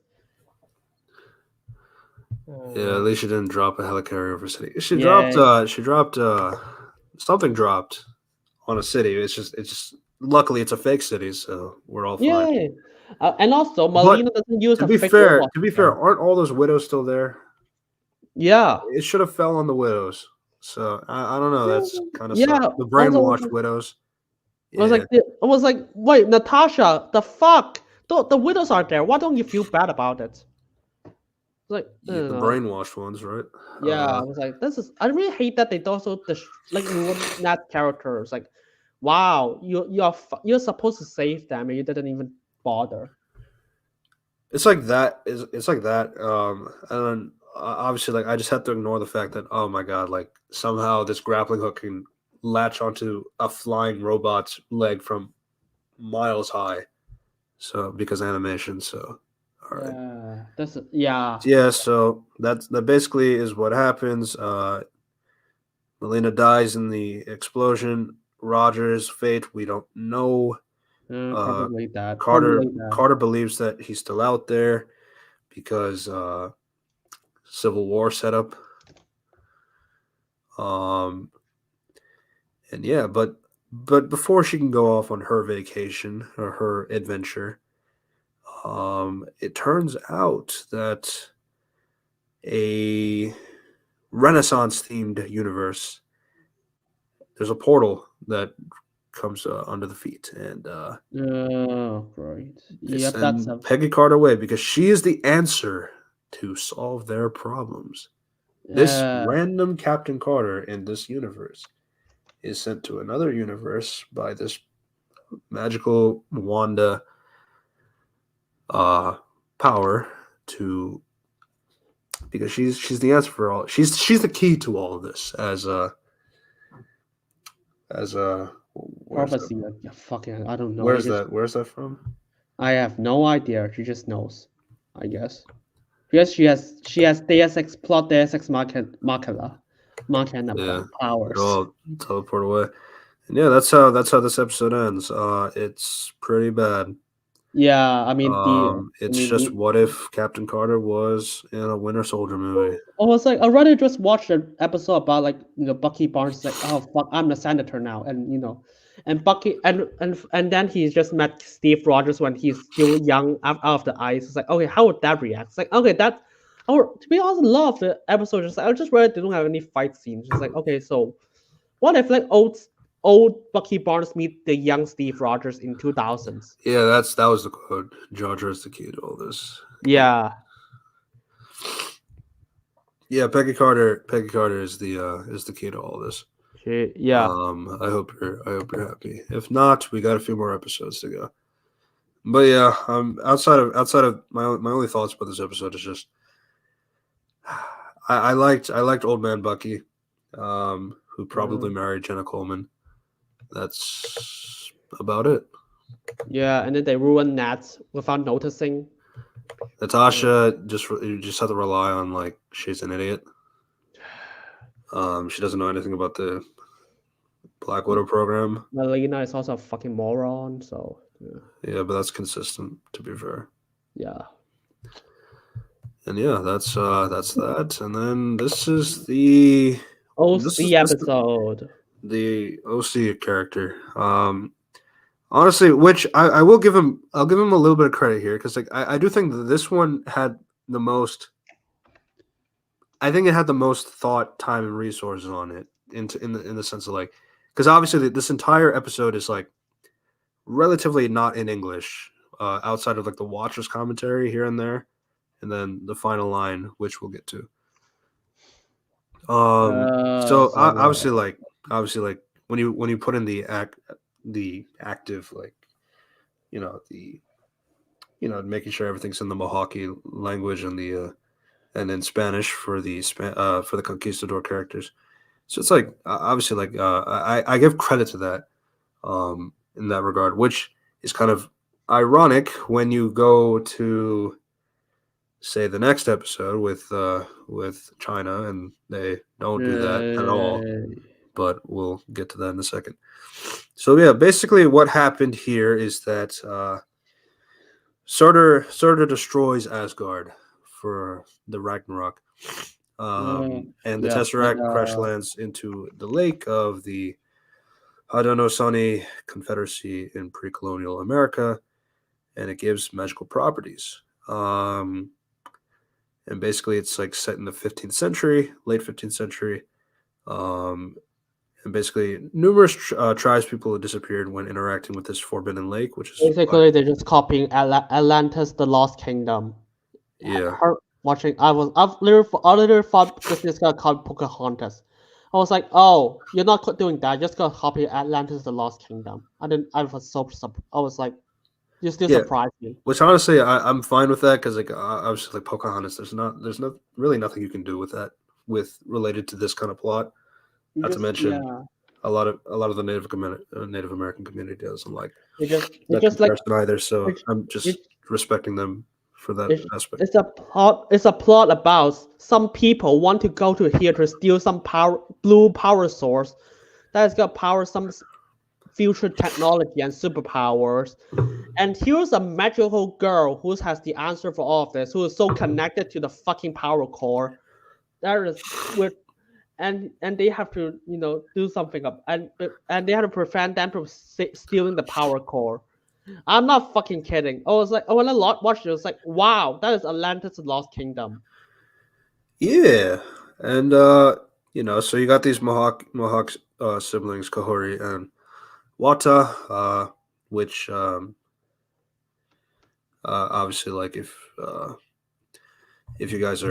Yeah, at Uh, least she didn't drop a helicarrier over city. yeah, She dropped something dropped on a city. It's just luckily it's a fake city, so we're all fine. yeah. And also, But Molina doesn't use to a be fake fair, robot to be fair, there. aren't all those widows still there? Yeah, It should have fell on the widows. So I don't know. That's kind of yeah. sucked. The Also, brainwashed widows. I Yeah, was like, wait, Natasha, the fuck? The widows are there. Why don't you feel bad about it? Like, I yeah, don't the know. brainwashed ones, right? Yeah, I was like, this is. I really hate that they also like ruin that characters. Like, wow, you're supposed to save them and you didn't even bother. It's like that. It's like that. And then obviously, like I just have to ignore the fact that, oh my god, like somehow this grappling hook can latch onto a flying robot's leg from miles high. So because animation, so all right. Yeah, yeah. Yeah, so that basically is what happens. Melina dies in the explosion. Roger's fate, we don't know. Uh, Probably that. Carter Probably that. Carter believes that he's still out there because Civil War setup. Um, and yeah, but before she can go off on her vacation or her adventure, it turns out that a Renaissance themed universe, there's a portal that comes under the feet, and Oh, right. they Yep, that's send a Peggy Carter away because she is the answer to solve their problems. This uh, random Captain Carter in this universe is sent to another universe by this magical Wanda uh, power to, because she's the answer for all. She's the key to all of this. As where's that? prophecy. Like, yeah, fucking, I don't know. Where's that from? I have no idea. She just knows, I guess. Because she has Deus Ex plot Deus Ex Machina Yeah, it powers. all teleport away. And yeah, that's how this episode ends. It's pretty bad. Yeah, I mean It's just what if Captain Carter was in a Winter Soldier movie? I was like, I'd rather just watch an episode about like Bucky Barnes is like, oh fuck, I'm the senator now, and and Bucky and then he's just met Steve Rogers when he's still young out of the ice. It's like, okay, how would that react? It's like, okay, that. Or to be honest, a lot of the episodes just I just really don't have any fight scenes. It's like, okay, so what if like old Bucky Barnes meet the young Steve Rogers in 2000s? Yeah, that was the quote. Jar Jar is the key to all this. Yeah, Yeah, yeah. Peggy Carter. Peggy Carter is the key to all this. yeah. I hope you're happy. If not, we got a few more episodes to go. But yeah, outside of my only thoughts about this episode is just I liked Old Man Bucky, who probably Mm. married Jenna Coleman. That's about it. Yeah, and then they ruin Nat without noticing. Natasha you just have to rely on like she's an idiot. She doesn't know anything about the Black Widow program. Melina is also a fucking moron, so Yeah, but that's consistent to be fair. yeah. And yeah, that's that. And then OC this is episode. the OC character. Honestly, which I will give him, I'll give him a little bit of credit here because like I do think that this one had the most. I think it had the most thought, time, and resources on it in the sense of like, because obviously this entire episode is like relatively not in English, outside of like the Watcher's commentary here and there, and then the final line, which we'll get to. So So obviously like when you put in the active like you know the making sure everything's in the Mohawk language and the and in Spanish for the conquistador characters. So it's like obviously like I give credit to that in that regard, which is kind of ironic when you go to say the next episode with China and they don't do that at all. But we'll get to that in a second. So yeah, basically what happened here is that Surtur destroys Asgard for the Ragnarok. And the yeah, but Tesseract crash lands into the lake of the Haudenosaunee Confederacy in pre-colonial America, and it gives magical properties. And basically, it's like set in the 15th century, late 15th century. Um, and basically, numerous tribespeople have disappeared when interacting with this forbidden lake, which is basically they're just copying Atlantis, the Lost Kingdom. yeah, Her watching, I literally thought this is gonna copy Pocahontas. I was like, oh, you're not doing that. You're just gonna copy Atlantis, the Lost Kingdom. I didn't. I was so I was like, you still yeah. surprised me. Which honestly, I'm fine with that because like obviously like Pocahontas, there's no really nothing you can do with that with related to this kind of plot. You Not to just mention yeah. a lot of the Native American community doesn't like It that just like comparison either. So it, I'm it, just respecting them for that it's, aspect. it's a plot about some people want to go to here to steal some blue power source that is gonna power some future technology and superpowers. And here's a magical girl who has the answer for all of this, who is so connected to the fucking power core. That is with and they have to do something up and they have to prevent them from stealing the power core. I'm not fucking kidding. I was like, when I watched it, I was like, wow, that is Atlantis: The Lost Kingdom. Yeah, and so you got these Mohawk siblings, Kahori and Wata, which obviously like if you guys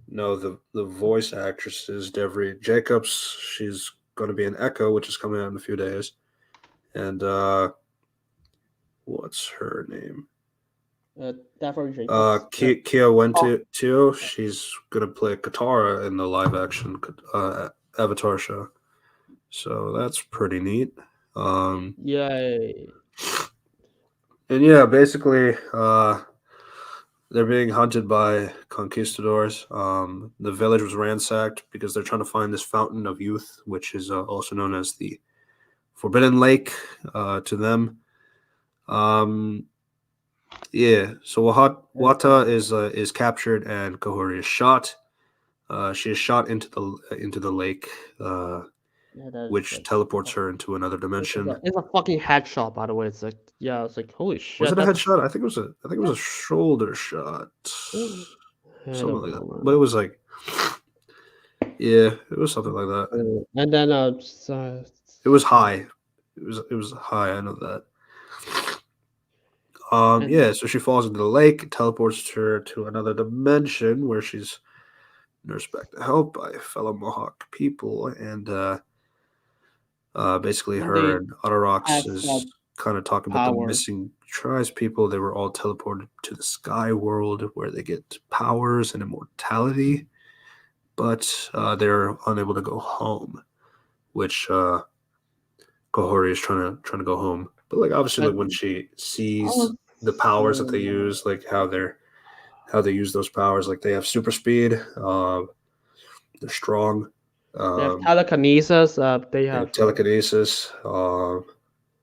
know the voice actress is Devery Jacobs. She's going to be in Echo, which is coming out in a few days. And what's her name? Definitely Jacobs. Kia Wentio. She's going to play Katara in the live action Avatar show. So that's pretty neat. Yay. And yeah, basically, they're being hunted by conquistadors. The village was ransacked because they're trying to find this fountain of youth, which is also known as the Forbidden Lake to them. Yeah. So Wata is captured and Kahori is shot. She is shot into the lake, Yeah, that's which teleports her into another dimension. it's a fucking headshot, by the way. It's like, yeah, it's like, holy Was shit, it a that's headshot? I think it was a shoulder shot, I something don't like that. know, But it man. was like, yeah, it was something like that. And then It was high. It was high. I know that. and Yeah. So she falls into the lake, teleports her to another dimension where she's nursed back to health by fellow Mohawk people, and basically her they and have Otterox is kind of talking about the power. missing tribes people. They were all teleported to the sky world where they get powers and immortality, but they're unable to go home, which Kohori is trying to go home. But like obviously, But like when she I sees was the powers that they uh, use, like how they use those powers, like they have super speed, they're strong, they have um, telekinesis. They they have have telekinesis.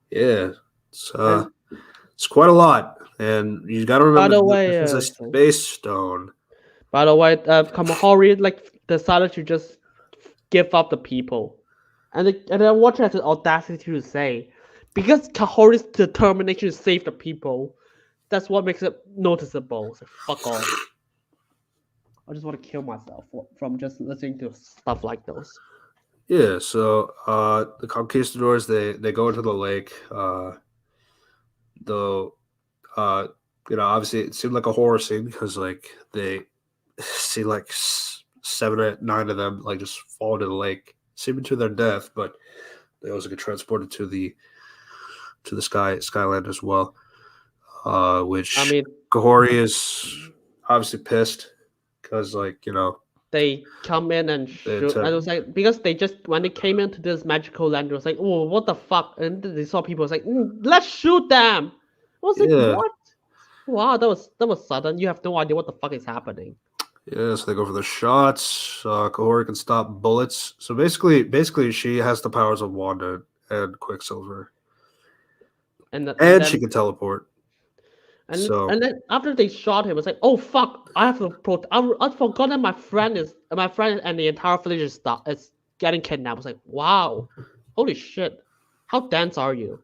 Yeah, it's uh, and it's quite a lot, and you got to by remember the this way, is a space stone. Kamahori like decided to just give up the people, and then what has the audacity to say, because Kahori's determination to save the people, that's what makes it noticeable. It's like, fuck off. I just want to kill myself from just listening to stuff like those. Yeah, so the conquistadors they go into the lake. Though uh, obviously it seemed like a horror scene because like they see like seven or nine of them like just fall into the lake, seeming to their death, but they also get transported to the skyland as well. I Which mean, Kahori is obviously pissed because they come in and it shoot. And it was like because they just when they came into this magical land, it was like, oh, what the fuck? And they saw people. It was like, let's shoot them. I was like, yeah. what? Wow, that was sudden. You have no idea what the fuck is happening. Yeah, so they go for the shots. Kahori can stop bullets. So basically, she has the powers of Wanda and Quicksilver, And and and she then can teleport. So and then after they shot him, it was like, oh fuck, I have to I forgot that my friend and the entire village is getting kidnapped. I was like, wow, holy shit, how dense are you?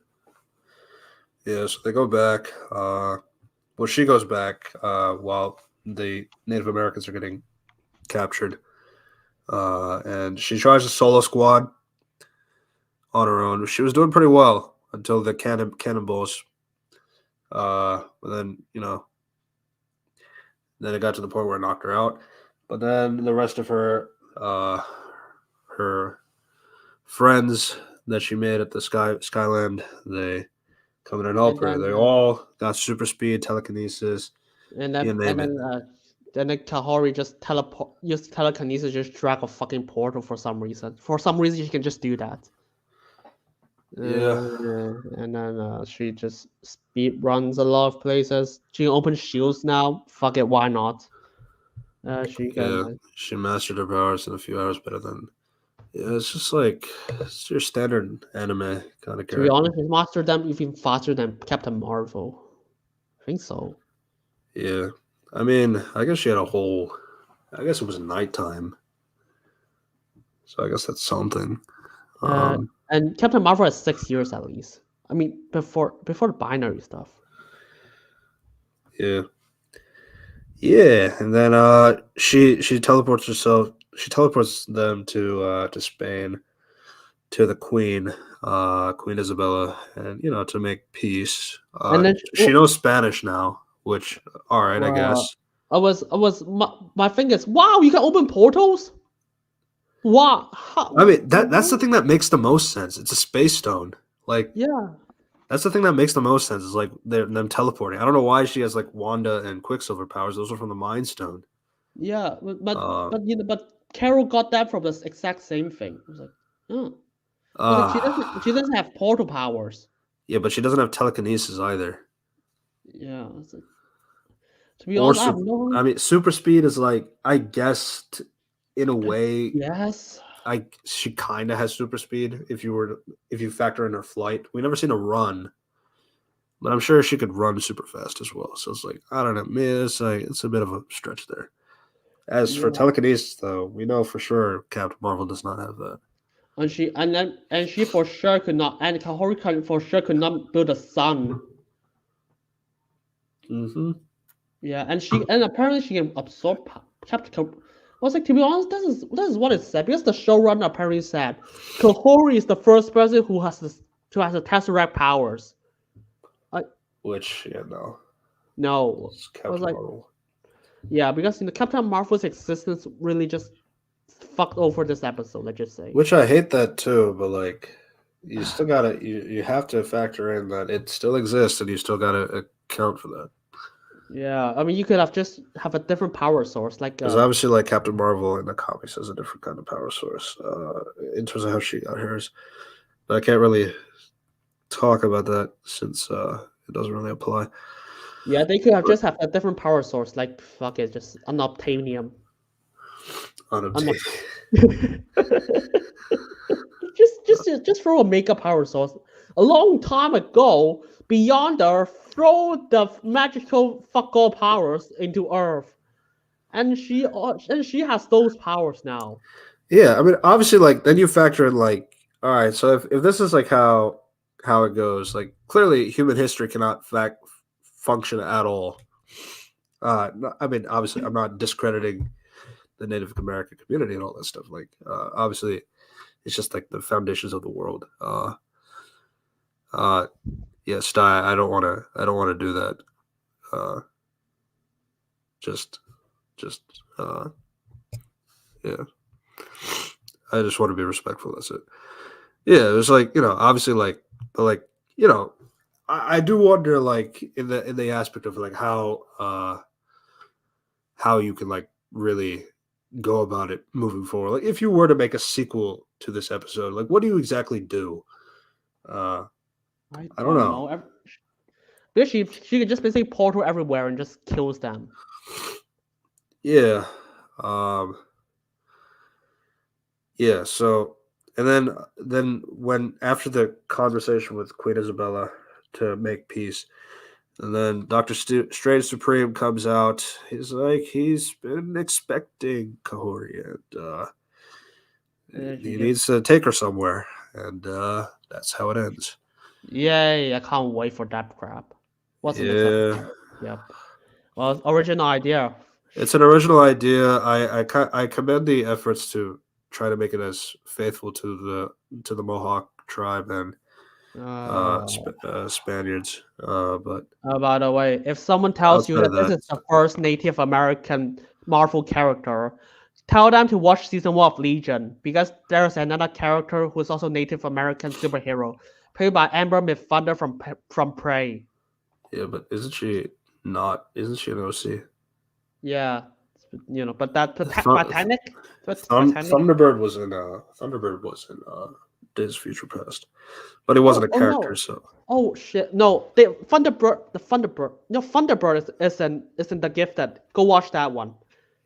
yeah, so they go back. Well, she goes back while the Native Americans are getting captured, and she tries a solo squad on her own. She was doing pretty well until the cannonballs. But then then it got to the point where it knocked her out. But then the rest of her friends that she made at the Skyland, they come in and help And her. then They all got super speed, telekinesis, and you then name it. then Kahori just use telekinesis just drag a fucking portal for some reason. For some reason, she can just do that. Yeah, And then she just speed runs a lot of places. She can open shields now. Fuck it, why not? She can. yeah. She mastered her powers in a few hours better than. Yeah, it's just like it's your standard anime kind of To be character. honest, she mastered them even faster than Captain Marvel. I think so. Yeah, I mean, I guess she had a whole. I guess it was nighttime, so I guess that's something. Uh, Um, and Captain Marvel has 6 years at least. I mean, before the binary stuff. yeah, yeah, and then she teleports herself. She teleports them to Spain to the Queen, Queen Isabella, and to make peace. And then She knows Spanish now, which all right, I well, guess. my thing is, wow, you can open portals. Wow, I mean that's the what? thing that makes the most sense. It's a space stone. Like Yeah, that's the thing that makes the most sense is like them teleporting. I don't know why she has like Wanda and Quicksilver powers. Those are from the Mind Stone. yeah, Uh, but Carol got that from the exact same thing. It was like, oh, I was like, uh, she doesn't have portal powers. yeah, but she doesn't have telekinesis either. Yeah, it's like, to be Or honest, I have super. no. I mean, super speed is like I guess in a way Yes, she kind of has super speed if you factor in her flight. We never seen a run. but I'm sure she could run super fast as well. So it's like I don't know, man. It's a bit of a stretch there. As for Yeah. telekinesis, though, we know for sure Captain Marvel does not have that. And she for sure could not, and Kahori for sure could not build a sun. Mm-hmm. Yeah, and apparently she can absorb Captain. I was like, to be honest, this is what it said because the showrunner apparently said Kahori is the first person who has the Tesseract powers. I Which, yeah, no, no, it's I was Captain like, Marvel. yeah, because Captain Marvel's existence really just fucked over this episode. Let's just say. Which I hate that too, but like, you still gotta you have to factor in that it still exists, and you still gotta account for that. Yeah, I mean, you could have just have a different power source, like Because obviously, like Captain Marvel in the comics has a different kind of power source in terms of how she got hers. But I can't really talk about that since it doesn't really apply. yeah, they could have But just have a different power source, like fuck it, just unobtainium. Unob- unobtainium. just throw a mega power source. A long time ago, Beyonder throw the magical fuck all powers into Earth, and she has those powers now. Yeah, I mean, obviously, like then you factor in like, all right, so if this is like how it goes, like clearly human history cannot function at all. I mean, obviously, I'm not discrediting the Native American community and all that stuff. Like, obviously, it's just like the foundations of the world. Uh, yeah, Sty, I don't want to do that. Uh, just, just, yeah. I just want to be respectful. That's it. Yeah, it was like obviously, like, but like, I do wonder, like, in the aspect of like how you can like really go about it moving forward. Like, if you were to make a sequel to this episode, like, what do you exactly do? Uh, I I don't don't know. know. Because she could just basically portal everywhere and just kills them. Yeah. Um, yeah. So, and then when after the conversation with Queen Isabella to make peace, and then Doctor Strange Supreme comes out. He's like he's been expecting Kahori, and And she he just needs to take her somewhere, and that's how it ends. yay! I can't wait for that crap. What's the next Yeah, episode? Yep. Well, original idea. it's an original idea. I commend the efforts to try to make it as faithful to the Mohawk tribe and Uh, Spaniards. But by the way, if someone tells you outside that of this that, is the first Native American Marvel character, tell them to watch season 1 of Legion because there's another character who's also Native American superhero, played by Amber Midthunder from Prey. yeah, but isn't she not? Isn't she an OC? Yeah, but that Th- Titanic, but Titanic. Thunderbird was in Days of Future Past, but he wasn't Oh, a oh character. no. So Oh shit! No, the Thunderbird. No, Thunderbird is in the Gifted. Go watch that one.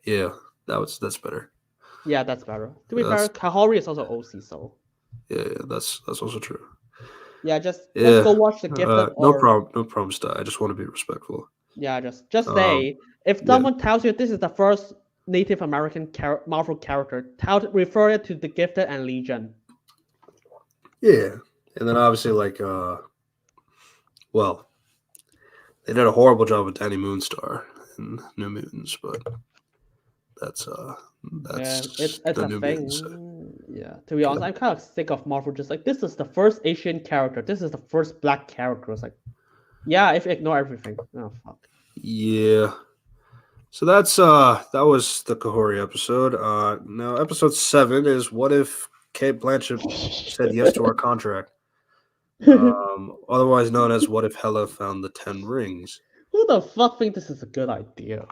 yeah, that's better. Yeah, that's better. To be fair, That's Kahori is also OC, so yeah, that's also true. yeah, just Yeah, go watch the Gifted no or problem, no problem. Sty. I just want to be respectful. yeah, just Um, say if yeah, someone tells you this is the first Native American Marvel character, refer it to the Gifted and Legion. yeah, and then obviously like well, they did a horrible job with Danny Moonstar in New Mutants, but that's uh Yeah, it's the a New Mutants. thing. Yeah, to be honest, Yeah, I'm kind of sick of Marvel. Just like this is the first Asian character. This is the first black character. It's like, yeah, if you ignore everything. Oh fuck. yeah. So that was the Kahori episode. Now episode 7 is what if Kate Blanchett said yes to our contract? Otherwise known as what if Hela found the 10 rings? Who the fuck think this is a good idea?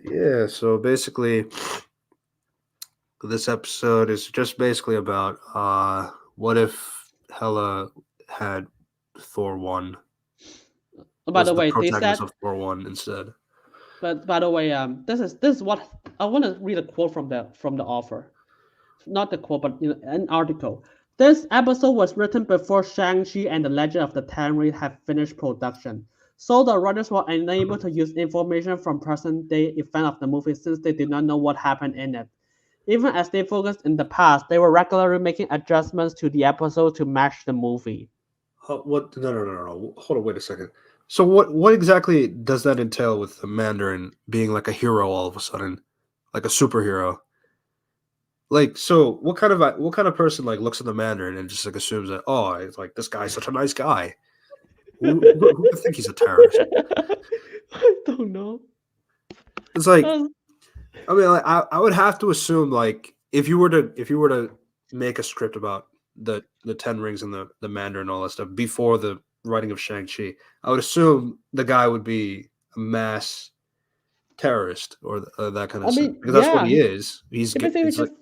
Yeah, so basically this episode is just basically about what if Hela had Thor 1 By was the the way, they protagonist said. of Thor 1 instead. But by the way, this is what I want to read a quote from the author. Not the quote, but an article. This episode was written before Shang-Chi and the Legend of the Ten Rings had finished production, so the writers were unable to use information from present-day events of the movie since they did not know what happened in it. Even as they focused in the past, they were regularly making adjustments to the episode to match the movie. What? No, no, no, no, no. Hold on, wait a second. So what exactly does that entail with the Mandarin being like a hero all of a sudden, like a superhero? Like, so what kind of person like looks at the Mandarin and just like assumes that, oh, it's like this guy's such a nice guy. Who would think he's a terrorist? I don't know. It's like, Uh, I mean, like, I would have to assume like if you were to make a script about the Ten Rings and the Mandarin and all that stuff before the writing of Shang Chi, I would assume the guy would be a mass terrorist or that kind I of sense mean, because that's what yeah, he is. he basically It's like just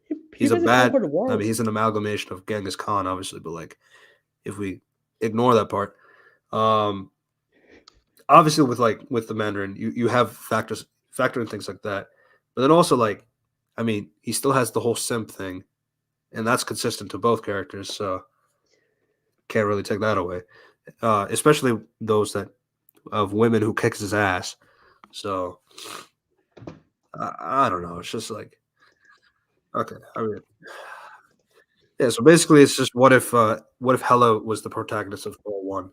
he he's a basically bad. conquered the I mean, world. he's an amalgamation of Genghis Khan, obviously, but like if we ignore that part, um, obviously with the Mandarin, you have factoring things like that, but then also like, I mean, he still has the whole simp thing, and that's consistent to both characters, so can't really take that away. Especially those that of women who kicks his ass. So I don't know. It's just like okay. I mean, yeah. So basically, it's just what if Hela was the protagonist of Thor one,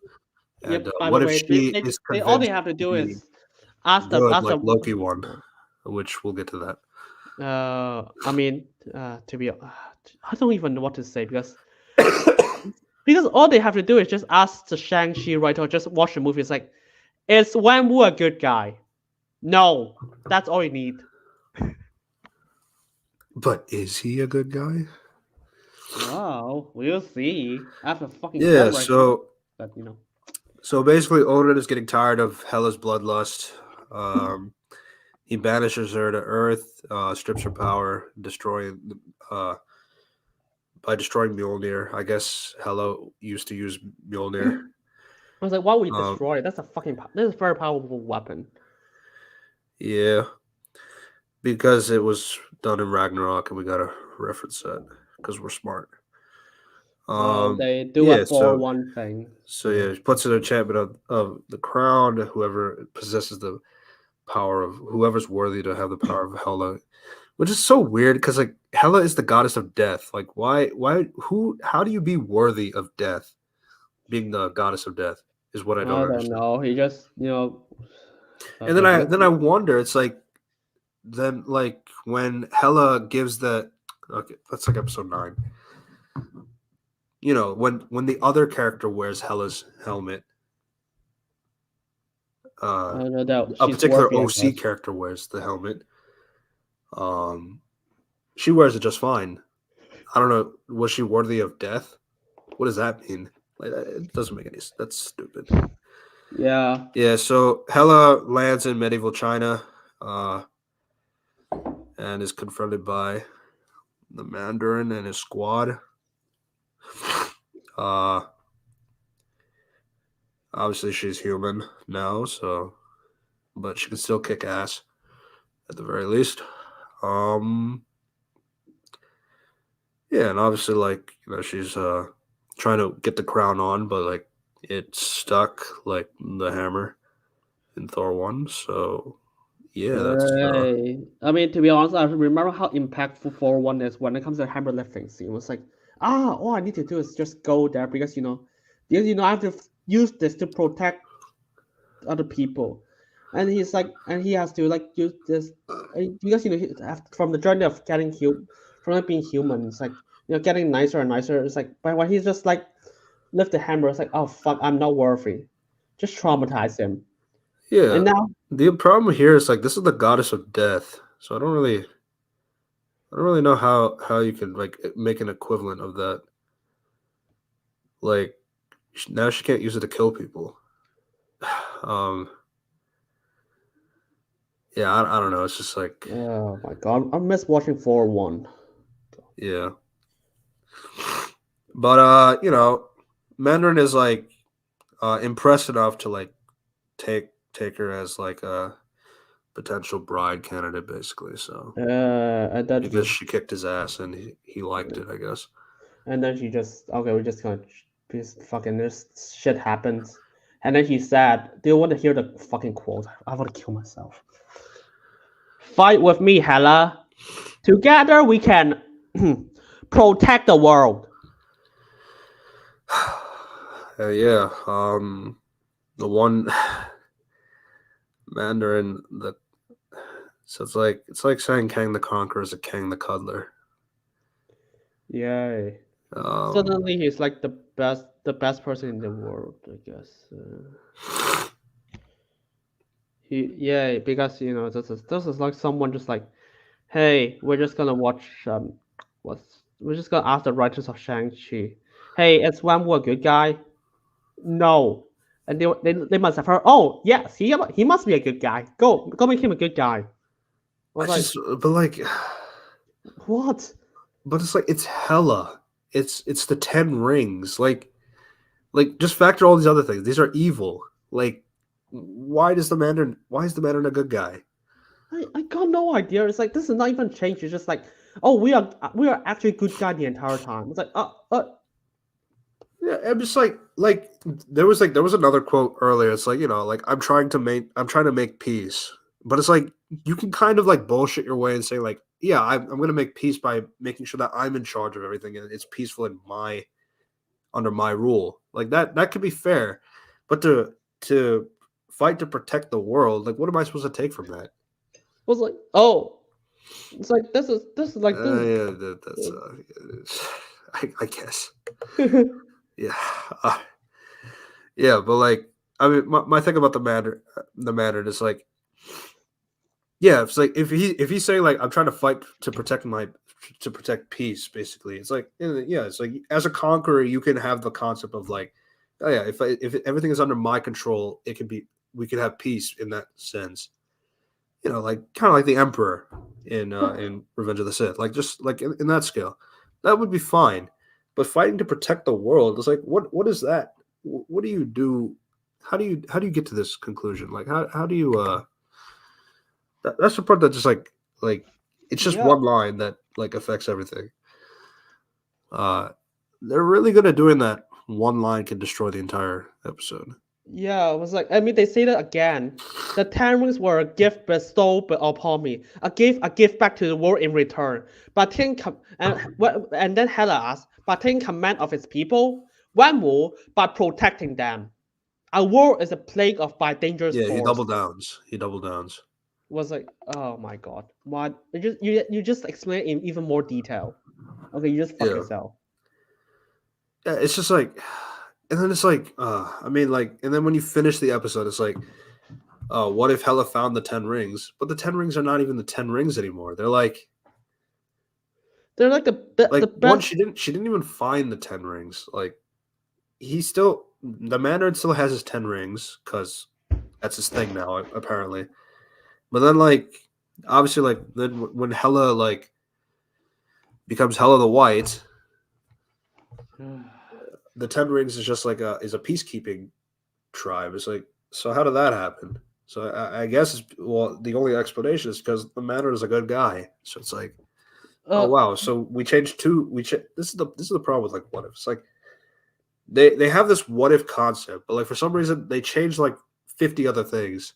and Yep. By the what if way, she is they all they convinced have to to do be is ask the good ask like the. Loki one, which we'll get to that. I mean, to be, I don't even know what to say because all they have to do is just ask the Shang-Chi writer, or just watch the movie. It's like, is Wu a good guy? No, that's all you need. But is he a good guy? Wow, we'll see. I have a fucking Yeah. gun right here, So but you know. so basically, Odin is getting tired of Hela's bloodlust. Um, he banishes her to Earth, strips her power, destroying uh, by destroying Mjolnir. I guess Hela used to use Mjolnir. I was like, why would you Um, destroy it? That's a fucking. This is a very powerful weapon. yeah, because it was done in Ragnarok, and we gotta reference that because we're smart. Well, Um, they do a yeah, Thor so one thing. so yeah, he puts an enchantment of the crown. Whoever possesses the power of whoever's worthy to have the power of Hela, which is so weird because like Hela is the goddess of death. Like who how do you be worthy of death? Being the goddess of death is what I don't I don't understand. know. He just, And okay, we'll then see. I wonder, it's like then like when Hela gives the okay, that's like episode 9. You know, when the other character wears Hela's helmet, I uh don't know that a she's particular worthy, I OC guess. character wears the helmet. Um she wears it just fine. I don't know, was she worthy of death? What does that mean? Like it doesn't make any sense. That's stupid. Yeah. Yeah, so Hela lands in medieval China, and is confronted by the Mandarin and his squad. Uh, obviously she's human now, so but she can still kick ass at the very least. Um, yeah, and obviously like she's trying to get the crown on, but like it's stuck like the hammer in Thor one. So yeah, that's Right. I mean, to be honest, I remember how impactful 4-1 is when it comes to hammer lifting scene. It was like, all I need to do is just go there because I have to use this to protect other people, and he's like, and he has to like use this because from the journey of from not being human, it's like getting nicer and nicer. It's like, but when he's just like lift the hammer, it's like, oh fuck, I'm not worthy. Just traumatize him, yeah. and now The problem here is like this is the goddess of death, so I don't really know how you can like make an equivalent of that. Like now she can't use it to kill people. Um, yeah, I don't know. It's just like oh my god, I miss watching 4-1. yeah, but Mandarin is like impressed enough to like take her as like a potential bride candidate, basically. So I thought because she kicked his ass and he liked it, I guess. And then she just, okay, we're just gonna this fucking this shit happens. And then he said, "Do you want to hear the fucking quote? I want to kill myself. Fight with me, Hella. Together we can protect the world." Yeah. The one Mandarin the so it's like saying Kang the Conqueror is a Kang the Cuddler. Yay. Um, Suddenly he's like the best person in the world, I guess. Yeah, because this is like someone just like, hey, we're just gonna watch what's we're just gonna ask the writers of Shang-Chi, hey, is Wan a good guy? No. And they must have heard, oh yes, he must be a good guy. Go make him a good guy. I I was like, just but like what? but it's like it's hella. It's the 10 rings. Like just factor all these other things. These are evil. Like why is the Mandarin a good guy? I got no idea. It's like this is not even change. It's just like, oh, we are actually good guy the entire time. It's like, Yeah, I'm just like there was another quote earlier. It's like, like I'm trying to make peace. But it's like you can kind of like bullshit your way and say like, yeah, I'm gonna make peace by making sure that I'm in charge of everything and it's peaceful in my under my rule. Like that could be fair. But to fight to protect the world, like what am I supposed to take from that? was like, oh, it's like this is like this. Yeah, that's I guess. Yeah. Uh, yeah, but like I mean my thing about the matter is like yeah, it's like if he's saying like I'm trying to fight to protect peace, basically, it's like yeah, it's like as a conqueror, you can have the concept of like, oh yeah, if everything is under my control, it can be we can have peace in that sense. Like kind of like the Emperor in Revenge of the Sith, like just like in that scale, that would be fine. But fighting to protect the world is like what is that? What do you do? How do you get to this conclusion? Like how do you that's the part that just like it's just Yeah, one line that like affects everything. Uh, they're really good at doing that. One line can destroy the entire episode. yeah. It was like, I mean, they say that again. The 10 rings were a gift bestowed upon me, a gift back to the world in return. But and then Hela asked, but taking command of its people, when will by protecting them. Our world is a plague of by dangerous Yeah, he force. double downs. He double downs. Was like, oh my god, what? You just explain it in even more detail. Okay, you just fuck Yeah, yourself. yeah. It's just like, and then it's like, I mean, like, and then when you finish the episode, it's like, what if Hela found the 10 rings? But the 10 rings are not even the 10 rings anymore. They're They're like the like one. best. She didn't even find the 10 rings. Like the Mandarin still has his 10 rings because that's his thing now apparently. But then like obviously like then when Hela like becomes Hela the White, the 10 rings is just like a peacekeeping tribe. It's like so how did that happen? So I guess well the only explanation is because the Mandarin is a good guy. So it's like oh uh, wow. So we changed two. This is the problem with like what if it's like they have this what if concept, but like for some reason they changed like 50 other things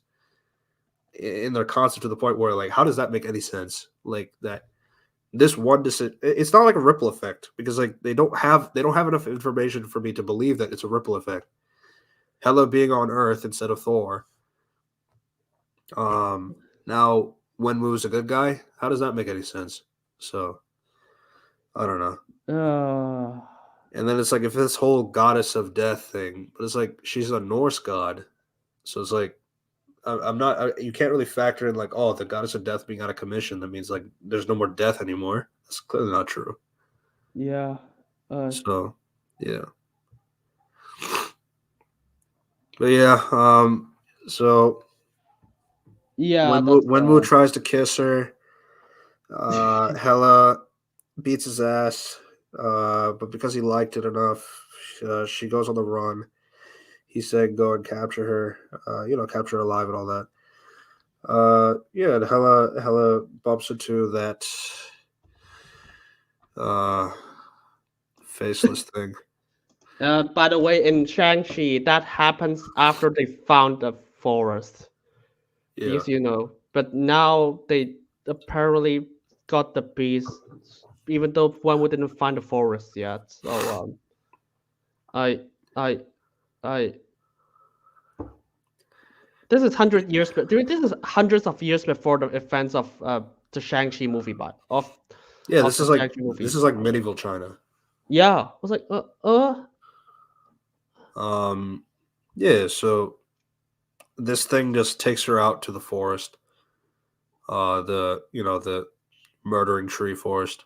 in their concept to the point where like how does that make any sense? Like that this one decision it's not like a ripple effect because like they don't have enough information for me to believe that it's a ripple effect. Hela being on Earth instead of Thor. Now Wenwu's a good guy. How does that make any sense? So I don't know. uh, And then it's like if this whole goddess of death thing, but it's like she's a Norse god, so it's like I'm not. You can't really factor in like, oh, the goddess of death being out of commission. That means like there's no more death anymore. That's clearly not true. yeah, uh, So, yeah, but yeah. So yeah. when Wu tries to kiss her, Hela beats his ass. But because he liked it enough, she goes on the run. He said, "Go and capture her. Capture her alive and all that." Yeah, and Hela bumps into that uh faceless thing. By the way, in Shang-Chi, that happens after they found the forest. Yeah. Because but now they apparently got the beast, even though one didn't find the forest yet. So I I I this is 100 years, but this is hundreds of years before the events of the Shang-Chi movie, but Yeah, of the Shang-Chi this movie. is like medieval China. Yeah, I was like, Um, yeah, so this thing just takes her out to the forest. The murdering tree forest.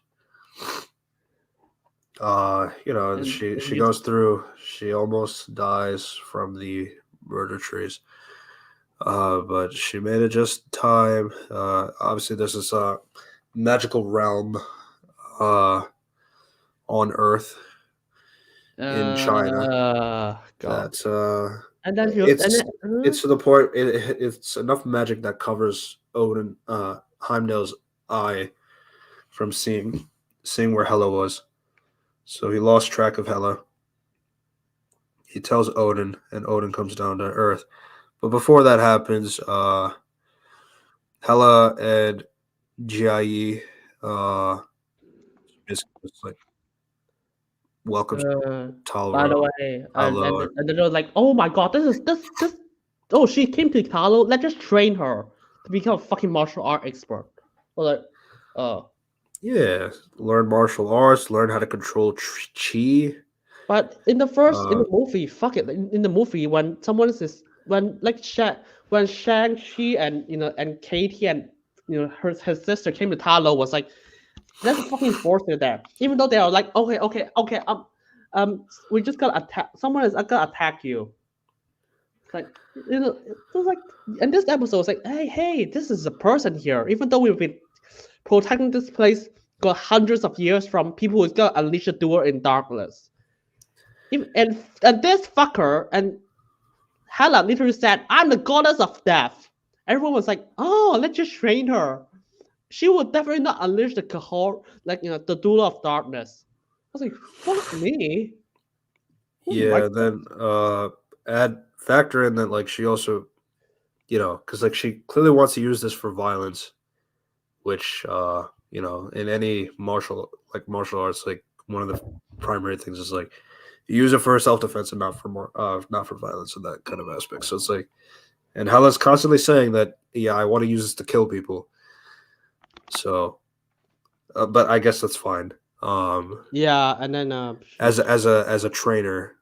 She and goes through. She almost dies from the murder trees. But she made it just time. Obviously, this is a magical realm uh, on Earth in China. God, That and then he was, and it's then, to the point. It's enough magic that covers Odin Heimdall's eye from seeing where Hela was. So he lost track of Hela. He tells Odin, and Odin comes down to Earth. But before that happens, Hela and Jia basically just like welcomes by the Talro. way, Hello. and then they were like, oh my God, this. Oh, she came to Talo. Let's just train her to become a fucking martial art expert. Or like, uh, Yeah, learn martial arts, learn how to control chi. but in Uh, the movie, fuck it. In the movie, when someone is when like when Shang Chi and and Katie and her sister came to Talo was like, let's fucking force her there. Even though they are like, okay, we just gotta attack. Someone is gonna attack you. It's like it was like, and this episode was like, hey, this is a person here. Even though we've been protecting this place for hundreds of years from people who's gonna unleash a duel in darkness. And this fucker and Hela literally said, "I'm the goddess of death." Everyone was like, "Oh, let's just train her. She will definitely not unleash the cohort, like the duel of darkness." I was like, "Fuck me." Oh my yeah, then add factor in that like she also because like she clearly wants to use this for violence, which in any martial arts, like one of the primary things is like you use it for self defense and not for violence and that kind of aspect. So it's like, and Hela's constantly saying that, yeah, I want to use this to kill people. So, but I guess that's fine. Yeah, and then As a trainer,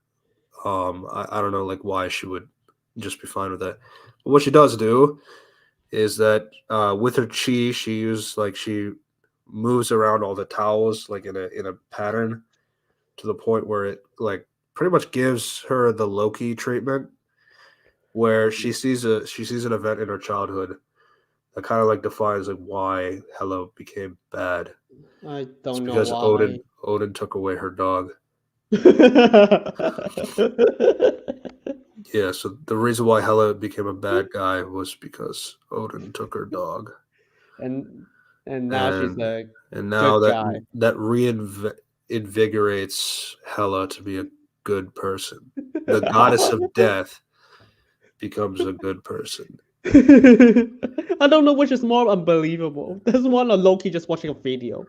I don't know like why she would just be fine with that. But what she does do is that with her chi, she moves around all the towels like in a pattern to the point where it like pretty much gives her the Loki treatment, where she sees an event in her childhood that kind of like defines like why Hela became bad. I It's don't know because why. Odin took away her dog. Yeah, so the reason why Hela became a bad guy was because Odin took her dog. and now she's and a and good now that guy. that reinvigorates Hela to be a good person. The goddess of death becomes a good person. I don't know which is more unbelievable. This one or Loki just watching a video.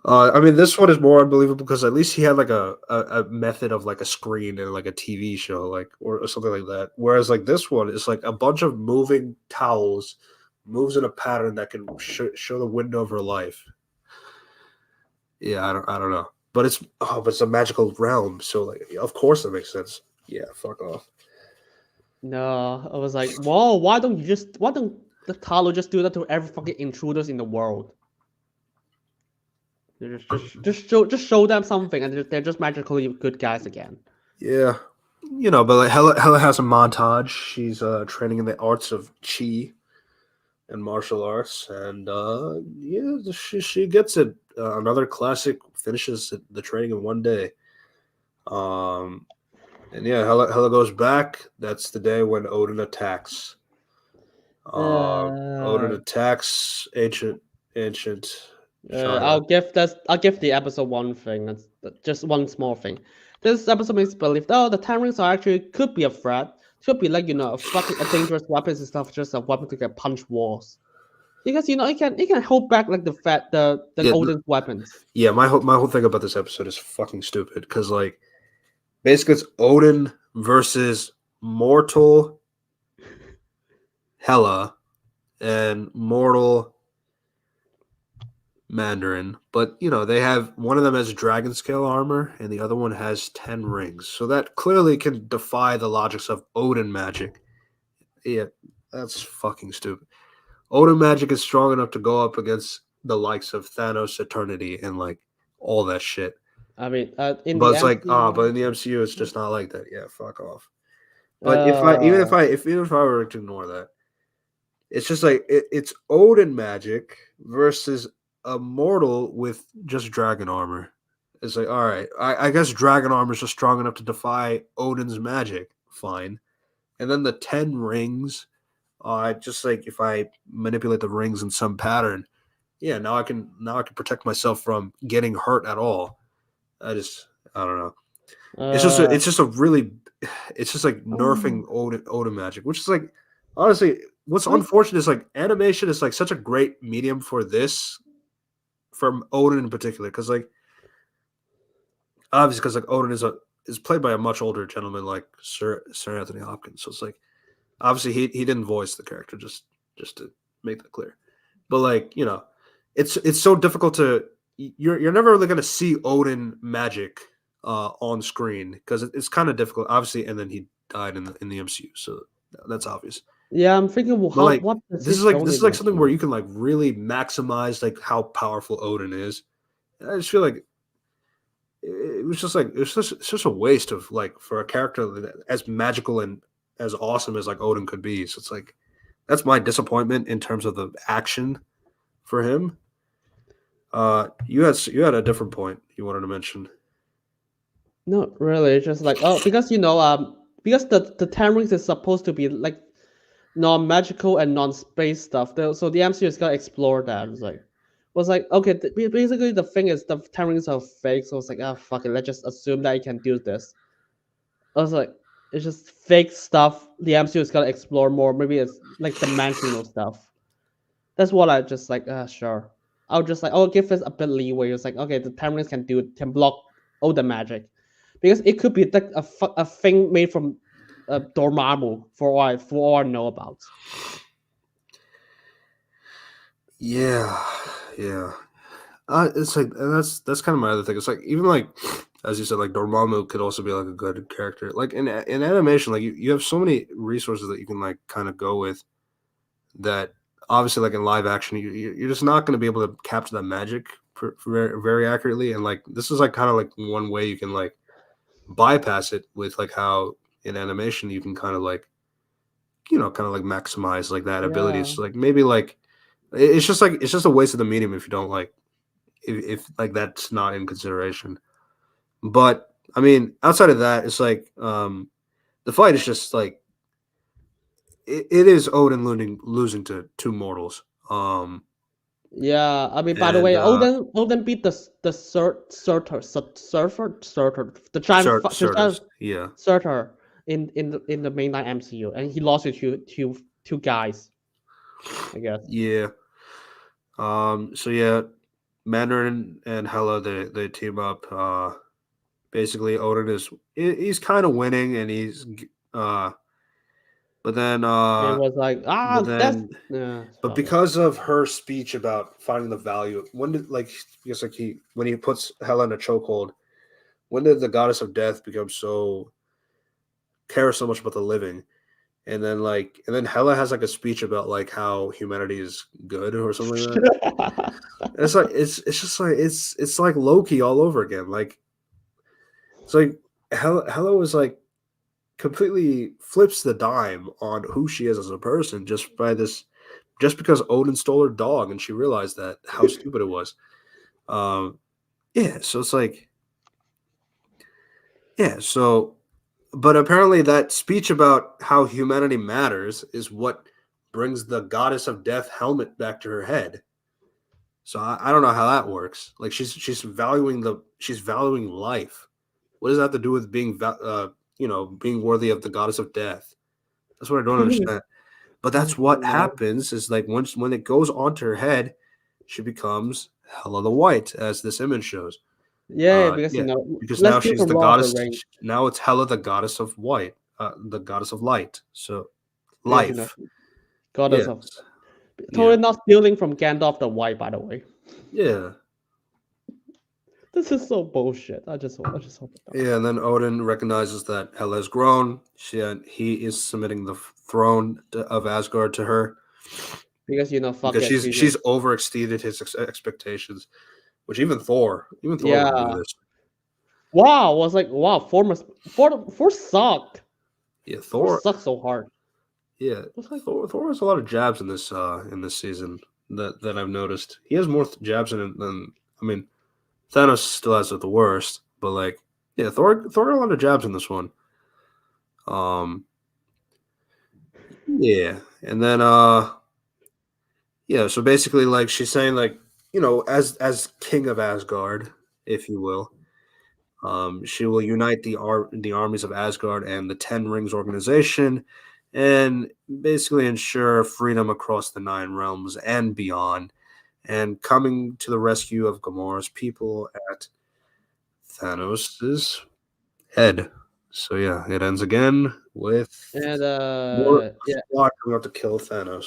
I mean, this one is more unbelievable because at least he had like a method of like a screen and like a TV show, like or something like that. Whereas like this one is like a bunch of moving towels, moves in a pattern that can show the window of her life. Yeah, I don't know, but it's a magical realm, so like of course it makes sense. Yeah, fuck off. No, I was like, whoa, why don't the Talo just do that to every fucking intruders in the world? Just show them something, and they're just magically good guys again. Yeah, but like Hella has a montage. She's training in the arts of chi and martial arts, and yeah, she gets it. Another classic finishes the training in one day. Um, and yeah, Hella goes back. That's the day when Odin attacks. Odin Uh, attacks ancient genre. I'll give the episode one thing. That's just one small thing. This episode makes believe the Ten Rings are actually could be a threat. Could be like a dangerous weapon instead of just a weapon to get punch walls. Because it can hold back like the Yeah, Odin's weapons. yeah. My whole thing about this episode is fucking stupid because like basically it's Odin versus mortal Hela and mortal Mandarin, but they have one of them has dragon scale armor and the other one has 10 rings. So that clearly can defy the logics of Odin magic. Yeah, that's fucking stupid. Odin magic is strong enough to go up against the likes of Thanos Eternity and like all that shit. I mean, in But the it's like, but MCU, in the MCU it's just not like that. Yeah, fuck off. But if I even if uh, I if even if I were to ignore that, it's just like it's Odin magic versus a mortal with just dragon armor. It's like, all right, I guess dragon armor is just strong enough to defy Odin's magic. Fine. And then the 10 rings, just like if I manipulate the rings in some pattern, yeah, now I can protect myself from getting hurt at all. I don't know. uh, It's just a really it's just like nerfing oh, Odin magic, which is like honestly what's like unfortunate is like animation is like such a great medium for this from Odin in particular because like obviously because like Odin is played by a much older gentleman like Sir Anthony Hopkins, so it's like obviously he didn't voice the character just to make that clear, but like it's so difficult to you're never really gonna see Odin magic on screen because it's kind of difficult obviously, and then he died in the MCU, so that's obvious. yeah, I'm thinking, well, But like what does he this is like shown this is in the like something where MCU? you can like really maximize like how powerful Odin is. And I just feel like it was just like it's just a waste of like for a character as magical and as awesome as like Odin could be. So it's like that's my disappointment in terms of the action for him. You had a different point you wanted to mention. Not really. It's just like because because the Ten Rings is supposed to be like non-magical and non-space stuff. So the MCU is gonna explore that. Was like okay. Basically, the thing is the Ten Rings are fake. So it's like fuck it. Let's just assume that he can do this. I was like, it's just fake stuff. The MCU is gonna explore more. Maybe it's like dimensional stuff. That's what I just like. Sure. I'll just like I'll give it a bit leeway. It's like okay, the Ten Rings can block all the magic, because it could be like a thing made from Dormammu for all I know about. Yeah, yeah. It's like and that's kind of my other thing. It's like even like as you said, like Dormammu could also be like a good character. Like in animation, like you have so many resources that you can like kind of go with that obviously like in live action you're just not going to be able to capture that magic very, very accurately, and like this is like kind of like one way you can like bypass it with like how in animation you can kind of like kind of like maximize like that ability. Yeah, So like maybe like it's just a waste of the medium if you don't like if like that's not in consideration. But I mean outside of that it's like the fight is just like it is Odin losing to two mortals. yeah. I mean, by the And way, Odin beat the giant the Surters, giant yeah, Surtur in the mainline MCU, and he lost to two guys, I guess. yeah. So yeah, Mandarin and Hela they team up. Basically Odin he's kind of winning, and uh, but then It uh, was like but that's then but fuck it. because of her speech about finding the value, when did like I guess like he when he puts Hela in a chokehold, when did the goddess of death become so care so much about the living? And then Hela has like a speech about like how humanity is good or something like that. It's like it's just like it's like Loki all over again. Like it's like Hela was like completely flips the dime on who she is as a person just because Odin stole her dog and she realized that how stupid it was. Um, yeah, so it's like yeah, so but apparently that speech about how humanity matters is what brings the goddess of death helmet back to her head. So I don't know how that works. Like she's valuing life. What does that have to do with being worthy of the goddess of death? That's what I don't understand. But I that's what don't know. happens is like when it goes onto her head, she becomes Hela the White, as this image shows. Yeah, because Yeah, because let's now give she's her the more of a goddess. range. Now it's Hela, the goddess of white, the goddess of light. So Because life. goddess Yes. of Yeah. totally not stealing from Gandalf the White, by the way. Yeah. This is so bullshit. I just hope it Yeah. dies. And then Odin recognizes that Hela has grown. He is submitting the throne of Asgard to her Because fuck because it, she's overexceeded his expectations, which even Thor would do yeah. this. Wow, I was like, wow, four sucked. Yeah, Four Thor. sucked so hard. Yeah, I was like, Thor has a lot of jabs in this season that I've noticed. He has more jabs in it than I mean. Thanos still has it the worst, but like, yeah, Thor had a lot of jabs in this one. Um, yeah, and then yeah. So basically, like she's saying, like as king of Asgard, if you will, she will unite the armies of Asgard and the Ten Rings organization, and basically ensure freedom across the Nine Realms and beyond. And coming to the rescue of Gamora's people at Thanos's head. So yeah, it ends again with and more yeah, squad coming out to kill Thanos.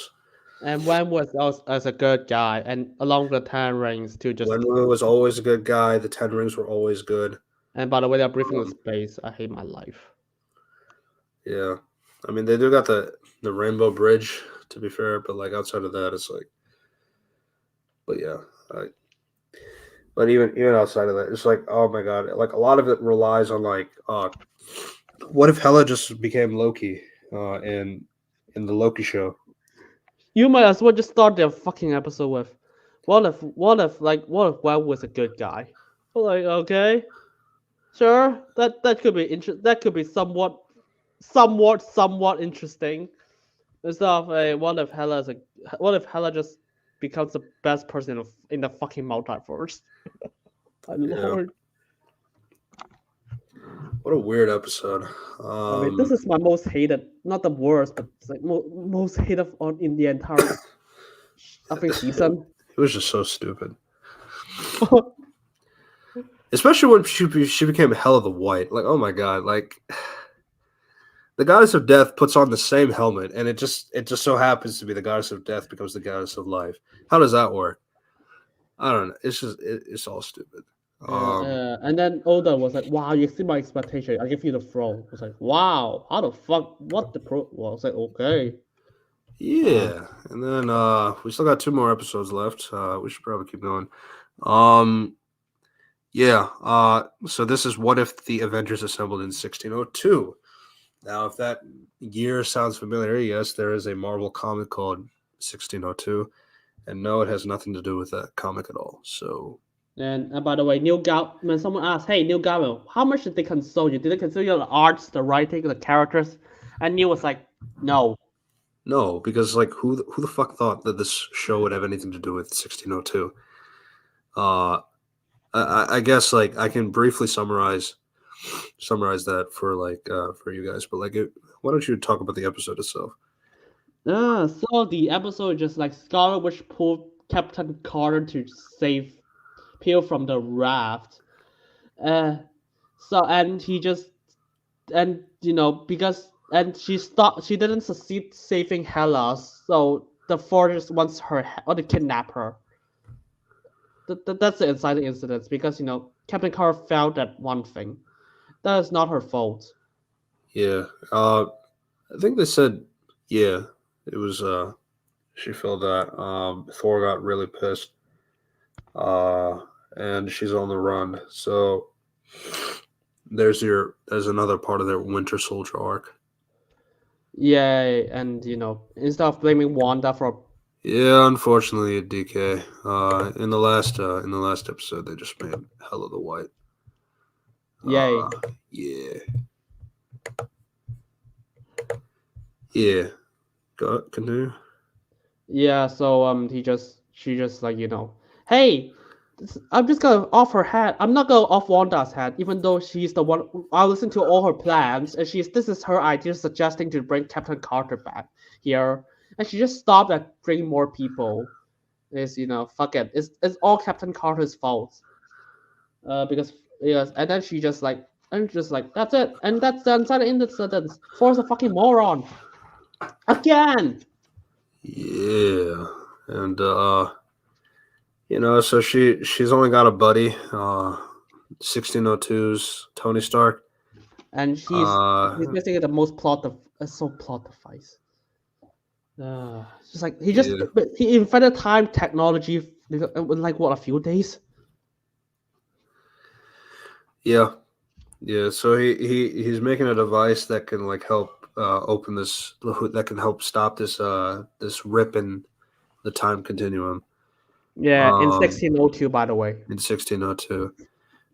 and Wen was also as a good guy, and along with the Ten Rings to just. Wenwu was always a good guy. The Ten Rings were always good. And by the way, they're breathing in Um, space. I hate my life. yeah, I mean they do got the Rainbow Bridge to be fair, but like outside of that, it's like, but yeah, I, but even outside of that, it's like oh my god, like a lot of it relies on like what if Hela just became Loki in the Loki show? You might as well just start their fucking episode with, what if Wen was a good guy? Like, okay, sure, that could be that could be somewhat interesting. Instead of a what if Hela just becomes the best person in the fucking multiverse? My Yeah, lord. what a weird episode. I mean, this is my most hated, not the worst, but it's like most hated on in the entire, I think, season. It was just so stupid. Especially when she became Hell of the White. Like, oh my god, like the goddess of death puts on the same helmet, and it just so happens to be the goddess of death becomes the goddess of life. How does that work? I don't know. It's all stupid. Um, And then Oda was like, "Wow, you exceed my expectation. I give you the throne." I was like, "Wow, how the fuck? What the pro?" Well, I was like, "Okay." Uh, yeah, and then we still got two more episodes left. We should probably keep going. Um, yeah. So this is what if the Avengers assembled in 1602. Now, if that year sounds familiar, yes, there is a Marvel comic called 1602, and no, it has nothing to do with that comic at all. So, and by the way, when someone asked, "Hey, Neil Gaiman, how much did they console you? Did they console you the arts, the writing, the characters?" And Neil was like, "No." no, because like who the fuck thought that this show would have anything to do with 1602? Uh, I guess like I can briefly summarize that for you guys, but why don't you talk about the episode itself? So the episode just like Scarlet Witch pulled Captain Carter to save Peel from the raft. Uh, so and he just and because and she didn't succeed saving Hela, so the Fortress wants her or to kidnap her. That's the inciting incident because Captain Carter found that one thing. That is not her fault. Yeah, I think they said yeah, it was she felt that Thor got really pissed uh, and she's on the run. So there's another part of their Winter Soldier arc. Yeah, and instead of blaming Wanda for Yeah, unfortunately, DK. In the last episode, they just made Hell of the White. yay. Yeah, yeah. Go continue. Yeah, so she just like hey, I'm just gonna off her head. I'm not gonna off Wanda's head, even though she's the one. I listen to all her plans, and this is her idea suggesting to bring Captain Carter back here, and she just stopped at bringing more people. Is fuck it. It's all Captain Carter's fault. Because yes, and then she just like and just like that's it, and that's the entire end of the sentence. Force a fucking moron again. Yeah, and so she's only got a buddy, 1602's Tony Stark. And he's Uh, basically the most plot of so plot device. It's just like yeah, he invented time technology in like what a few days. yeah, yeah. So he's making a device that can like help open this, that can help stop this rip in the time continuum. Yeah, in Um, 1602, by the way. in 1602.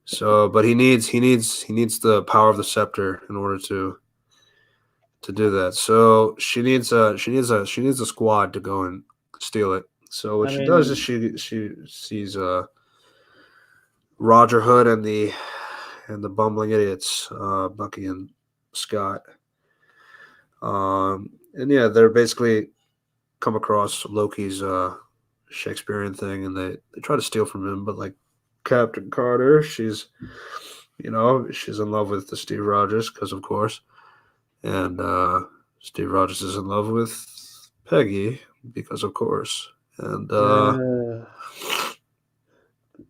So, but he needs the power of the scepter in order to do that. So she needs a squad to go and steal it. So what I she does is mean, she sees Roger Hood and the bumbling idiots, Bucky and Scott. And yeah, they're basically come across Loki's Shakespearean thing, and they try to steal from him. But like Captain Carter, she's in love with the Steve Rogers, because of course, and Steve Rogers is in love with Peggy, because of course, and uh,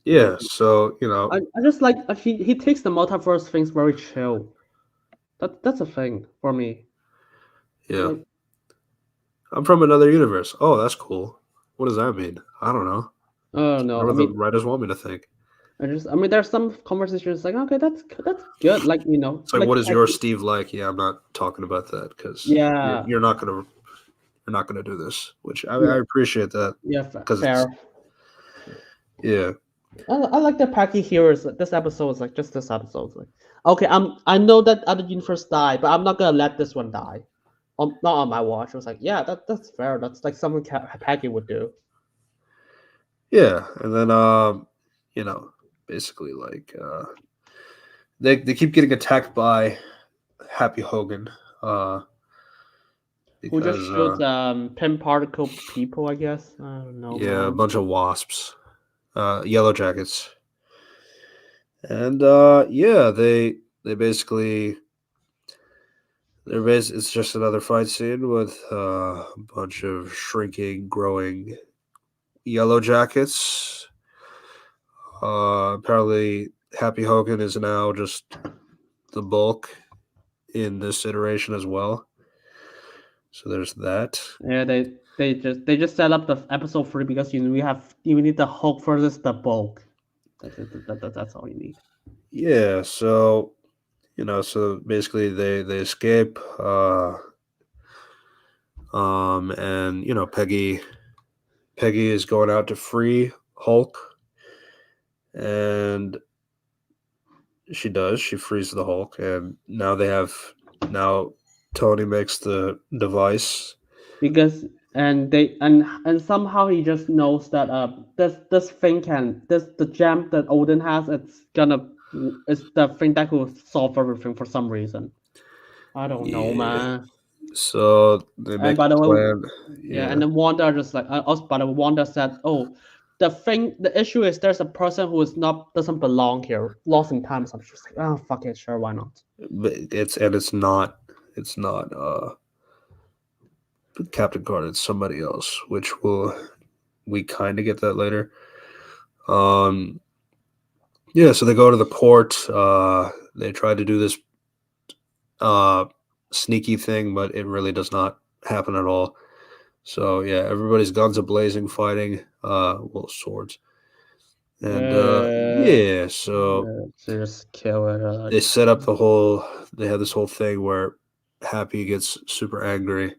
yeah, so I just like he takes the multiverse things very chill. That's a thing for me. yeah, Like, I'm from another universe. Oh, that's cool. What does that mean? I don't know. oh no, I Whatever the mean, writers want me to think. I mean, there's some conversations like, okay, that's good. Like It's like, like what is your Steve like? Yeah, I'm not talking about that, because you're, yeah, you're not gonna you're not gonna do this, which I yeah, appreciate that, yeah, because fair. it's yeah, I like the Packy heroes. This episode is like just this episode. Like, okay, I know that other universe died, but I'm not gonna let this one die. Not on my watch. I was like, yeah, that's fair. That's like something Packy would do. yeah, and then you know, basically like they keep getting attacked by Happy Hogan, uh, Who just because shoots pin particle people? I guess I don't know, yeah, a man. bunch of wasps, yellow jackets, and yeah, they basically it's just another fight scene with a bunch of shrinking, growing yellow jackets. Apparently, Happy Hogan is now just the bulk in this iteration as well. So there's that. Yeah, they just set up the episode 3 because you need the Hulk versus the bulk. That's all you need. Yeah. So basically they escape. And Peggy is going out to free Hulk, and she does. She frees the Hulk, and now Tony makes the device. Because and somehow he just knows that this thing can this the gem that Odin has it's the thing that could solve everything for some reason. I don't know, Yeah. man. So they And make by the the way, plan. yeah, Yeah. and then Wanda just like also by the way, Wanda said, "Oh, the issue is there's a person who is not doesn't belong here, lost in time." So I'm just like, "Oh, fuck it, sure, why not?" But it's not Captain Carter, it's somebody else, which we kind of get that later. Um yeah, so they go to the court. They try to do this uh sneaky thing, but it really does not happen at all. So yeah, everybody's guns are blazing, fighting, well, swords. And Uh, yeah, so just kill it. they set up they have this whole thing where Happy gets super angry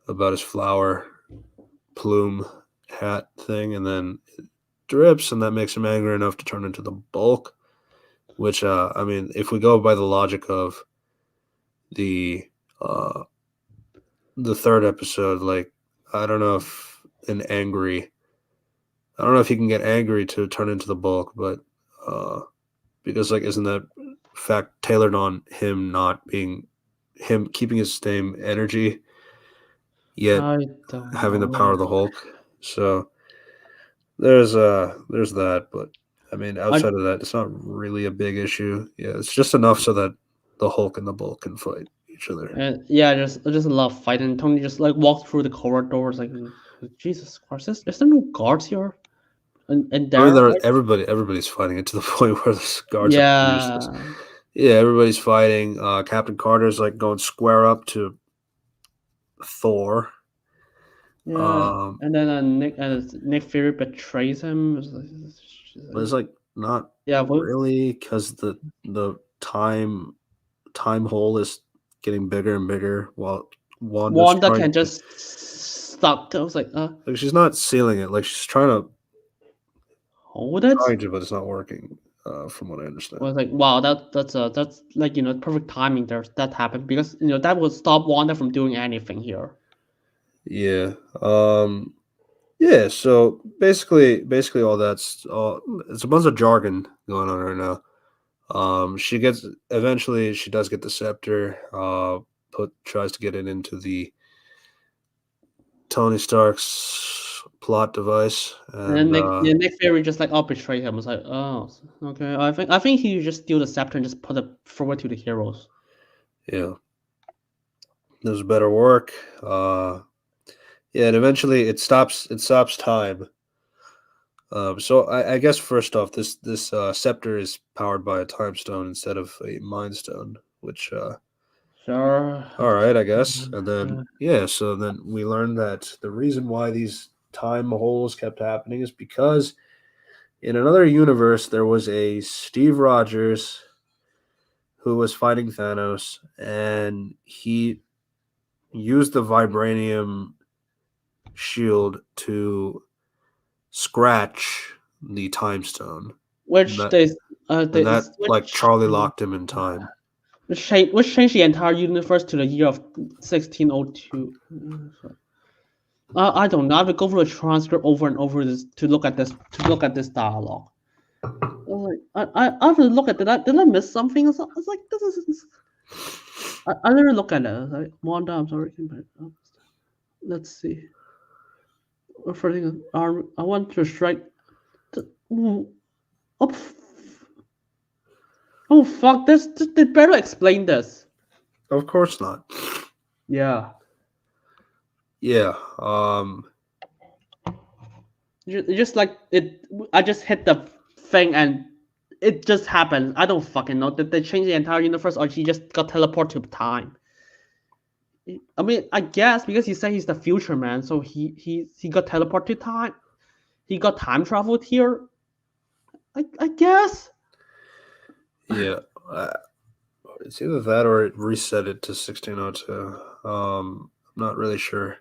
about his flower plume hat thing, and then it drips, and that makes him angry enough to turn into the Bulk. Which, I mean, if we go by the logic of the uh, the third episode, like, I don't know if an angry I don't know if he can get angry to turn into the Bulk, but uh, because like isn't that fact tailored on him not being him keeping his same energy yet I don't having the know. power of the Hulk? So there's that, but I mean I outside of that, it's not really a big issue. Yeah, it's just enough so that the Hulk and the Bulk can fight each other. yeah, just a lot of fighting. Tony just like walked through the corridors, like Jesus Christ, is there no guards here? And I mean, there, like, everybody's fighting it to the point where the guards are useless. yeah, Yeah, everybody's fighting. Captain Carter's like going square up to Thor. yeah, Um, and then Nick Fury betrays him. but it's like not Yeah, but really because the time hole is getting bigger and bigger while Wanda's Wanda trying can to just stuck. I was like, like she's not sealing it. Like she's hold it. trying to, but it's not working. From what I I understand. was like, wow, that's like perfect timing. There's that happened because that would stop Wanda from doing anything here. Yeah. Yeah. So basically, all that's all. It's a bunch of jargon going on right now. She gets eventually. She does get the scepter. Tries to get it into the Tony Stark's plot device, And then and Nick Fury just like betray him. I was like, oh, okay. I think he just steal the scepter and just put it forward to the heroes. yeah, there's better work. Uh, yeah, and eventually it stops. It stops time. So I guess first off, this scepter is powered by a time stone instead of a mind stone, which Sure. all right, I guess. And then Uh, yeah, so then we learned that the reason why these time holes kept happening is because in another universe there was a Steve Rogers who was fighting Thanos, and he used the vibranium shield to scratch the time stone. And which that they like Charlie locked him in time. which changed the entire universe to the year of 1602. I don't know. I have to go through a transcript over and over this to look at this dialogue. I have to look at did I miss something or something? I was like, this is. I didn't look at it. I was like, Wanda, I'm sorry. Let's see. Referring arm. I want to strike. Oh, oh fuck! They better explain this. Of course not. Yeah. Yeah. Just like it. I just hit the thing and it just happened. I don't fucking know. Did they change the entire universe or he just got teleported to time? I mean, I guess because he said he's the future man, so he got teleported to time. He got time traveled here. I guess. Yeah. Uh, it's either that or it reset it to 1602. I'm not really sure.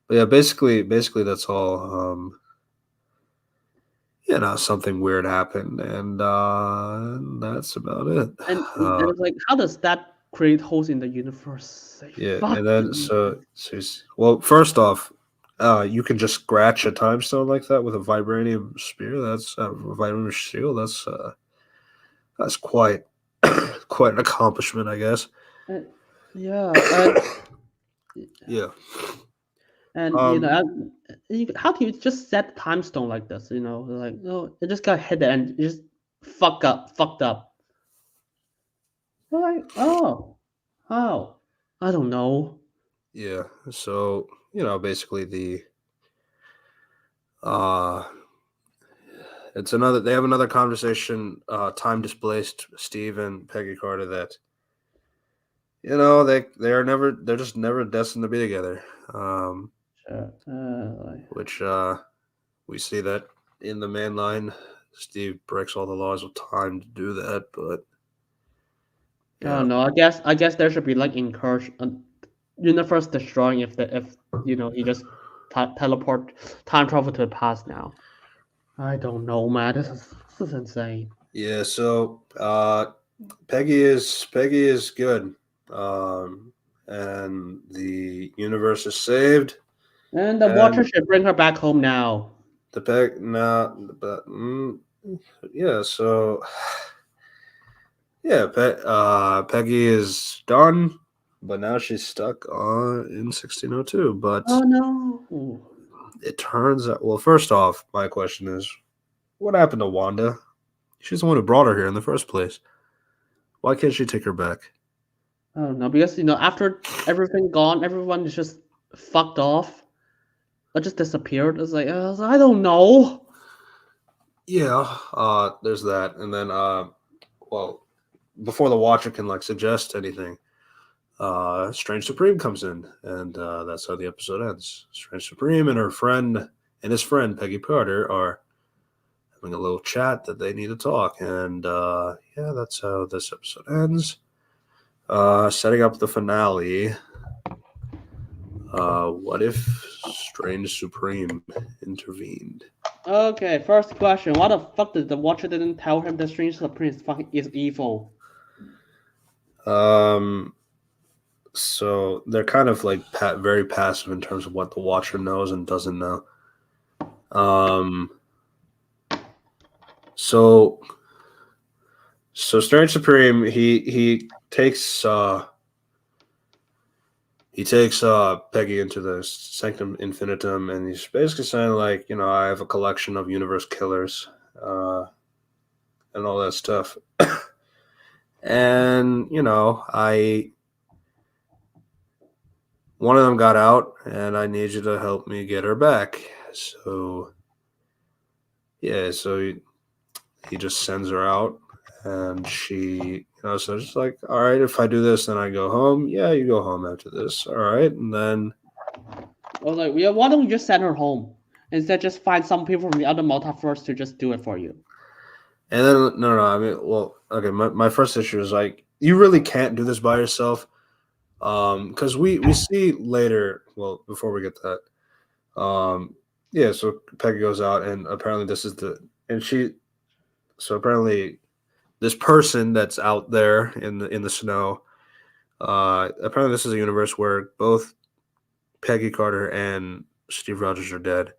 But yeah, basically that's all. Something weird happened, and that's about it. And it's like, how does that create holes in the universe? Like, Yeah, fuck. and then well, first off, you can just scratch a time stone like that with a vibranium spear. That's a vibranium shield. That's quite quite an accomplishment, I guess. Uh, yeah, Yeah. and Um. how do you just set time stone like this? Like, no, it just got hit and it just fucked up. Like, oh, how? I don't know. Yeah. So basically uh, it's another. They have another conversation. Time displaced Steve and Peggy Carter that they are never. They're just never destined to be together. Sure. Which we see that in the main line. Steve breaks all the laws of time to do that, but I yeah, don't know. I guess there should be like encourage universe destroying if he just teleport time travel to the past now. I don't know, man. This is insane. yeah. So Peggy is good, and the universe is saved, And the Watcher and should bring her back home now. the Peg now, but yeah. So yeah, Peggy is done, but now she's stuck on in 1602. Oh But no. it turns out, well, first off, my question is, what happened to Wanda? She's the one who brought her here in the first place. Why can't she take her back? I don't know because after everything gone, everyone is just fucked off. Or just disappeared. It's like I don't know. Yeah, there's that, and then well, before the Watcher can like suggest anything, Strange Supreme comes in, and that's how the episode ends. Strange Supreme and her friend and his friend Peggy Carter are having a little chat that they need to talk, and yeah, that's how this episode ends. Setting up the finale. What if Strange Supreme intervened? Okay, first question. What the fuck did the Watcher didn't tell him the Strange Supreme is evil? Um, so they're kind of like very passive in terms of what the Watcher knows and doesn't know. Um, so Strange Supreme he takes Peggy into the Sanctum Infinitum, and he's basically saying like, I have a collection of universe killers, and all that stuff. And I one of them got out, and I need you to help me get her back. So yeah, so he just sends her out, and so it's like, all right, if I do this, then I go home. Yeah, you go home after this. All right, and then I was like, yeah, why don't you just send her home? Instead, just find some people from the other multiverse to just do it for you. and then no, I mean, well, okay, my first issue is like, you really can't do this by yourself, because we see later. Well, before we get to that, yeah, so Peggy goes out, and apparently this is the and she so apparently this person that's out there in the snow. Apparently, this is a universe where both Peggy Carter and Steve Rogers are dead,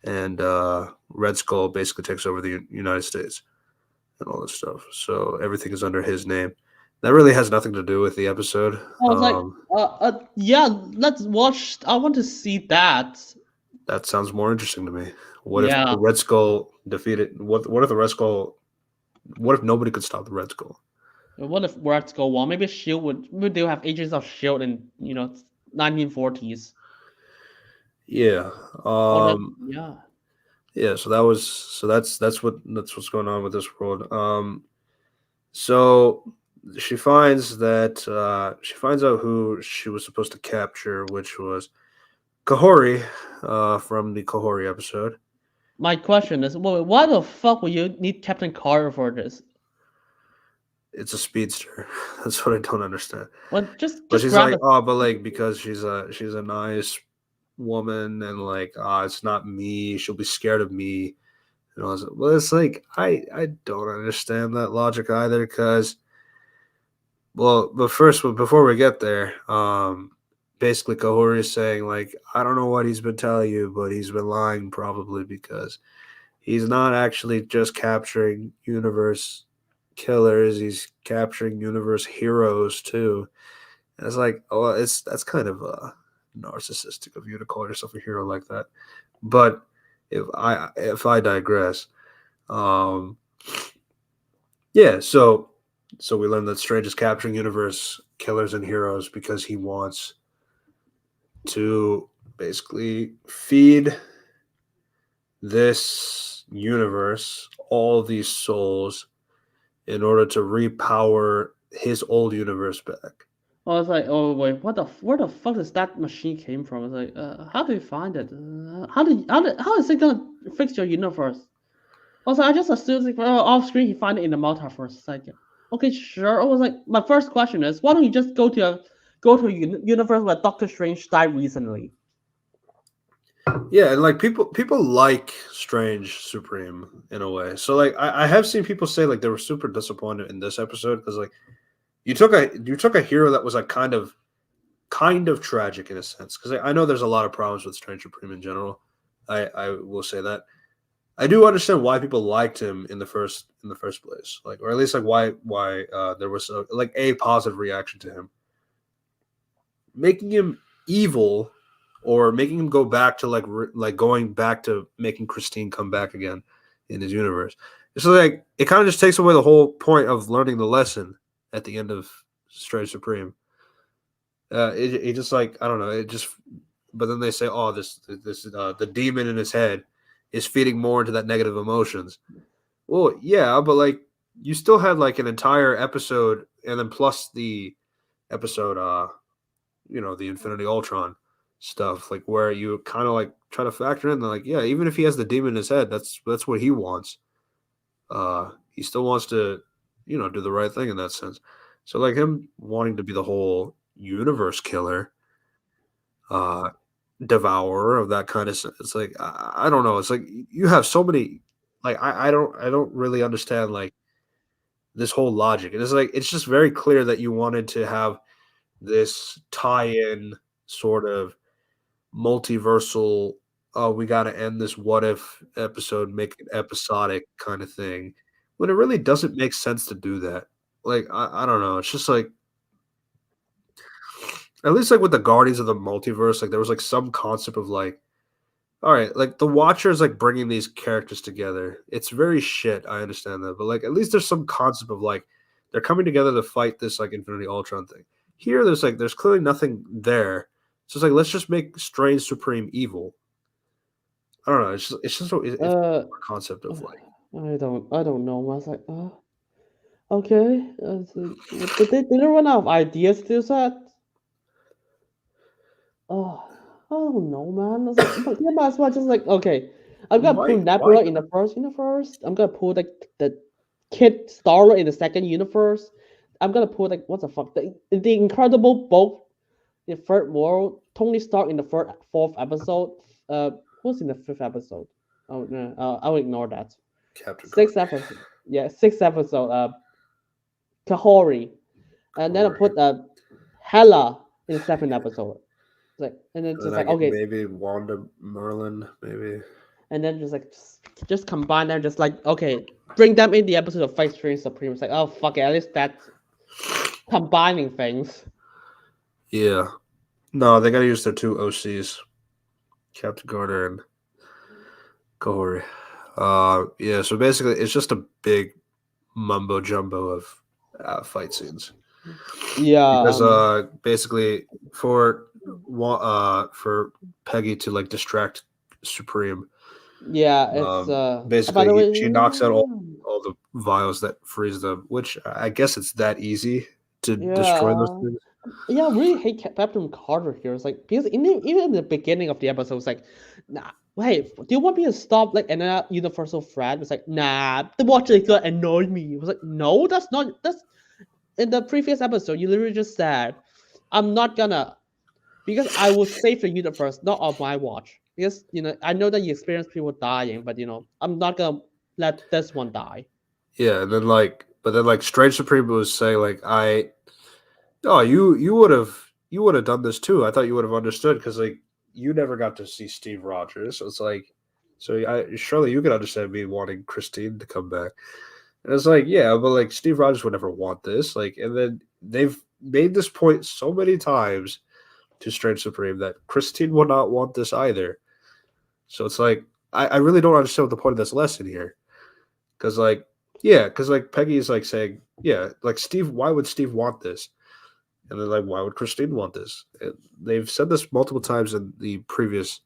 and Red Skull basically takes over the United States and all this stuff. So everything is under his name. That really has nothing to do with the episode. I was like, yeah, let's watch. I want to see that. That sounds more interesting to me. What if Yeah. the Red Skull defeated? What if the Red Skull? What if nobody could stop the Red Skull? What if words go wrong? Maybe Shield would. Maybe they'll have Agents of Shield in 1940s. Yeah. Or that, Um. yeah. Yeah. That's what's going on with this world. So she finds out who she was supposed to capture, which was Kahori, from the Kahori episode. My question is, well, why the fuck would you need Captain Carter for this? It's a speedster. That's what I don't understand. Well, just But just she's grab like, it. oh, but like because she's a nice woman, and like, it's not me. She'll be scared of me. And I was like, well, it's like I don't understand that logic either, because well, but first, before we get there, basically Kahori is saying like, I don't know what he's been telling you, but he's been lying probably, because he's not actually just capturing universe killers; he's capturing universe heroes too. And it's like, oh, that's kind of narcissistic of you to call yourself a hero like that. But if I digress, um, yeah, so we learned that Strange is capturing universe killers and heroes because he wants to basically feed this universe all these souls in order to repower his old universe back. I was like, oh wait, where the fuck does that machine came from? I was like, how do you find it? How is it gonna fix your universe? Also, I just assumed like, off screen he find it in the multiverse. It's like, okay, sure. I was like, my first question is, why don't you just go to a universe where Doctor Strange died recently? Yeah, and like people like Strange Supreme in a way. So like I have seen people say like they were super disappointed in this episode because like you took a hero that was like kind of tragic in a sense, because I know there's a lot of problems with Strange Supreme in general. I will say that, I do understand why people liked him in the first place, like, or at least like why there was like a positive reaction to him. Making him evil, or making him go back to like going back to making Christine come back again in his universe. It's like it kind of just takes away the whole point of learning the lesson at the end of Stray Supreme. It just like I don't know. It just but then they say, oh, this the demon in his head is feeding more into that negative emotions. Well, yeah, but like you still had like an entire episode, and then plus the episode, the Infinity Ultron stuff, like where you kind of like try to factor in, like, yeah, even if he has the demon in his head, that's what he wants. He still wants to, do the right thing in that sense. So like him wanting to be the whole universe killer, uh, devourer of that kind of sense. It's like I don't know. It's like you have so many. Like I don't really understand like this whole logic. It's like it's just very clear that you wanted to have this tie-in sort of multiversal. Oh, we got to end this what if episode, make it episodic kind of thing, when it really doesn't make sense to do that. Like I don't know. It's just like at least like with the Guardians of the Multiverse, like there was like some concept of like, all right, like the Watchers like bringing these characters together. It's very shit. I understand that, but like at least there's some concept of like they're coming together to fight this like Infinity Ultron thing. Here, there's clearly nothing there. So it's like let's just make Strange Supreme evil. I don't know. It's Uh, a concept of like I don't know. I was like, okay. Did they run out of ideas to do that? Oh, I don't know, man. I was like, but you might as well just like, okay, I'm gonna put why Nebula in the first universe. I'm gonna put like the Kid Star in the second universe. I'm gonna put like what the fuck the Incredible Bulk in the third world. Tony Stark in the fourth episode. Who's in the fifth episode? Oh no, I'll ignore that. Captain Sixth Carter. episode, yeah, sixth episode. Kahori, and then I Or put Hela in the seventh episode. It's like, and then then just I like get okay, maybe Wanda Merlin, maybe. and then just like just combine them, just like okay, bring them in the episode of Fight Strange Supreme. It's like oh fuck it, at least that's combining things. Yeah. No, they gotta use their two OCs, Captain Carter and Kahori. Yeah. So basically, it's just a big mumbo jumbo of fight scenes Yeah, because basically for Peggy to like distract Supreme, yeah, it's by basically the way, she knocks out all the vials that freeze them, which I guess it's that easy to destroy those yeah. things. Yeah, I really hate Captain Carter here. It's like because even in the beginning of the episode, it's like, nah, wait, do you want me to stop like another universal threat? It's like, nah, the Watcher is gonna annoy me. It was like, no, that's in the previous episode. You literally just said, I'm not gonna because I will save the universe, not on my watch. Because I know that you experience people dying, but I'm not gonna let this one die. Yeah, and then but then like Strange Supreme was saying like oh, you would have done this too. I thought you would have understood because like you never got to see Steve Rogers. So it's like, so surely you could understand me wanting Christine to come back. And it's like, yeah, but like Steve Rogers would never want this. Like, and then they've made this point so many times to Strange Supreme that Christine would not want this either. So it's like I really don't understand what the point of this lesson here. Because like, yeah, because like Peggy is like saying, yeah, like Steve, why would Steve want this? And they're like, why would Christine want this? And they've said this multiple times in the previous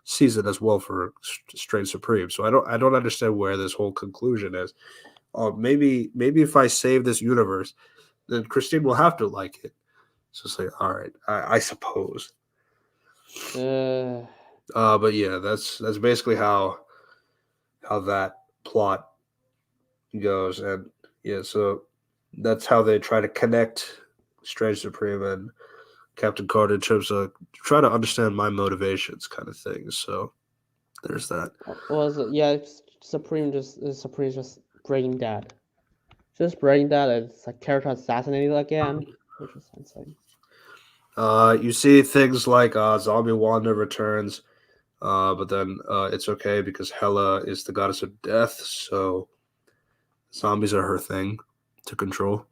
season as well for Strange Supreme. So I don't understand where this whole conclusion is. Oh, maybe if I save this universe, then Christine will have to like it. So it's like, all right, I suppose. Uh, But yeah, that's basically how that plot goes, and yeah, so that's how they try to connect Strange Supreme and Captain Carter in terms of try to understand my motivations, kind of things. So there's that. was yeah, Supreme just brain dead. Just brain dead. It's like character assassinated again, which is insane. You see things like Zombie Wanda returns. But then it's okay because Hela is the goddess of death, so zombies are her thing to control.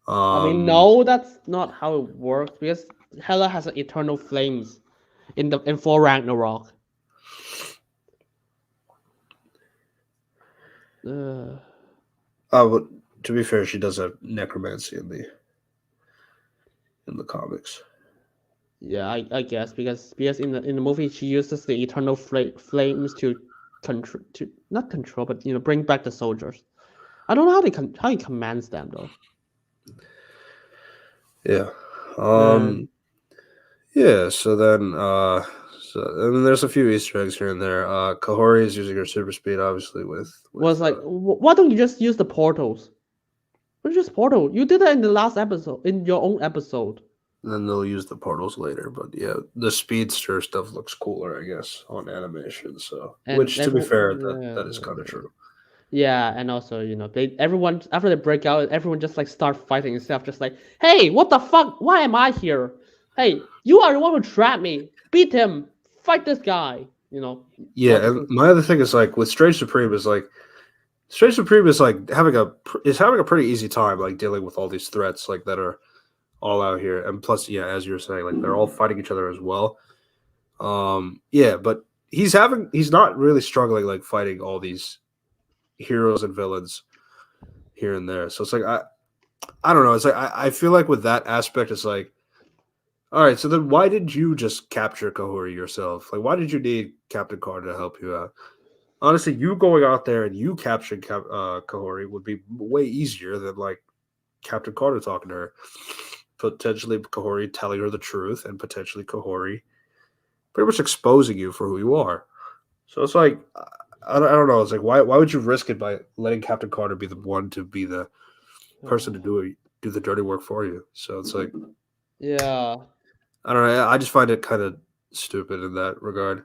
I mean, Um, no, that's not how it works because Hela has an eternal flames in full Ragnarok. Uh, but to be fair, she does have necromancy in the comics. yeah, I guess because in the movie she uses the eternal flames to control to not control but bring back the soldiers. I don't know how he commands them though. Yeah. Uh, Yeah. So then there's a few Easter eggs here and there. Kahori is using her super speed, obviously, with was like, why don't you just use the portals? What just portal? You did that in the last episode, in your own episode. then they'll use the portals later. But yeah, the speedster stuff looks cooler, I guess, on animation. So, And which to be fair, that is kind of yeah, true. yeah, and also they everyone after they break out, everyone just like start fighting itself, just like, hey, what the fuck? Why am I here? Hey, you are the one who trapped me. Beat him. Fight this guy. Yeah, All and different. my other thing is like with Strange Supreme is like Strange Supreme is like having a pretty easy time like dealing with all these threats like that are all out here, and plus, yeah, as you were saying, like they're all fighting each other as well. Yeah, but he's not really struggling like fighting all these heroes and villains here and there. So it's like I don't know. It's like I feel like with that aspect, it's like all right. So then why did you just capture Kahori yourself? Like why did you need Captain Carter to help you out? Honestly, you going out there and you capturing Kahori would be way easier than like Captain Carter talking to her. Potentially Kahori telling her the truth, and potentially Kahori pretty much exposing you for who you are. So it's like I don't know. It's like why would you risk it by letting Captain Carter be the one to be the person to do the dirty work for you? So it's like Yeah. I don't know. I just find it kind of stupid in that regard.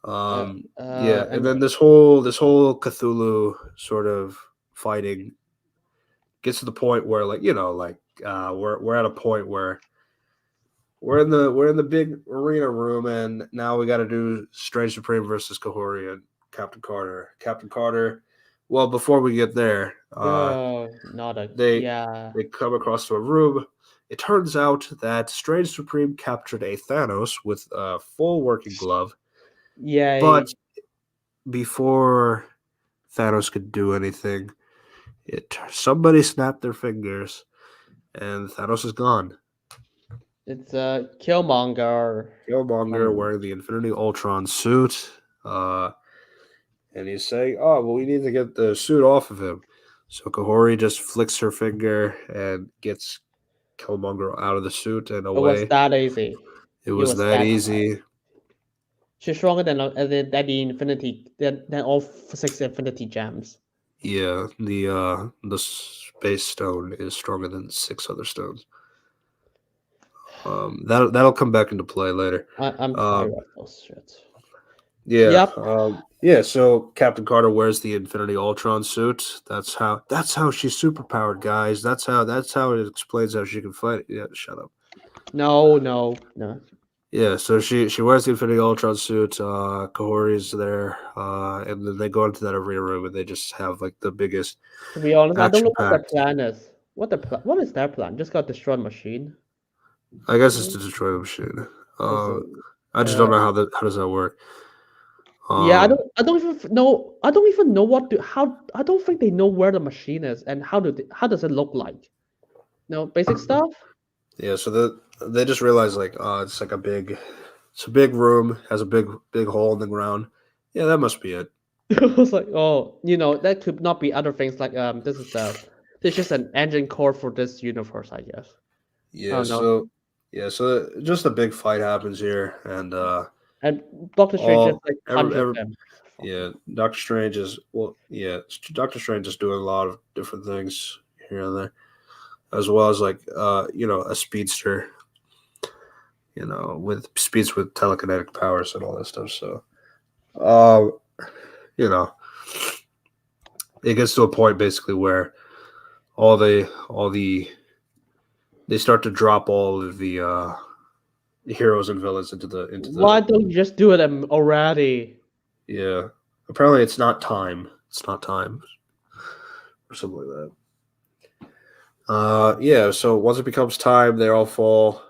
Yeah, and And then this whole Cthulhu sort of fighting gets to the point where like like we're at a point where we're in the big arena room, and now we got to do Strange Supreme versus Kahori and Captain Carter. Captain Carter. Well, before we get there, not a they yeah. they come across to a room. It turns out that Strange Supreme captured a Thanos with a full working glove, but Yay. before Thanos could do anything, somebody snapped their fingers, and Thanos is gone. It's a Killmonger Killmonger from wearing the Infinity Ultron suit, and he's saying, "Oh, well, we need to get the suit off of him." So Kahori just flicks her finger and gets Killmonger out of the suit and it was away. that easy. It It was was that that easy. easy. She's stronger than the Infinity than all six Infinity Gems. Yeah, the space stone is stronger than six other stones. That'll come back into play later. I'm Um, tired of those shit. yeah, Yep. yeah. So Captain Carter wears the Infinity Ultron suit. That's how she's superpowered, guys. That's how it explains how she can fight. Yeah, shut up. No, no, no. Yeah, so she wears the Infinity Ultron suit. Kahori's there, and then they go into that arena room and they just have like the biggest To be honest, I don't action know what their packed. plan is. What is their plan? Just got destroyed machine. I guess it's Mm, to destroy the machine. Is it? I just don't know how does that work. Yeah, Um, I don't even know. I don't even know what to how. I don't think they know where the machine is and how does it look like. No basic stuff. yeah, so they just realize like it's like it's a big room, has a big hole in the ground. Yeah, that must be it. I was like, oh, that could not be other things like this is just an engine core for this universe, I guess. I Yeah, don't know. so just a big fight happens here, and And Doctor Strange just all like every punches him. yeah, Doctor Strange is well, yeah, Doctor Strange is doing a lot of different things here and there, as well as like a speedster, with speeds with telekinetic powers and all that stuff. So, uh, you know, it gets to a point basically where all the they start to drop all of the heroes and villains into the Why don't you just do it already? yeah. Apparently, it's not time. It's not time or something like that. Yeah. So once it becomes time, they all fall.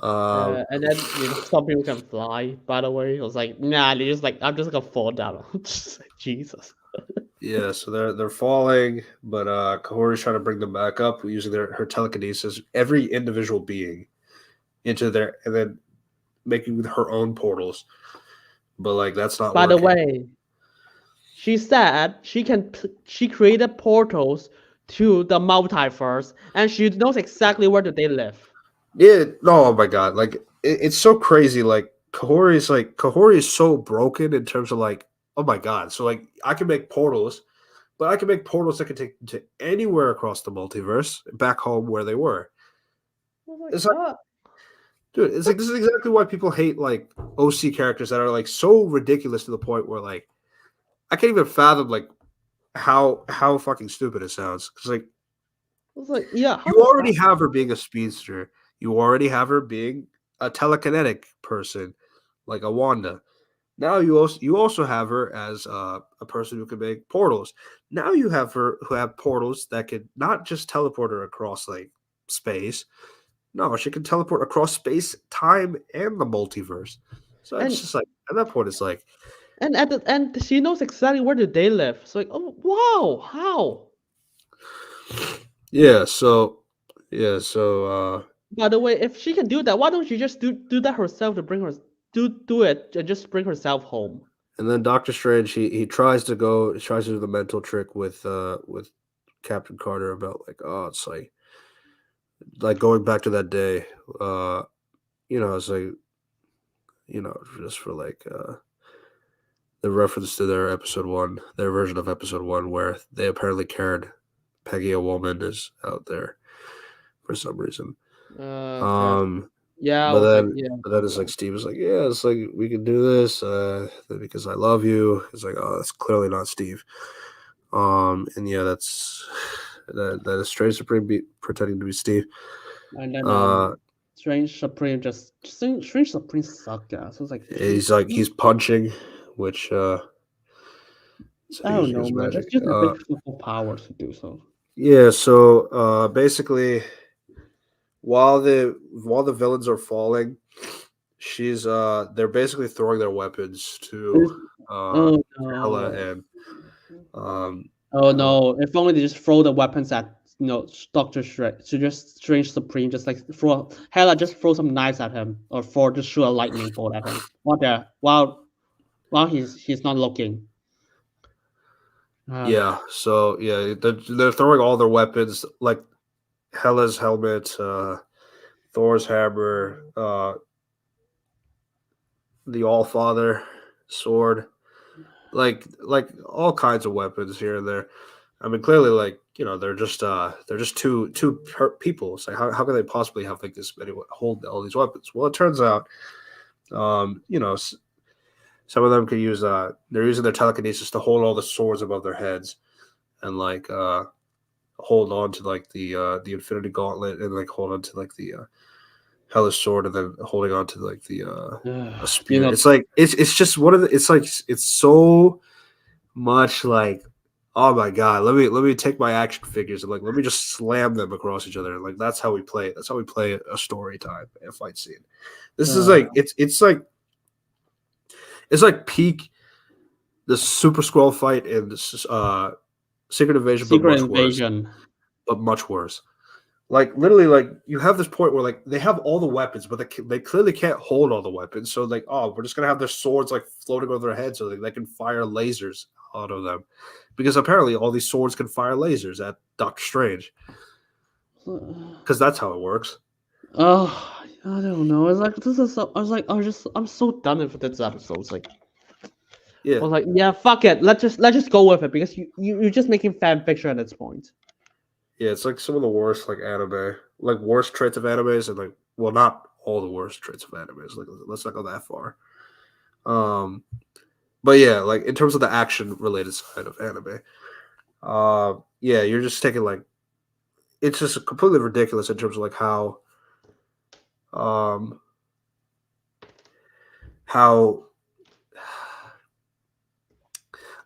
Uh, And then some people can fly. By the way, I was like, nah, they just like I'm just gonna fall down. Just like, Jesus. yeah. So they're falling, but Kahori's trying to bring them back up using her telekinesis. Every individual being into there, and then making her own portals. But like that's not By the working. way, she said she created portals to the multiverse, and she knows exactly where do they live. Yeah. No. Oh my god. Like it's so crazy. Kahori is so broken in terms of like oh my god. So like I can make portals, but I can make portals that can take them to anywhere across the multiverse back home where they were. I was like, It's like dude, it's like this is exactly why people hate like OC characters that are like so ridiculous to the point where like I can't even fathom like how fucking stupid it sounds. Because like yeah, how you does already that have her being a speedster. You already have her being a telekinetic person, like a Wanda. Now you also have her as a person who can make portals. Now you have her who have portals that could not just teleport her across like space. No, she can teleport across space, time, and the multiverse. So it's and just like at that point, it's like, at the end she knows exactly where do they live. So like, oh wow, how? yeah. So By the way, if she can do that, why don't she just do that herself to bring her do it and just bring herself home? and then Doctor Strange, he tries to do the mental trick with Captain Carter about like, oh, it's like going back to that day. It's like just for like the reference to their episode one, their version of episode one, where they apparently cared Peggy, a woman, is out there for some reason. Okay. Um, Yeah, I but was like, then, yeah, but then it's like Steve was like, yeah, it's like we can do this because I love you. It's like, oh, that's clearly not Steve. And yeah, that is Strange Supreme pretending to be Steve. and then Uh, Strange Supreme sucked. Yeah, so it's like he's punching, which so I he don't uses know, his man. magic. It's just a big super power to do so. Yeah, so basically while the villains are falling, she's they're basically throwing their weapons to It's- uh oh Hela no. and um Oh uh, no! If only they just throw the weapons at Doctor Strange, to just Strange Supreme, just like throw Hela, just throw some knives at him, or for just shoot a lightning bolt at him. While he's not looking. Uh, yeah, so yeah, they're throwing all their weapons like Hela's helmet, Thor's hammer, the All Father sword, like all kinds of weapons here and there. I mean, clearly, like they're just people. It's like how can they possibly have like this many hold all these weapons? Well, it turns out, some of them can use they're using their telekinesis to hold all the swords above their heads and like hold on to like the Infinity Gauntlet and like hold on to like the Hellish sword and then holding on to like the a you spear. know, It's like it's just one of the. It's like it's so much like oh my god, let me take my action figures and like let me just slam them across each other. Like that's how we play it. That's how we play a story time, a fight scene. This is uh, like it's like peak the Super Scroll fight in this Secret Invasion, but Secret much worse. Invasion. But much worse. Like literally, like you have this point where like they have all the weapons, but they clearly can't hold all the weapons. So like, oh, we're just gonna have their swords like floating over their heads so they can fire lasers out of them, because apparently all these swords can fire lasers at Doctor Strange, because that's how it works. Oh, I don't know. It's like this is. So, I was like, I'm so done with this episode. It's like, Yeah, I was like, yeah, fuck it. Let's just go with it because you're just making fan fiction at this point. yeah, it's like some of the worst like anime, like worst traits of animes, and like well, not all the worst traits of animes. Like let's not go that far. Um, but yeah, like in terms of the action related side of anime, yeah, you're just taking like it's just completely ridiculous in terms of like how um how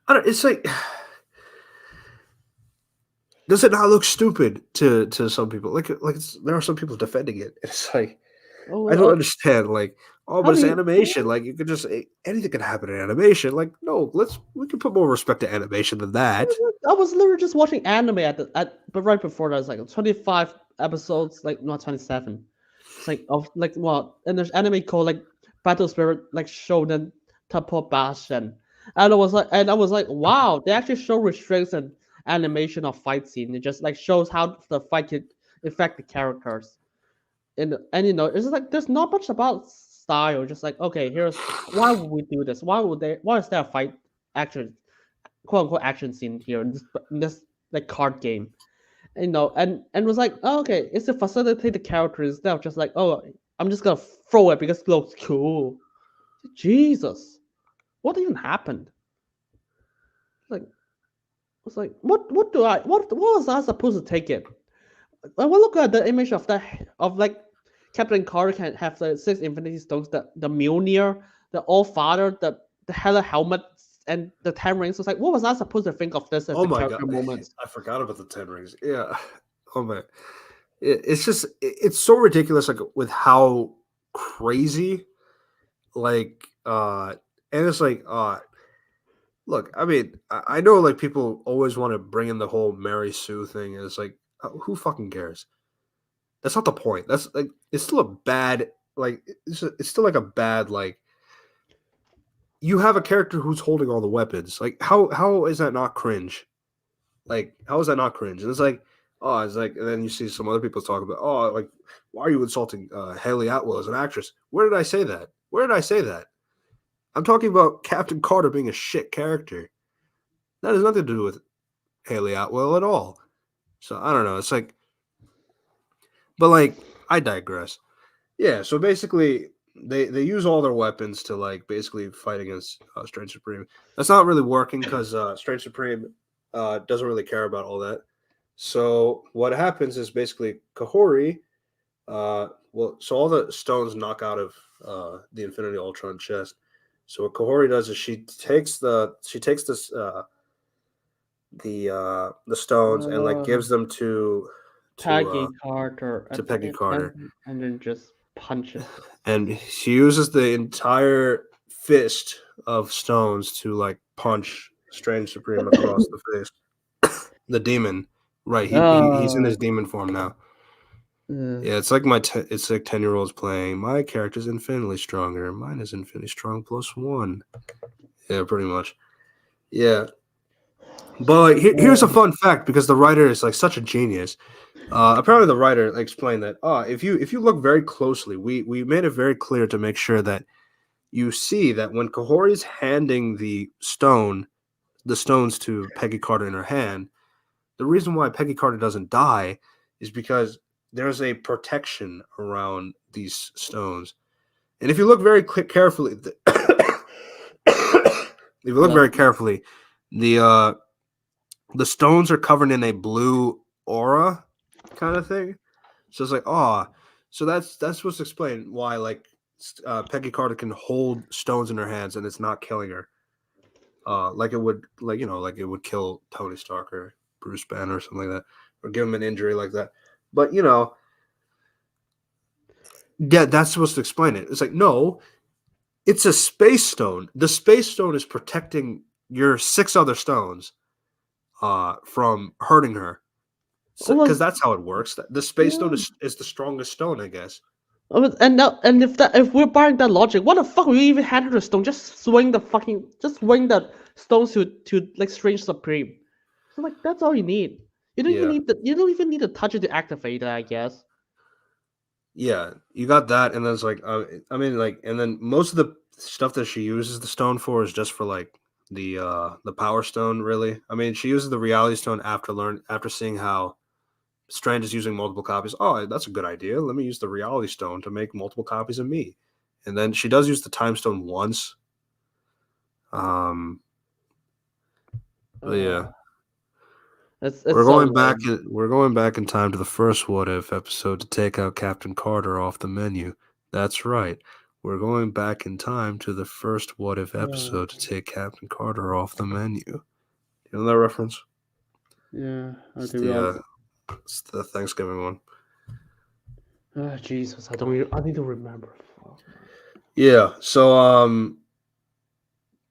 I don't. It's like, does it not look stupid to some people? There are some people defending it. It's like I Oh, don't understand. Like, oh, how but do it's you? animation. Like, you could just anything can happen in animation. Like, no, we can put more respect to animation than that. I was literally just watching anime but right before that, it's like 25 episodes, like not 27. It's like of like what, and there's anime called like Battle Spirit, like Shonen Tapo Bashin. And I was like, wow, they actually show restraints and animation of fight scene. It just like shows how the fight could affect the characters. And it's just like there's not much about style. Just like, okay, here's why would we do this? Why is there a fight action, quote unquote action scene here in this like card game? And was like, oh, okay, it's to facilitate the characters instead of just like, oh, I'm just gonna throw it because it looks cool. Jesus, what even happened? Like, it's like, what was I supposed to take it? When we look at the image of like Captain Carter can have the 6 Infinity Stones, the Mjolnir, the All Father, the Hela helmet, and the 10 rings. It's like, what was I supposed to think of this as Oh the my god, character moments? I forgot about the 10 rings. Yeah. Oh my, it's just it's so ridiculous. Like with how crazy, like and it's like look, I mean, I know like people always want to bring in the whole Mary Sue thing, and it's like, who fucking cares? That's not the point. That's like, it's still a bad, like, it's still like a bad, like, you have a character who's holding all the weapons. Like, how is that not cringe? Like, how is that not cringe? And it's like, oh, it's like, and then you see some other people talk about, oh, like, why are you insulting Haley Atwell as an actress? Where did I say that? Where did I say that? I'm talking about Captain Carter being a shit character. That has nothing to do with Haley Atwell at all. So I don't know. It's like, but like, I digress. Yeah. So basically, they use all their weapons to like basically fight against Strange Supreme. That's not really working because Strange Supreme doesn't really care about all that. So what happens is basically Kahori. So all the stones knock out of the Infinity Ultron chest. So what Kahori does is she takes this the stones and like Uh, gives them Peggy Carter, to Peggy Carter, and then just punch it. and she uses the entire fist of stones to like punch Strange Supreme across the face. The demon, right? He's in uh, his demon form now. uh, Yeah, it's like it's like 10-year-olds playing. My character's infinitely stronger. Mine is infinitely strong +1. Yeah, pretty much. Yeah, but like, here's a fun fact because the writer is like such a genius. Apparently, the writer explained that if you look very closely, we made it very clear to make sure that you see that when Kahori's handing the stones to Peggy Carter in her hand, the reason why Peggy Carter doesn't die is because there's a protection around these stones. And if you look very carefully, if you look yeah. very carefully, the uh, the stones are covered in a blue aura kind of thing. So it's like, so that's supposed to explain why like Peggy Carter can hold stones in her hands and it's not killing her. Like it would, like it would kill Tony Stark or Bruce Banner or something like that, or give him an injury like that. But yeah, that's supposed to explain it. It's like, no, it's a space stone. The space stone is protecting your 6 other stones from hurting her. Because Was that's how it works. The space stone yeah. is the strongest stone, I guess. And now, and if we're buying that logic, what the fuck would you even hand her the stone? Just swing the stones to like Strange Supreme. So like that's all you need. Yeah. You don't even need to touch it to activate it, I guess. Yeah, you got that, and then it's like, I mean, like, and then most of the stuff that she uses the stone for is just for like the power stone. Really, I mean, she uses the reality stone after seeing how Strange is using multiple copies. Oh, that's a good idea. Let me use the reality stone to make multiple copies of me, and then she does use the time stone once. Um, but yeah, Uh, it's so lame. we're going back in time to the first What If episode to take out Captain Carter off the menu. That's right. We're going back in time to the first What If Uh, episode to take Captain Carter off the menu. You know that reference? yeah, It's to be honest. it's the Thanksgiving one. Jesus, I don't. I need to remember. Fuck. Yeah. So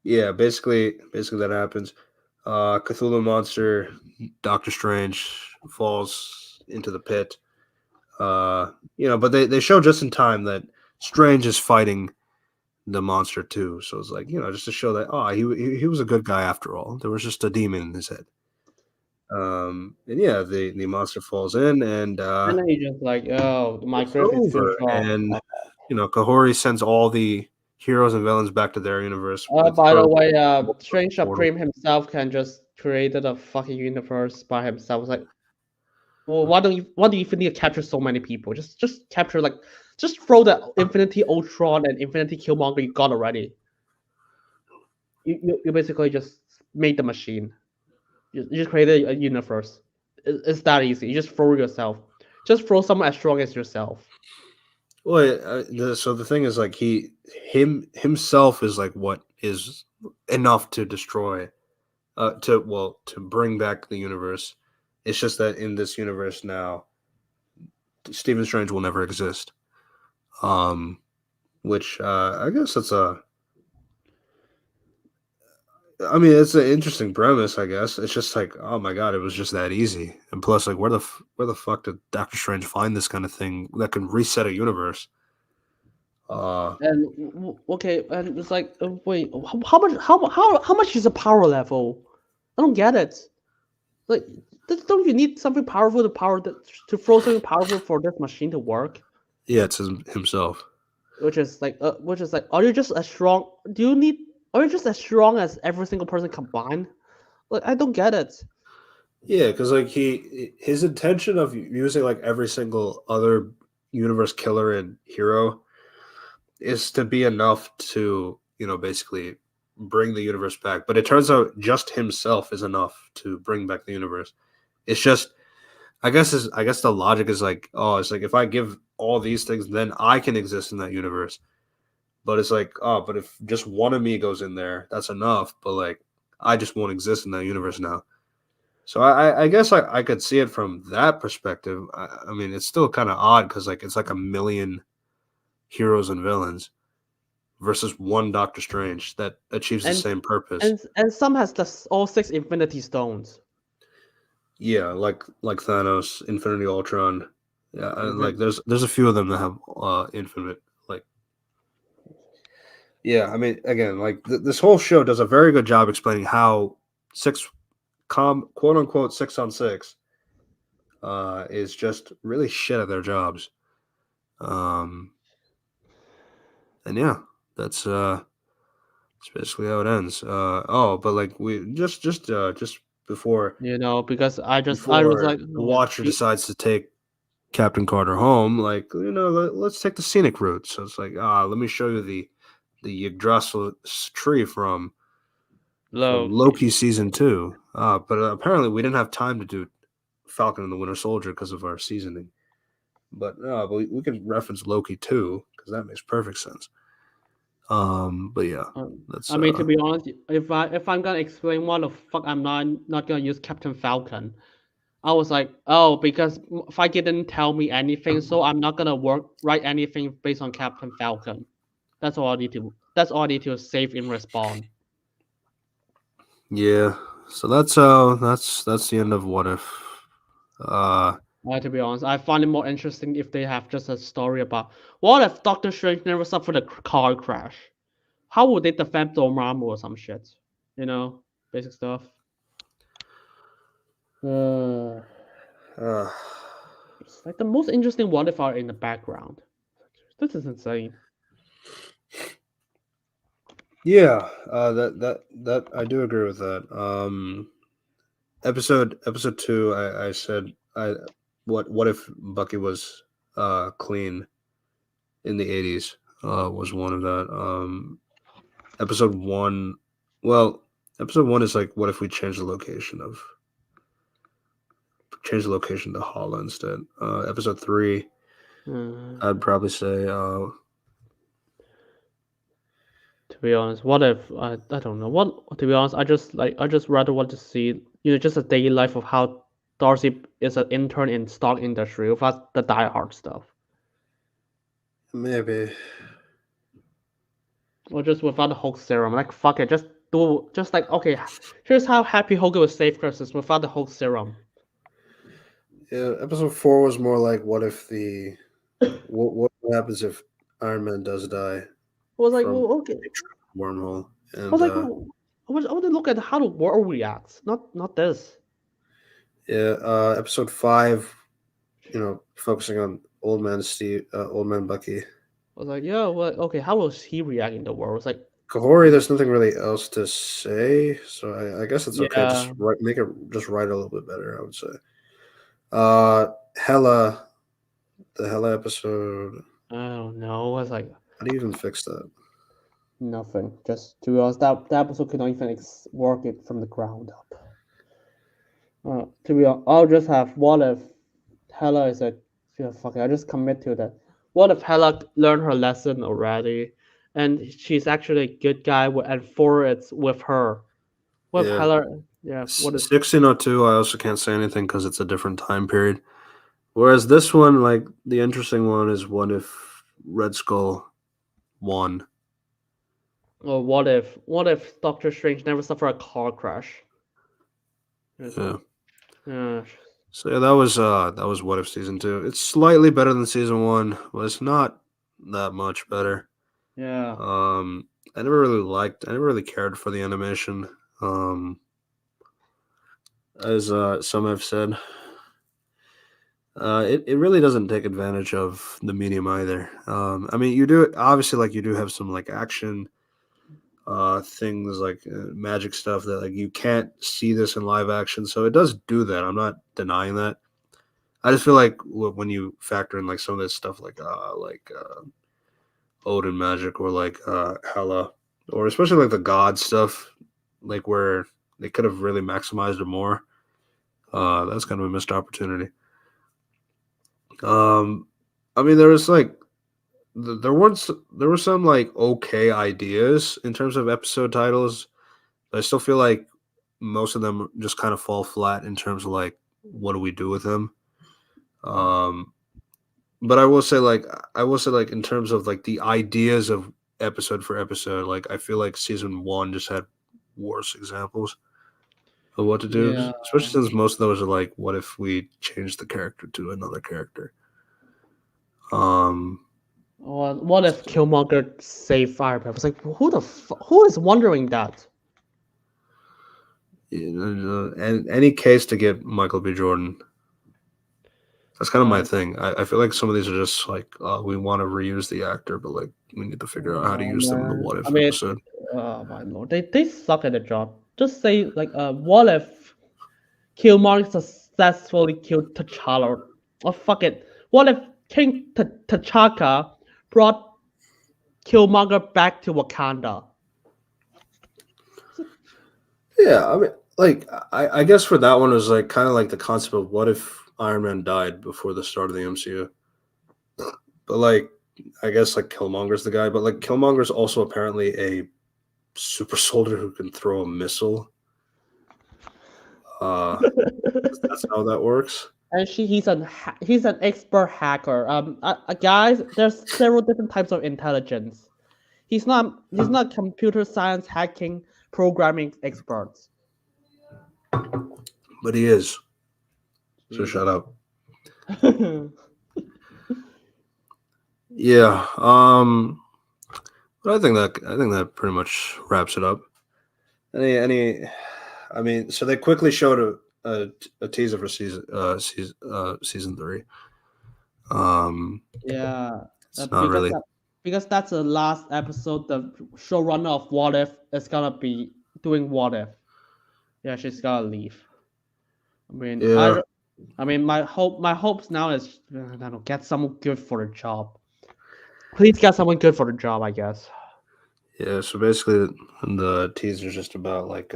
yeah, basically that happens. Cthulhu monster, Doctor Strange falls into the pit. But they show just in time that Strange is fighting the monster too. So it's like, just to show that he was a good guy after all. There was just a demon in his head. And yeah, the monster falls in and And then he just like, oh, my it's grip is too over. strong. And Kahori sends all the heroes and villains back to their universe with By her the way, Strange portal. Supreme himself can just create a fucking universe by himself. It's like, well, why do you even need to capture so many people? Just capture like, just throw the Infinity Ultron and Infinity Killmonger you got already. You basically just made the machine. You just created a universe. It's that easy. You just throw yourself. Just throw someone as strong as yourself. Well, so the thing is, like, himself is like what is enough to destroy, to bring back the universe. It's just that in this universe now, Stephen Strange will never exist. Um, which I guess that's I mean, it's an interesting premise. I guess it's just like, oh my god, it was just that easy. And plus, like, where the fuck did Doctor Strange find this kind of thing that can reset a universe? And okay, and it's like, wait, how much is the power level? I don't get it. Like, don't you need something powerful to throw something powerful for this machine to work? Yeah, it's himself. Which is like, are you just as strong? Are you just as strong as every single person combined? Like, I don't get it. Yeah, because like his intention of using like every single other universe killer and hero is to be enough to basically bring the universe back. But it turns out just himself is enough to bring back the universe. It's just I guess the logic is like, oh, it's like if I give all these things, then I can exist in that universe. But it's like, oh, but if just one of me goes in there, that's enough. But like, I just won't exist in that universe now. So I guess I could see it from that perspective. I mean, it's still kind of odd because like it's like a million heroes and villains versus one Doctor Strange that achieves the And same purpose. some has all six Infinity Stones. Yeah, like Thanos, Infinity Ultron. Yeah, like Mhm. there's a few of them that have infinite like. Yeah, I mean, again, like this whole show does a very good job explaining how six quote unquote 6 on 6 is just really shit at their jobs. Um, and yeah, that's that's basically how it ends. But like we just before Because I was before like, the oh, Watcher decides to take Captain Carter home, like let's take the scenic route. So it's like let me show you the Yggdrasil tree from Loki. Loki season 2. But apparently we didn't have time to do Falcon and the Winter Soldier because of our seasoning. But we can reference Loki too because that makes perfect sense. But yeah, that's I mean, to be honest, if I'm gonna explain why the fuck I'm not gonna use Captain Falcon, I was like, oh, because Feige didn't tell me anything, so I'm not gonna write anything based on Captain Falcon. That's all I need to. That's all I need to save in respawn. yeah. So that's the end of What If. Uh, To be honest, I find it more interesting if they have just a story about what if Doctor Strange never suffered a car crash? How would they defend Dormammu or some shit? You know, basic stuff. Uh, uh, it's like the most interesting what if are in the background. This is insane. yeah. That I do agree with that. Episode 2, I said what if Bucky was clean in the 80s was one of that. Episode 1, well, episode 1 is like what if we change the location to Hala instead. Episode 3, Uh, I'd probably say To be honest, what if I don't know what to be honest, I just rather want to see just a daily life of how Darcy is an intern in stock industry without the diehard stuff. Maybe. Or just without the Hulk serum. Like fuck it, just like okay, here's how Happy Hogan would save Christmas without the Hulk serum. Yeah, episode 4 was more like, what if the what happens if Iron Man does die I was like, from well, okay. a wormhole? I was And like, well, I want to look at how the world reacts, not this. yeah, episode 5, focusing on old man Bucky. I was like, yeah, well, okay, how will he react in the world? It's like, Kahori, there's nothing really else to say, so I guess it's okay. yeah, Make it just write a little bit better, I would say. Uh, Hella, the Hella episode. I don't know. I was like, How do you even fix that? nothing. Just to be honest, that episode could not even work it from the ground up. To be honest, I'll just have what if Hella is a yeah, fuck it, I just commit to that. What if Hella learned her lesson already, and she's actually a good guy, and for it's with her. What if Yeah, Hella? Yeah, what if? 1602. I also can't say anything because it's a different time period. Whereas this one, like the interesting one, is what if Red Skull won? Or what if Doctor Strange never suffered a car crash? It's Yeah. like, yeah, So yeah, that was What If season 2. It's slightly better than season 1, but it's not that much better. yeah, I never really cared for the animation. As some have said, it really doesn't take advantage of the medium either. I mean, you do obviously like you do have some like action things like magic stuff that like you can't see this in live action, so it does do that. I'm not denying that. I just feel like when you factor in like some of this stuff like Odin magic or like Hela or especially like the god stuff, like where they could have really maximized it more. That's kind of a missed opportunity. Um, I mean, there was like there were some like okay ideas in terms of episode titles, but I still feel like most of them just kind of fall flat in terms of like what do we do with them. Um, but I will say like in terms of like the ideas of episode for episode, like I feel like season 1 just had worse examples of what to do, yeah. especially since most of those are like, what if we change the character to another character? Um, Or what if Killmonger saved Fireproof? I was like, who is wondering that? and any case to get Michael B. Jordan. That's kind of my Uh, thing. I feel like some of these are just like we want to reuse the actor, but like we need to figure out how to use them in the man. what I if mean, episode. oh my lord, they suck at the job. Just say like, what if Killmonger successfully killed T'Challa? Oh fuck it. What if King T'Chaka brought Killmonger back to Wakanda? Yeah, I mean, like I guess for that one it was like kind of like the concept of what if Iron Man died before the start of the MCU. But like I guess like Killmonger's the guy, but like Killmonger's also apparently a super soldier who can throw a missile. Uh, that's how that works. And he's an expert hacker. Guys, there's several different types of intelligence. He's not computer science hacking programming experts. But he is. So Jesus. shut up. Yeah. But I think that pretty much wraps it up. Any I mean, so they quickly showed a teaser for season 3. Um, Yeah, it's not really. because that's the last episode. The showrunner of What If is gonna be doing What If. Yeah, she's gonna leave. I mean, Yeah, I mean, my hopes now is I don't know, get someone good for the job. Please get someone good for the job, I guess. yeah. So basically, the teaser's just about like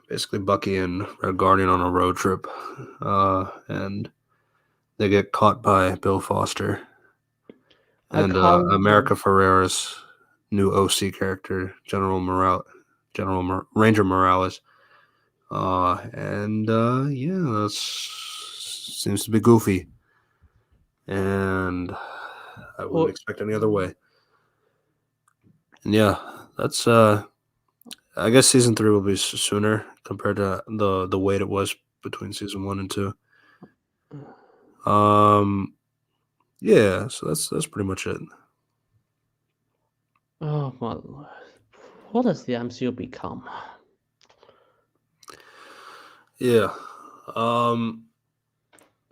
basically Bucky and Red Guardian on a road trip, and they get caught by Bill Foster. I and can't. America Ferrera's new OC character, Ranger Morales. And yeah, that seems to be goofy, and I wouldn't Well, expect any other way. And yeah, that's I guess season 3 will be sooner compared to the wait it was between season 1 and 2. Um, yeah, so that's pretty much it. oh my lord. What does the MCU become? Yeah. Um,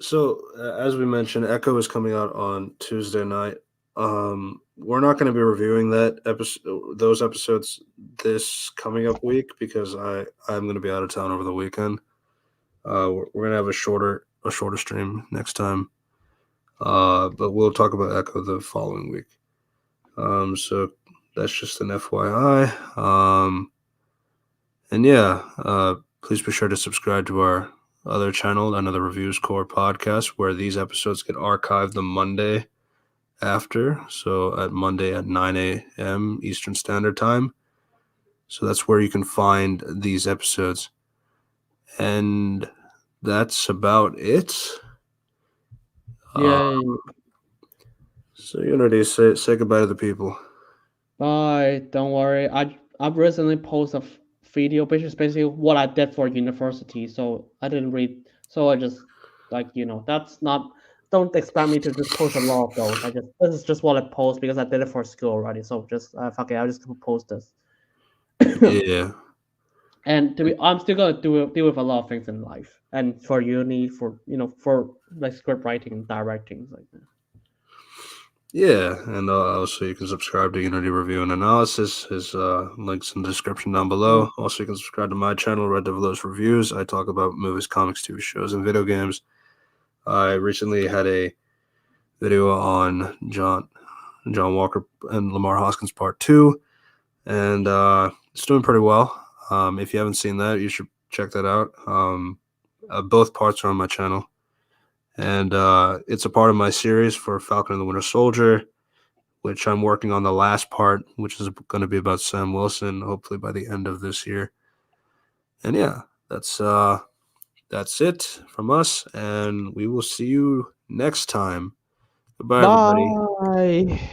so as we mentioned, Echo is coming out on Tuesday night. We're not going to be reviewing those episodes this coming up week because I'm going to be out of town over the weekend. We're going to have a shorter stream next time. But we'll talk about Echo the following week. So that's just an FYI. And yeah, please be sure to subscribe to our other channel, Another Reviews Core podcast, where these episodes get archived the Monday after. So at Monday at 9 a.m. Eastern Standard Time. So that's where you can find these episodes. And that's about it. Uh, Yay. so Unity, say goodbye to the people. Bye. Don't worry. I've recently posted a video, which is basically what I did for university. So I didn't read. So I just that's not. Don't expect me to just post a lot of those. This is just what I post because I did it for school already. So just fuck it. I'll just post this. Yeah. And I'm still gonna deal with a lot of things in life, and for uni, for like script writing and directing like that. Yeah, and also you can subscribe to Unity Review and Analysis. His links in the description down below. Also, you can subscribe to my channel, Red Devilos Reviews. I talk about movies, comics, TV shows, and video games. I recently had a video on John Walker and Lamar Hoskins Part 2, and it's doing pretty well. If you haven't seen that, you should check that out. Both parts are on my channel, and it's a part of my series for Falcon and the Winter Soldier, which I'm working on the last part, which is going to be about Sam Wilson, hopefully by the end of this year. And yeah, that's it from us, and we will see you next time. Goodbye, everybody. Bye.